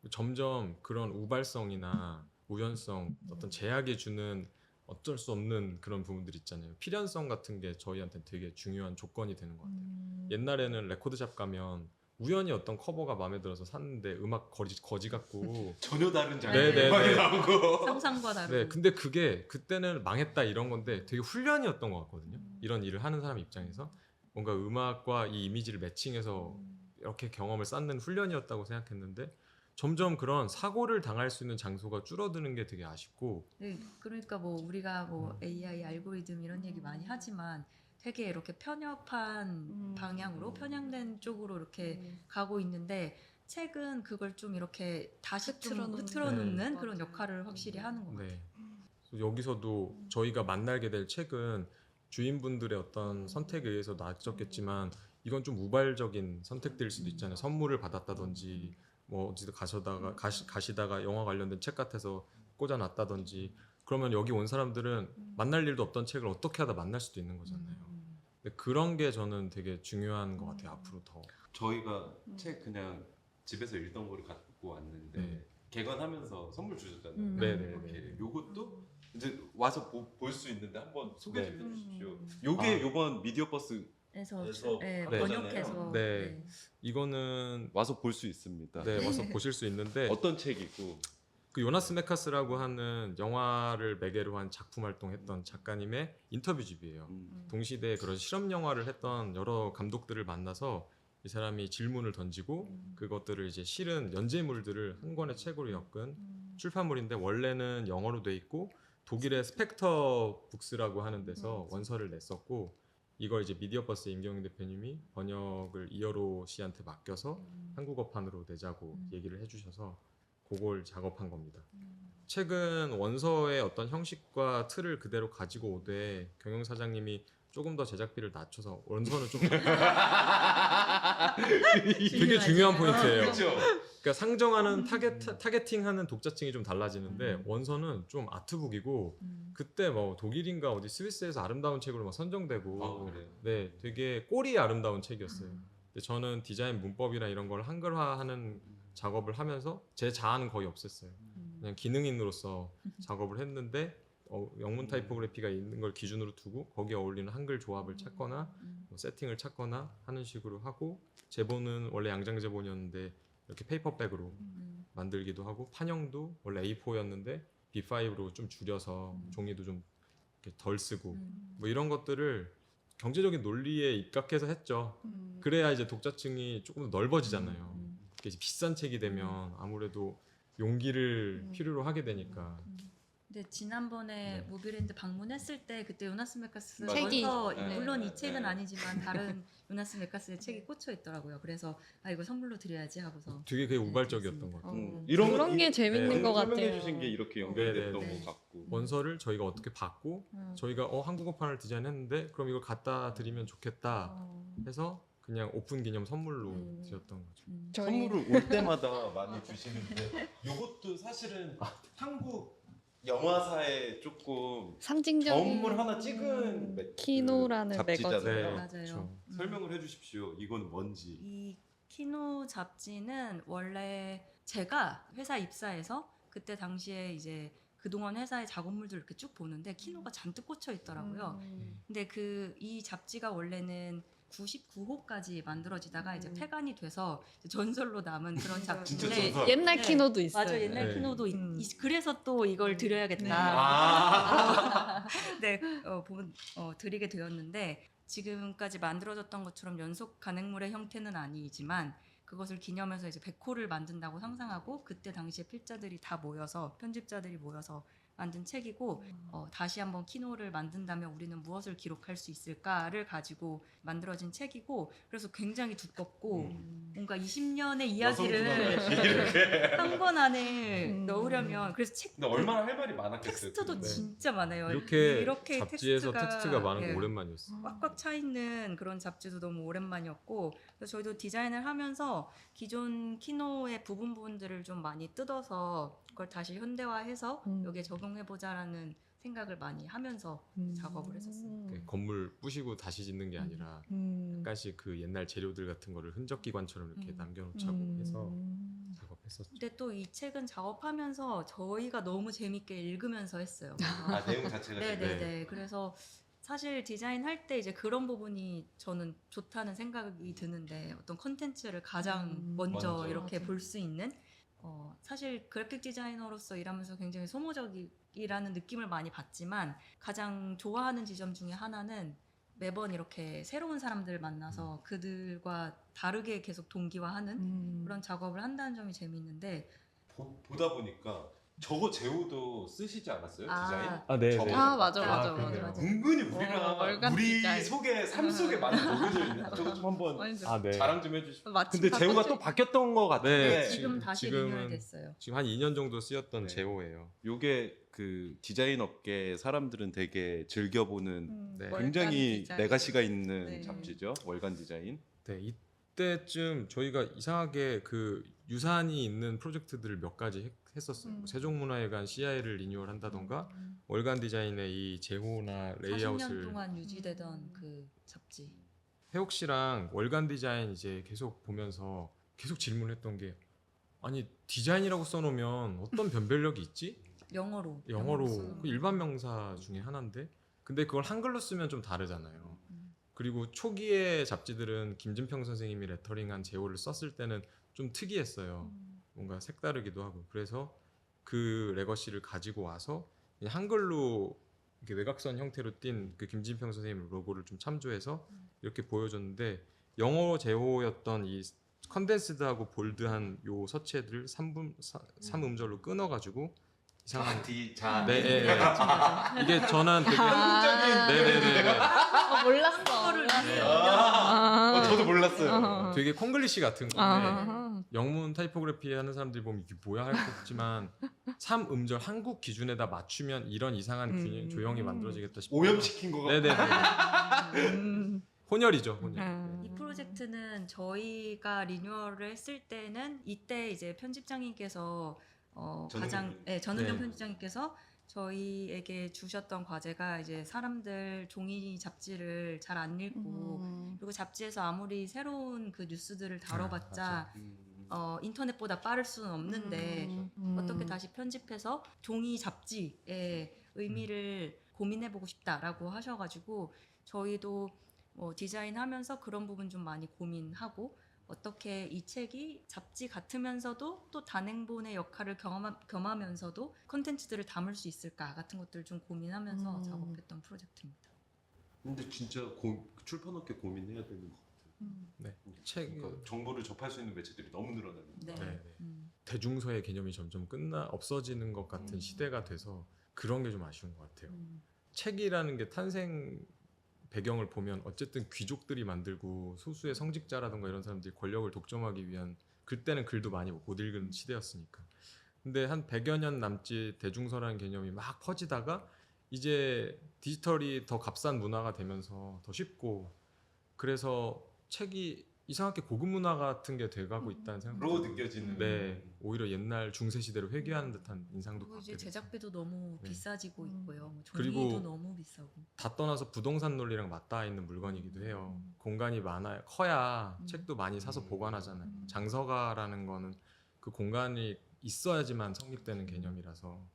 점점 그런 우발성이나 우연성, 어떤 제약이 주는 어쩔 수 없는 그런 부분들 있잖아요. 필연성 같은 게 저희한테 되게 중요한 조건이 되는 것 같아요. 옛날에는 레코드샵 가면 우연히 어떤 커버가 마음에 들어서 샀는데 음악 거지 같고 전혀 다른 네네네. 장면이 나오고. 상상과 다르고. 네, 근데 그게 그때는 망했다 이런 건데 되게 훈련이었던 것 같거든요. 이런 일을 하는 사람 입장에서 뭔가 음악과 이 이미지를 매칭해서 이렇게 경험을 쌓는 훈련이었다고 생각했는데 점점 그런 사고를 당할 수 있는 장소가 줄어드는 게 되게 아쉽고 네, 그러니까 뭐 우리가 뭐 AI 알고리즘 이런 얘기 많이 하지만 되게 이렇게 편협한 방향으로 편향된 쪽으로 이렇게 가고 있는데 책은 그걸 좀 이렇게 다시 좀 흐트러놓는 네. 그런 역할을 확실히 하는 것 같아요. 네. 그래서 여기서도 저희가 만나게 될 책은 주인분들의 어떤 선택에 의해서 놔졌겠지만 이건 좀 우발적인 선택들일 수도 있잖아요. 선물을 받았다든지 뭐 어디서 가시다가 영화 관련된 책 같아서 꽂아놨다든지 그러면 여기 온 사람들은 만날 일도 없던 책을 어떻게 하다 만날 수도 있는 거잖아요. 근데 그런 게 저는 되게 중요한 것 같아요. 앞으로 더. 저희가 책 그냥 집에서 읽던 거를 갖고 왔는데 네. 개관하면서 선물 주셨잖아요. 네네네. 요것도 이제 와서 볼 수 있는데 한번 소개 좀 네. 해주십시오. 요게 아. 요번 미디어 버스 그래서 네, 번역해서 네. 이거는 와서 볼 수 있습니다. 네, 와서 보실 수 있는데 어떤 책이고 그 요나스 메카스라고 하는 영화를 매개로 한 작품 활동했던 작가님의 인터뷰집이에요. 동시대에 그런 실험 영화를 했던 여러 감독들을 만나서 이 사람이 질문을 던지고 그것들을 이제 실은 연재물들을 한 권의 책으로 엮은 출판물인데 원래는 영어로 돼 있고 독일의 스펙터 북스라고 하는 데서 원서를 냈었고 이걸 이제 미디어버스 임경영 대표님이 번역을 이어로 씨한테 맡겨서 한국어판으로 내자고 얘기를 해주셔서 그걸 작업한 겁니다. 책은 원서의 어떤 형식과 틀을 그대로 가지고 오되 경영 사장님이 조금 더 제작비를 낮춰서 원서는 좀 되게 중요한 포인트예요. 그렇죠. 그러니까 상정하는 타겟팅하는 독자층이 좀 달라지는데 원서는 좀 아트북이고 그때 뭐 독일인가 어디 스위스에서 아름다운 책으로 막 선정되고 그래요? 네 되게 꼴이 아름다운 책이었어요. 근데 저는 디자인 문법이나 이런 걸 한글화하는 작업을 하면서 제 자아는 거의 없앴어요. 그냥 기능인으로서 작업을 했는데 영문 타이포그래피가 있는 걸 기준으로 두고 거기에 어울리는 한글 조합을 찾거나 뭐 세팅을 찾거나 하는 식으로 하고 제본은 원래 양장 제본이었는데 이렇게 페이퍼백으로 만들기도 하고 판형도 원래 A4였는데 B5로 좀 줄여서 종이도 좀 이렇게 덜 쓰고 뭐 이런 것들을 경제적인 논리에 입각해서 했죠. 그래야 이제 독자층이 조금 더 넓어지잖아요. 이제 비싼 책이 되면 아무래도 용기를 필요로 하게 되니까 근데 지난번에 네. 무비랜드 방문했을 때 그때 요나스 메카스 책이. 원서 네. 물론 네. 이 책은 네. 아니지만 다른 요나스 메카스의 책이 꽂혀 있더라고요. 그래서 아 이거 선물로 드려야지 하고서 되게 네, 우발적이었던 것 그랬습니다. 같아요. 이런 그런 게 이- 재밌는 네, 것 설명해 같아요. 주신 게 이렇게 네, 연결됐던 네. 것 같고. 원서를 저희가 어떻게 받고 저희가 한국어판을 디자인했는데 그럼 이걸 갖다 드리면 좋겠다 해서 그냥 오픈 기념 선물로 드렸던 거죠. 저희 선물을 올 때마다 많이 주시는데 이것도 사실은 한국 영화사에 조금 상징적인 전물 하나 찍은 키노라는 잡지잖아요. 네, 맞아요. 그렇죠. 설명을 해주십시오. 이건 뭔지. 이 키노 잡지는 원래 제가 회사 입사해서 그때 당시에 이제 그동안 회사의 작업물들 이렇게 쭉 보는데 키노가 잔뜩 꽂혀 있더라고요. 근데 이 잡지가 원래는 99호까지 만들어지다가 이제 폐간이 돼서 이제 전설로 남은 그런 진짜 잡지인데 전설. 옛날 네. 키노도 있어요. 맞아 옛날 네. 키노도 음. 그래서 또 이걸 드려야겠다. 네. 아. 네, 드리게 되었는데 지금까지 만들어졌던 것처럼 연속 간행물의 형태는 아니지만 그것을 기념해서 이제 100호를 만든다고 상상하고 그때 당시에 필자들이 다 모여서 편집자들이 모여서 만든 책이고 다시 한번 키노를 만든다면 우리는 무엇을 기록할 수 있을까를 가지고 만들어진 책이고 그래서 굉장히 두껍고 뭔가 20년의 이야기를 한 권 안에 넣으려면 그래서 책 근데 얼마나 할 말이 많았겠어요. 텍스트도 그때. 진짜 많아요. 이렇게 잡지에서 텍스트가 많은 예, 거 오랜만이었어요. 꽉꽉 차 있는 그런 잡지도 너무 오랜만이었고 그래서 저희도 디자인을 하면서 기존 키노의 부분들을 좀 많이 뜯어서 그걸 다시 현대화해서 여기에 적용해보자라는 생각을 많이 하면서 작업을 했었어요. 이렇게 건물 부시고 다시 짓는 게 아니라 약간씩 그 옛날 재료들 같은 거를 흔적 기관처럼 이렇게 남겨놓자고 해서 작업했었죠. 근데 또 이 책은 작업하면서 저희가 너무 재밌게 읽으면서 했어요. 아 내용 자체가 네네네. 그래서 사실 디자인할 때 이제 그런 부분이 저는 좋다는 생각이 드는데 어떤 컨텐츠를 가장 먼저 이렇게 맞아. 볼 수 있는 사실 그래픽 디자이너로서 일하면서 굉장히 소모적이라는 느낌을 많이 받지만 가장 좋아하는 지점 중에 하나는 매번 이렇게 새로운 사람들 만나서 그들과 다르게 계속 동기화하는 그런 작업을 한다는 점이 재미있는데 보다 보니까 저거 제호도 쓰시지 않았어요? 디자인? 아, 네. 저거. 아 맞아 아, 맞아 그러네요. 맞아. 은근히 우리랑 월간 우리 디자인. 속에 삶 속에 많이 녹여져 있는. 저거 좀 한번 완전. 아, 네. 자랑 좀 해주시죠. 마침 근데 다 제호가 꽂혀 또 바뀌었던 것 같은데 네, 지금 다시 지금은- 리뉴얼됐어요. 지금 한 2년 정도 쓰였던 네. 제호예요. 요게 그 디자인 업계 사람들은 되게 즐겨보는 네. 굉장히 레가시가 있는 네. 잡지죠. 월간 디자인. 네, 이때쯤 저희가 이상하게 그 유산이 있는 프로젝트들을 몇 가지 했었어요. 뭐 세종문화회관 CI를 리뉴얼한다던가 월간 디자인의 이 제호나 40년 레이아웃을 동안 유지되던 그 잡지. 혜옥 씨랑 월간 디자인 이제 계속 보면서 계속 질문했던 게 아니 디자인이라고 써놓으면 어떤 변별력이 있지? 영어로 영어로 그 일반 명사 중에 하나인데 근데 그걸 한글로 쓰면 좀 다르잖아요. 그리고 초기의 잡지들은 김진평 선생님이 레터링한 제호를 썼을 때는 좀 특이했어요. 뭔가 색다르기도 하고 그래서 그 레거시를 가지고 와서 그냥 한글로 이렇게 외곽선 형태로 띈 그 김진평 선생님 로고를 좀 참조해서 이렇게 보여줬는데 영어 제호였던 이 컨덴스드하고 볼드한 요 서체들 3음절로 끊어가지고 이상한 디자. 네, 네, 네. 이게 저는 되게 아. 네네네 몰랐어. 저도 몰랐어요. 아. 되게 콩글리시 같은 건데 아. 영문 타이포그래피 하는 사람들이 보면 이게 뭐야 할 것 같지만 3음절 한국 기준에다 맞추면 이런 이상한 조형이 만들어지겠다 싶어요. 오염시킨 거가. 네네네. 혼혈이죠, 음. 혼혈. 이 프로젝트는 저희가 리뉴얼을 했을 때는 이때 이제 편집장님께서 전은경 네. 편집장님께서 저희에게 주셨던 과제가 이제 사람들 종이 잡지를 잘 안 읽고 그리고 잡지에서 아무리 새로운 그 뉴스들을 다뤄봤자 인터넷보다 빠를 수는 없는데 어떻게 다시 편집해서 종이 잡지의 의미를 고민해보고 싶다라고 하셔가지고 저희도 디자인하면서 그런 부분 좀 많이 고민하고 어떻게 이 책이 잡지 같으면서도 또 단행본의 역할을 겸하면서도 콘텐츠들을 담을 수 있을까 같은 것들을 좀 고민하면서 작업했던 프로젝트입니다. 근데 진짜 출판업계 고민해야 되는 것 같아요. 네. 책 그러니까 정보를 접할 수 있는 매체들이 너무 늘어나는. 네. 네. 대중서의 개념이 점점 없어지는 것 같은 시대가 돼서 그런 게 좀 아쉬운 것 같아요. 책이라는 게 탄생 배경을 보면 어쨌든 귀족들이 만들고 소수의 성직자라든가 이런 사람들이 권력을 독점하기 위한, 그때는 글도 많이 못 읽은 시대였으니까. 근데 한 100여 년 남짓 대중서라는 개념이 막 퍼지다가 이제 디지털이 더 값싼 문화가 되면서 더 쉽고, 그래서 책이 이상하게 고급 문화 같은 게 돼가고 있다는 생각이 로 들어요. 느껴지는. 네, 오히려 옛날 중세 시대로 회귀하는 듯한 인상도 그리고 갖게 이제 돼요. 제작비도 너무 네. 비싸지고 있고요. 뭐 그리고 종이도 너무 비싸고. 다 떠나서 부동산 논리랑 맞닿아 있는 물건이기도 해요. 공간이 많아야 커야 책도 많이 사서 보관하잖아요. 장서가라는 거는 그 공간이 있어야지만 성립되는 개념이라서.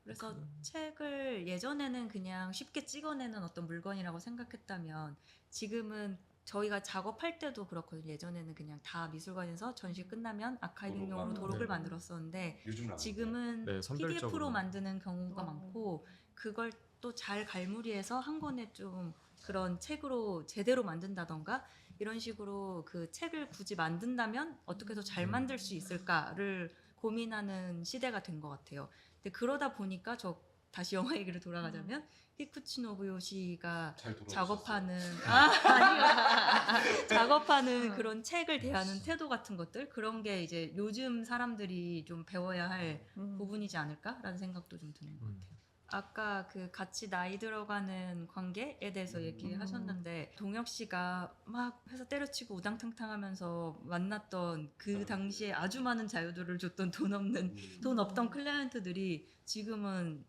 그래서 책을 예전에는 그냥 쉽게 찍어내는 어떤 물건이라고 생각했다면 지금은 저희가 작업할 때도 그렇거든요. 예전에는 그냥 다 미술관에서 전시 끝나면 아카이빙용으로 도록을 네. 만들었었는데 요즘은 안 지금은 네, 선별적으로. PDF로 만드는 경우가 많고 그걸 또 잘 갈무리해서 한 권에 좀 그런 책으로 제대로 만든다던가 이런 식으로 그 책을 굳이 만든다면 어떻게 더 잘 만들 수 있을까를 고민하는 시대가 된 것 같아요. 근데 그러다 보니까 저 다시 영화 얘기를 돌아가자면 히쿠치 노부요시가 잘 돌아오셨어요. 작업하는 아니요 작업하는 그런 책을 대하는 태도 같은 것들 그런 게 이제 요즘 사람들이 좀 배워야 할 부분이지 않을까라는 생각도 좀 드는 것 같아요. 아까 그 같이 나이 들어가는 관계에 대해서 얘기하셨는데 동혁 씨가 막 회사 때려치고 우당탕탕하면서 만났던 그 당시에 아주 많은 자유도를 줬던 돈 없던 클라이언트들이 지금은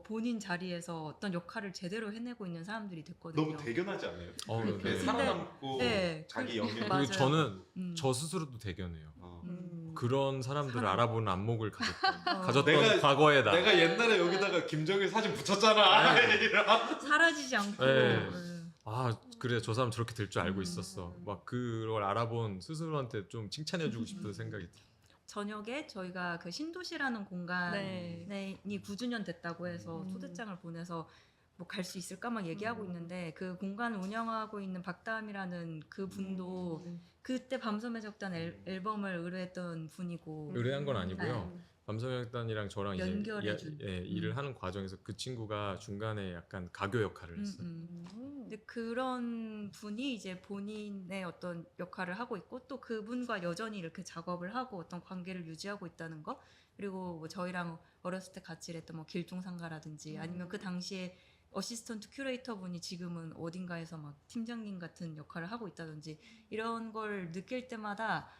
본인 자리에서 어떤 역할을 제대로 해내고 있는 사람들이 됐거든요. 너무 대견하지 않아요? 네. 네, 살아남고 네, 자기 그- 영역. 맞아요. 그리고 저는 음. 저 스스로도 대견해요. 음. 그런 사람들을 사람. 알아보는 안목을 가졌던 내가- 과거의 나. 내가 옛날에 여기다가 김정일 사진 붙였잖아. 이런. 사라지지 않고 네. 네. 아 그래 저 사람 저렇게 될 줄 알고 음. 있었어. 막 그걸 알아본 스스로한테 좀 칭찬해주고 싶은 생각이 들어요. 저녁에 저희가 그 신도시라는 공간이 네. 9주년 됐다고 해서 초대장을 보내서 뭐 갈 수 있을까 막 얘기하고 있는데 그 공간을 운영하고 있는 박다음이라는 그 분도 그때 밤섬의 적단 앨범을 의뢰했던 분이고 의뢰한 건 아니고요. 네. 밤섬역단이랑 저랑 이제 연결해준. 일을 하는 과정에서 그 친구가 중간에 약간 가교 역할을 했어요. 근데 그런 분이 이제 본인의 어떤 역할을 하고 있고 또 그분과 여전히 이렇게 작업을 하고 어떤 관계를 유지하고 있다는 거 그리고 뭐 저희랑 어렸을 때 같이 일했던 뭐 길종상가라든지 아니면 그 당시에 어시스턴트 큐레이터 분이 지금은 어딘가에서 막 팀장님 같은 역할을 하고 있다든지 이런 걸 느낄 때마다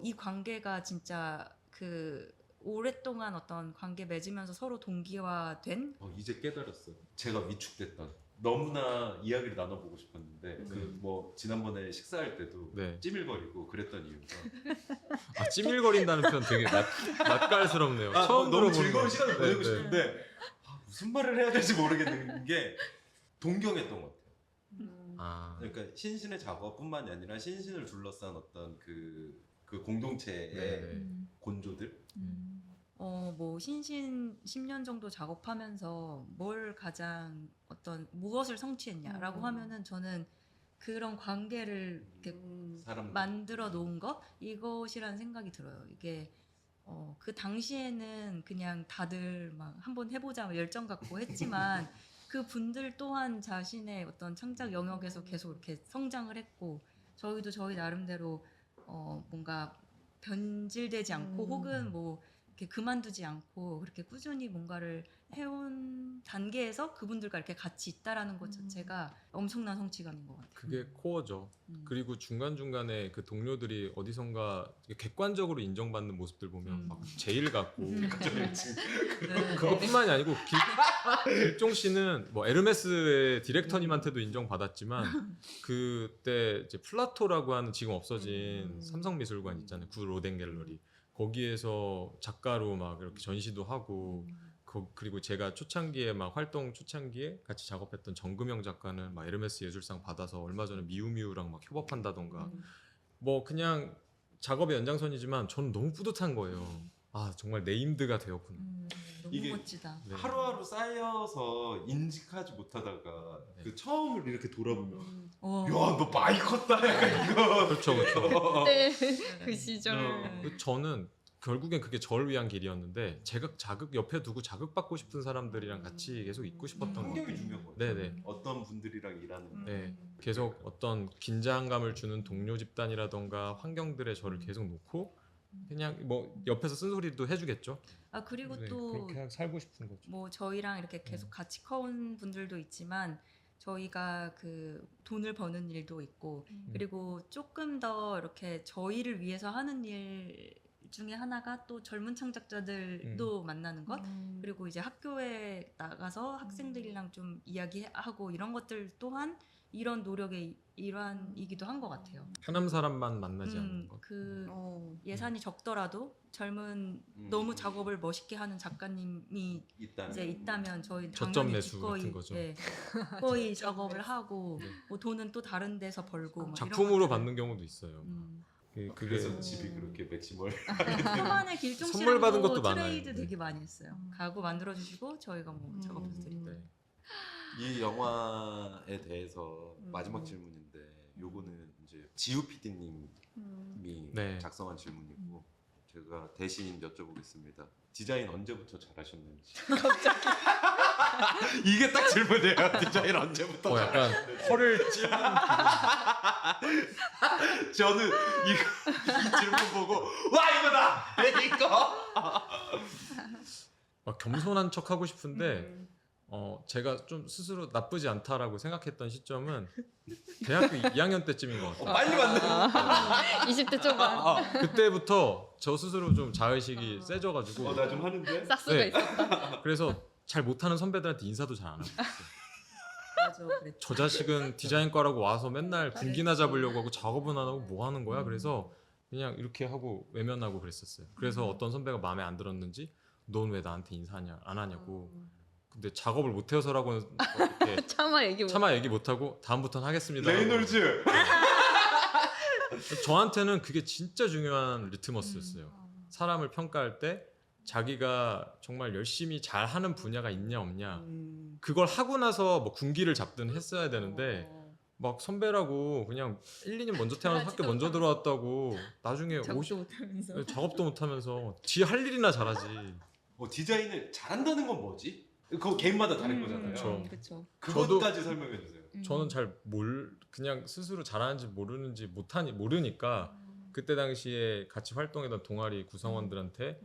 이 관계가 진짜 그 오랫동안 어떤 관계 맺으면서 서로 동기화된 이제 깨달았어요. 제가 위축됐던. 너무나 이야기를 나눠보고 싶었는데 그 뭐 지난번에 식사할 때도 네. 찌밀거리고 그랬던 이유가 아 찌밀거린다는 표현 되게 낯갈스럽네요. 처음 너무 들어보는 즐거운 거. 시간을 네, 보내고 네. 싶은데 무슨 말을 해야 될지 모르겠는 게 동경했던 것 같아요. 아 그러니까 신신의 작업뿐만이 아니라 신신을 둘러싼 어떤 그 공동체의 네. 곤조들. 뭐 신신 10년 정도 작업하면서 뭘 가장 어떤 무엇을 성취했냐라고 하면은 저는 그런 관계를 이렇게 사람 만들어 놓은 것 이것이라는 생각이 들어요. 이게 그 당시에는 그냥 다들 막 한번 해보자 뭐 열정 갖고 했지만 그 분들 또한 자신의 어떤 창작 영역에서 계속 이렇게 성장을 했고 저희도 저희 나름대로 뭔가 변질되지 않고 혹은 뭐 이렇게 그만두지 않고 그렇게 꾸준히 뭔가를 해온 단계에서 그분들과 이렇게 같이 있다라는 것 자체가 엄청난 성취감인 것 같아요. 그게 코어죠. 그리고 중간중간에 그 동료들이 어디선가 객관적으로 인정받는 모습들 보면 막 제일 같고 네. 그것뿐만이 아니고 길종 씨는 뭐 에르메스의 디렉터님한테도 인정받았지만 그때 이제 플라토라고 하는 지금 없어진 삼성미술관 있잖아요. 구 로덴 갤러리 거기에서 작가로 막 이렇게 전시도 하고 그리고 제가 초창기에 막 활동 초창기에 같이 작업했던 정금영 작가는 막 에르메스 예술상 받아서 얼마 전에 미우미우랑 막 협업한다던가 뭐 그냥 작업의 연장선이지만 저는 너무 뿌듯한 거예요. 아 정말 네임드가 되었구나. 너무 이게 멋지다. 네. 하루하루 쌓여서 인식하지 못하다가 네. 그 처음을 이렇게 돌아보면 어. 야 너 많이 컸다 약간 이거. 그렇죠, 그렇죠. 네, 그 시절. 저는 결국엔 그게 저를 위한 길이었는데 자극 옆에 두고 자극받고 싶은 사람들이랑 같이 계속 있고 싶었던 것 환경이 같아요. 중요한 것 같아요. 네네. 어떤 분들이랑 일하는 네, 계속 어떤 긴장감을 주는 동료 집단이라던가 환경들에 저를 계속 놓고 그냥 뭐 옆에서 쓴소리도 해주겠죠. 아 그리고 네, 또 그렇게 살고 싶은 거죠. 뭐 저희랑 이렇게 계속 같이 커온 분들도 있지만 저희가 그 돈을 버는 일도 있고 그리고 조금 더 이렇게 저희를 위해서 하는 일 중에 하나가 또 젊은 창작자들도 만나는 것 그리고 이제 학교에 나가서 학생들이랑 좀 이야기하고 이런 것들 또한 이런 노력의 일환이기도 한 것 같아요. 편한 사람만 만나지 않는 것. 그 어. 예산이 적더라도 젊은 너무 작업을 멋있게 하는 작가님이 있다면 이제 있다면 저희 저점 당연히 매수 기꺼이, 같은 거죠. 예, 기꺼이 작업을 하고 네. 뭐 돈은 또 다른 데서 벌고 뭐 이런 작품으로 것들을- 받는 경우도 있어요. 그게 그래서 집이 그렇게 맥시멀 초반에 길종 선물 받은 것도 씨랑도 많아요. 트레이드 네. 되게 많이 했어요. 가구 만들어 주시고 저희가 뭐 작업해서 드리고. 네. 이 영화에 대해서 마지막 질문인데 요거는 이제 지우 PD님이 네. 작성한 질문이고 제가 대신 여쭤보겠습니다. 디자인 언제부터 잘하셨는지. 이게 딱 질문이에요. 디자인 언제부터? 약간 혀를 찌르는 저는 이 질문 보고 와 이거다 이거. 막 겸손한 척 하고 싶은데 제가 좀 스스로 나쁘지 않다라고 생각했던 시점은 대학교 2학년 때쯤인 것 같아요. 빨리 맞네. 20대 초반 그때부터 저 스스로 좀 자의식이 세져가지고 나 좀 하는데. 싹수가 네. 있었다. 그래서 잘 못하는 선배들한테 인사도 잘 안 하고 있어요. 맞아, 그랬죠. 저 자식은 디자인과라고 와서 맨날 분기나 잡으려고 하고 작업은 안 하고 뭐 하는 거야? 그래서 그냥 이렇게 하고 외면하고 그랬었어요. 그래서 어떤 선배가 마음에 안 들었는지 넌 왜 나한테 인사하냐 안 하냐고. 근데 작업을 못 해서라고는 이렇게 차마 얘기 못. 차마 얘기 못 하고 다음부터는 하겠습니다. 레이놀즈. 저한테는 그게 진짜 중요한 리트머스였어요. 사람을 평가할 때 자기가 정말 열심히 잘하는 분야가 있냐 없냐 그걸 하고 나서 뭐 군기를 잡든 했어야 되는데 막 선배라고 그냥 1, 2년 먼저 태어나서 학교 먼저 들어왔다고 나중에 작업도 못하면서. 작업도 못하면서 지 할 일이나 잘하지. 디자인을 잘한다는 건 뭐지? 그거 개인마다 다른 거잖아요. 그쵸. 그렇죠. 그것까지 설명해 주세요. 저는 잘 그냥 스스로 잘하는지 모르는지 모르니까 그때 당시에 같이 활동했던 동아리 구성원들한테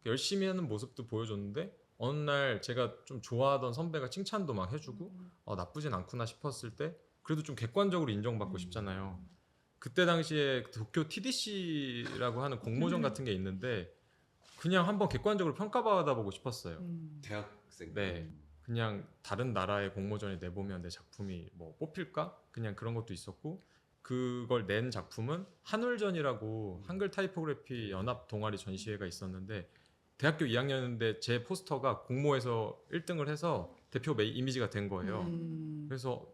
열심히 하는 모습도 보여줬는데 어느 날 제가 좀 좋아하던 선배가 칭찬도 막 해주고 나쁘진 않구나 싶었을 때 그래도 좀 객관적으로 인정받고 싶잖아요. 그때 당시에 도쿄 TDC라고 하는 공모전 같은 게 있는데 그냥 한번 객관적으로 평가받아보고 싶었어요. 대학생. 네. 그냥 다른 나라의 공모전에 내보면 내 작품이 뭐 뽑힐까? 그냥 그런 것도 있었고 그걸 낸 작품은 한울전이라고 한글 타이포그래피 연합 동아리 전시회가 있었는데 대학교 2학년인데 제 포스터가 공모에서 1등을 해서 대표 이미지가 된 거예요. 그래서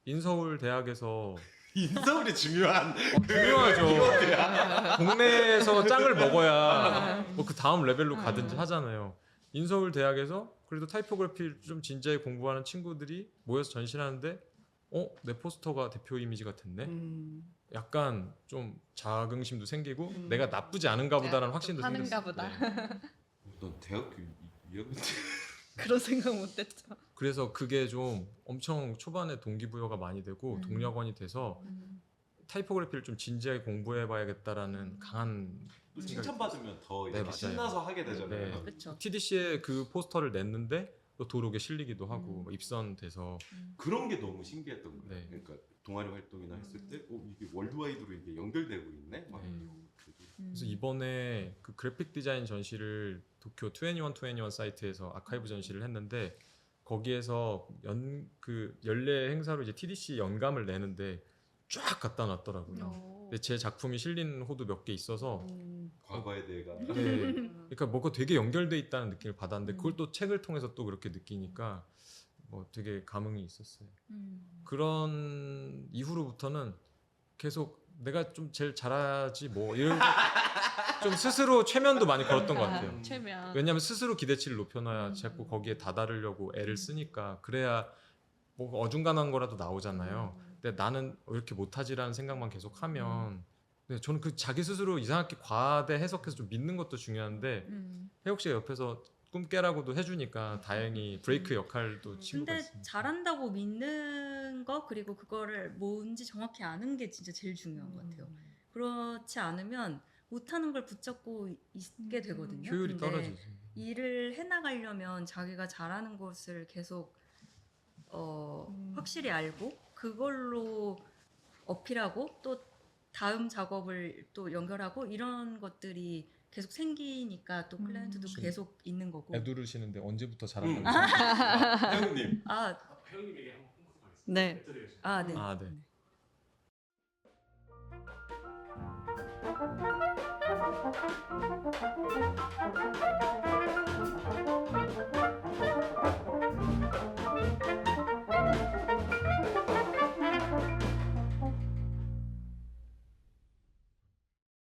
인서울 대학에서 인서울이 중요한. 중요하죠. 동네에서 짱을 먹어야 뭐 그 다음 레벨로 가든지 하잖아요. 인서울 대학에서 그래도 타이포그래피를 좀 진지하게 공부하는 친구들이 모여서 전시를 하는데 내 포스터가 대표 이미지가 됐네. 약간 좀 자긍심도 생기고 내가 나쁘지 않은가 보다라는 확신도 하는가 생겼어요. 보다. 네. 넌 대학교 2학년 때. 그런 생각 못했죠. 그래서 그게 좀 엄청 초반에 동기부여가 많이 되고 동력원이 돼서 타이포그래피를 좀 진지하게 공부해봐야겠다라는 강한 또 생각이 칭찬받으면 더 네, 이렇게 맞아요. 신나서 하게 되잖아요. 네. 그렇죠. TDC에 그 포스터를 냈는데 또 도록에 실리기도 하고 입선돼서 그런 게 너무 신기했던 거예요. 네. 그러니까 동아리 활동이나 했을 때 이게 월드와이드로 이게 연결되고 있네. 막 네. 이런 것들이. 그래서 이번에 그 그래픽 디자인 전시를 도쿄 2121 사이트에서 아카이브 전시를 했는데 거기에서 그 연례 행사로 이제 TDC 연감을 내는데 쫙 갖다 놨더라고요. 근데 제 작품이 실린 호도 몇 개 있어서 과거에 대해가. 네, 그러니까 뭐가 되게 연결돼 있다는 느낌을 받았는데 그걸 또 책을 통해서 또 그렇게 느끼니까 뭐 되게 감흥이 있었어요. 그런 이후로부터는 계속 내가 좀 제일 잘하지 뭐 이런 좀 스스로 최면도 많이 걸었던 것 같아요. 최면. 왜냐하면 스스로 기대치를 높여놔야 자꾸 거기에 다다르려고 애를 쓰니까 그래야 뭐 어중간한 거라도 나오잖아요. 근데 나는 왜 이렇게 못하지라는 생각만 계속하면 네, 저는 그 자기 스스로 이상하게 과대 해석해서 좀 믿는 것도 중요한데 혜옥 씨가 옆에서 꿈 깨라고도 해주니까 다행히 브레이크 역할도 친구가 근데 있습니다. 잘한다고 믿는 거 그리고 그거를 뭔지 정확히 아는 게 진짜 제일 중요한 것 같아요. 그렇지 않으면 못하는 걸 붙잡고 있게 되거든요. 효율이 근데 떨어지지. 일을 해나가려면 자기가 잘하는 것을 계속 확실히 알고 그걸로 어필하고 또 다음 작업을 또 연결하고 이런 것들이 계속 생기니까 또 클라이언트도 그치. 계속 있는 거고. 애두르시는데 언제부터 잘한다고? 혜영님. 아, 네. 아, 네. 아, 네.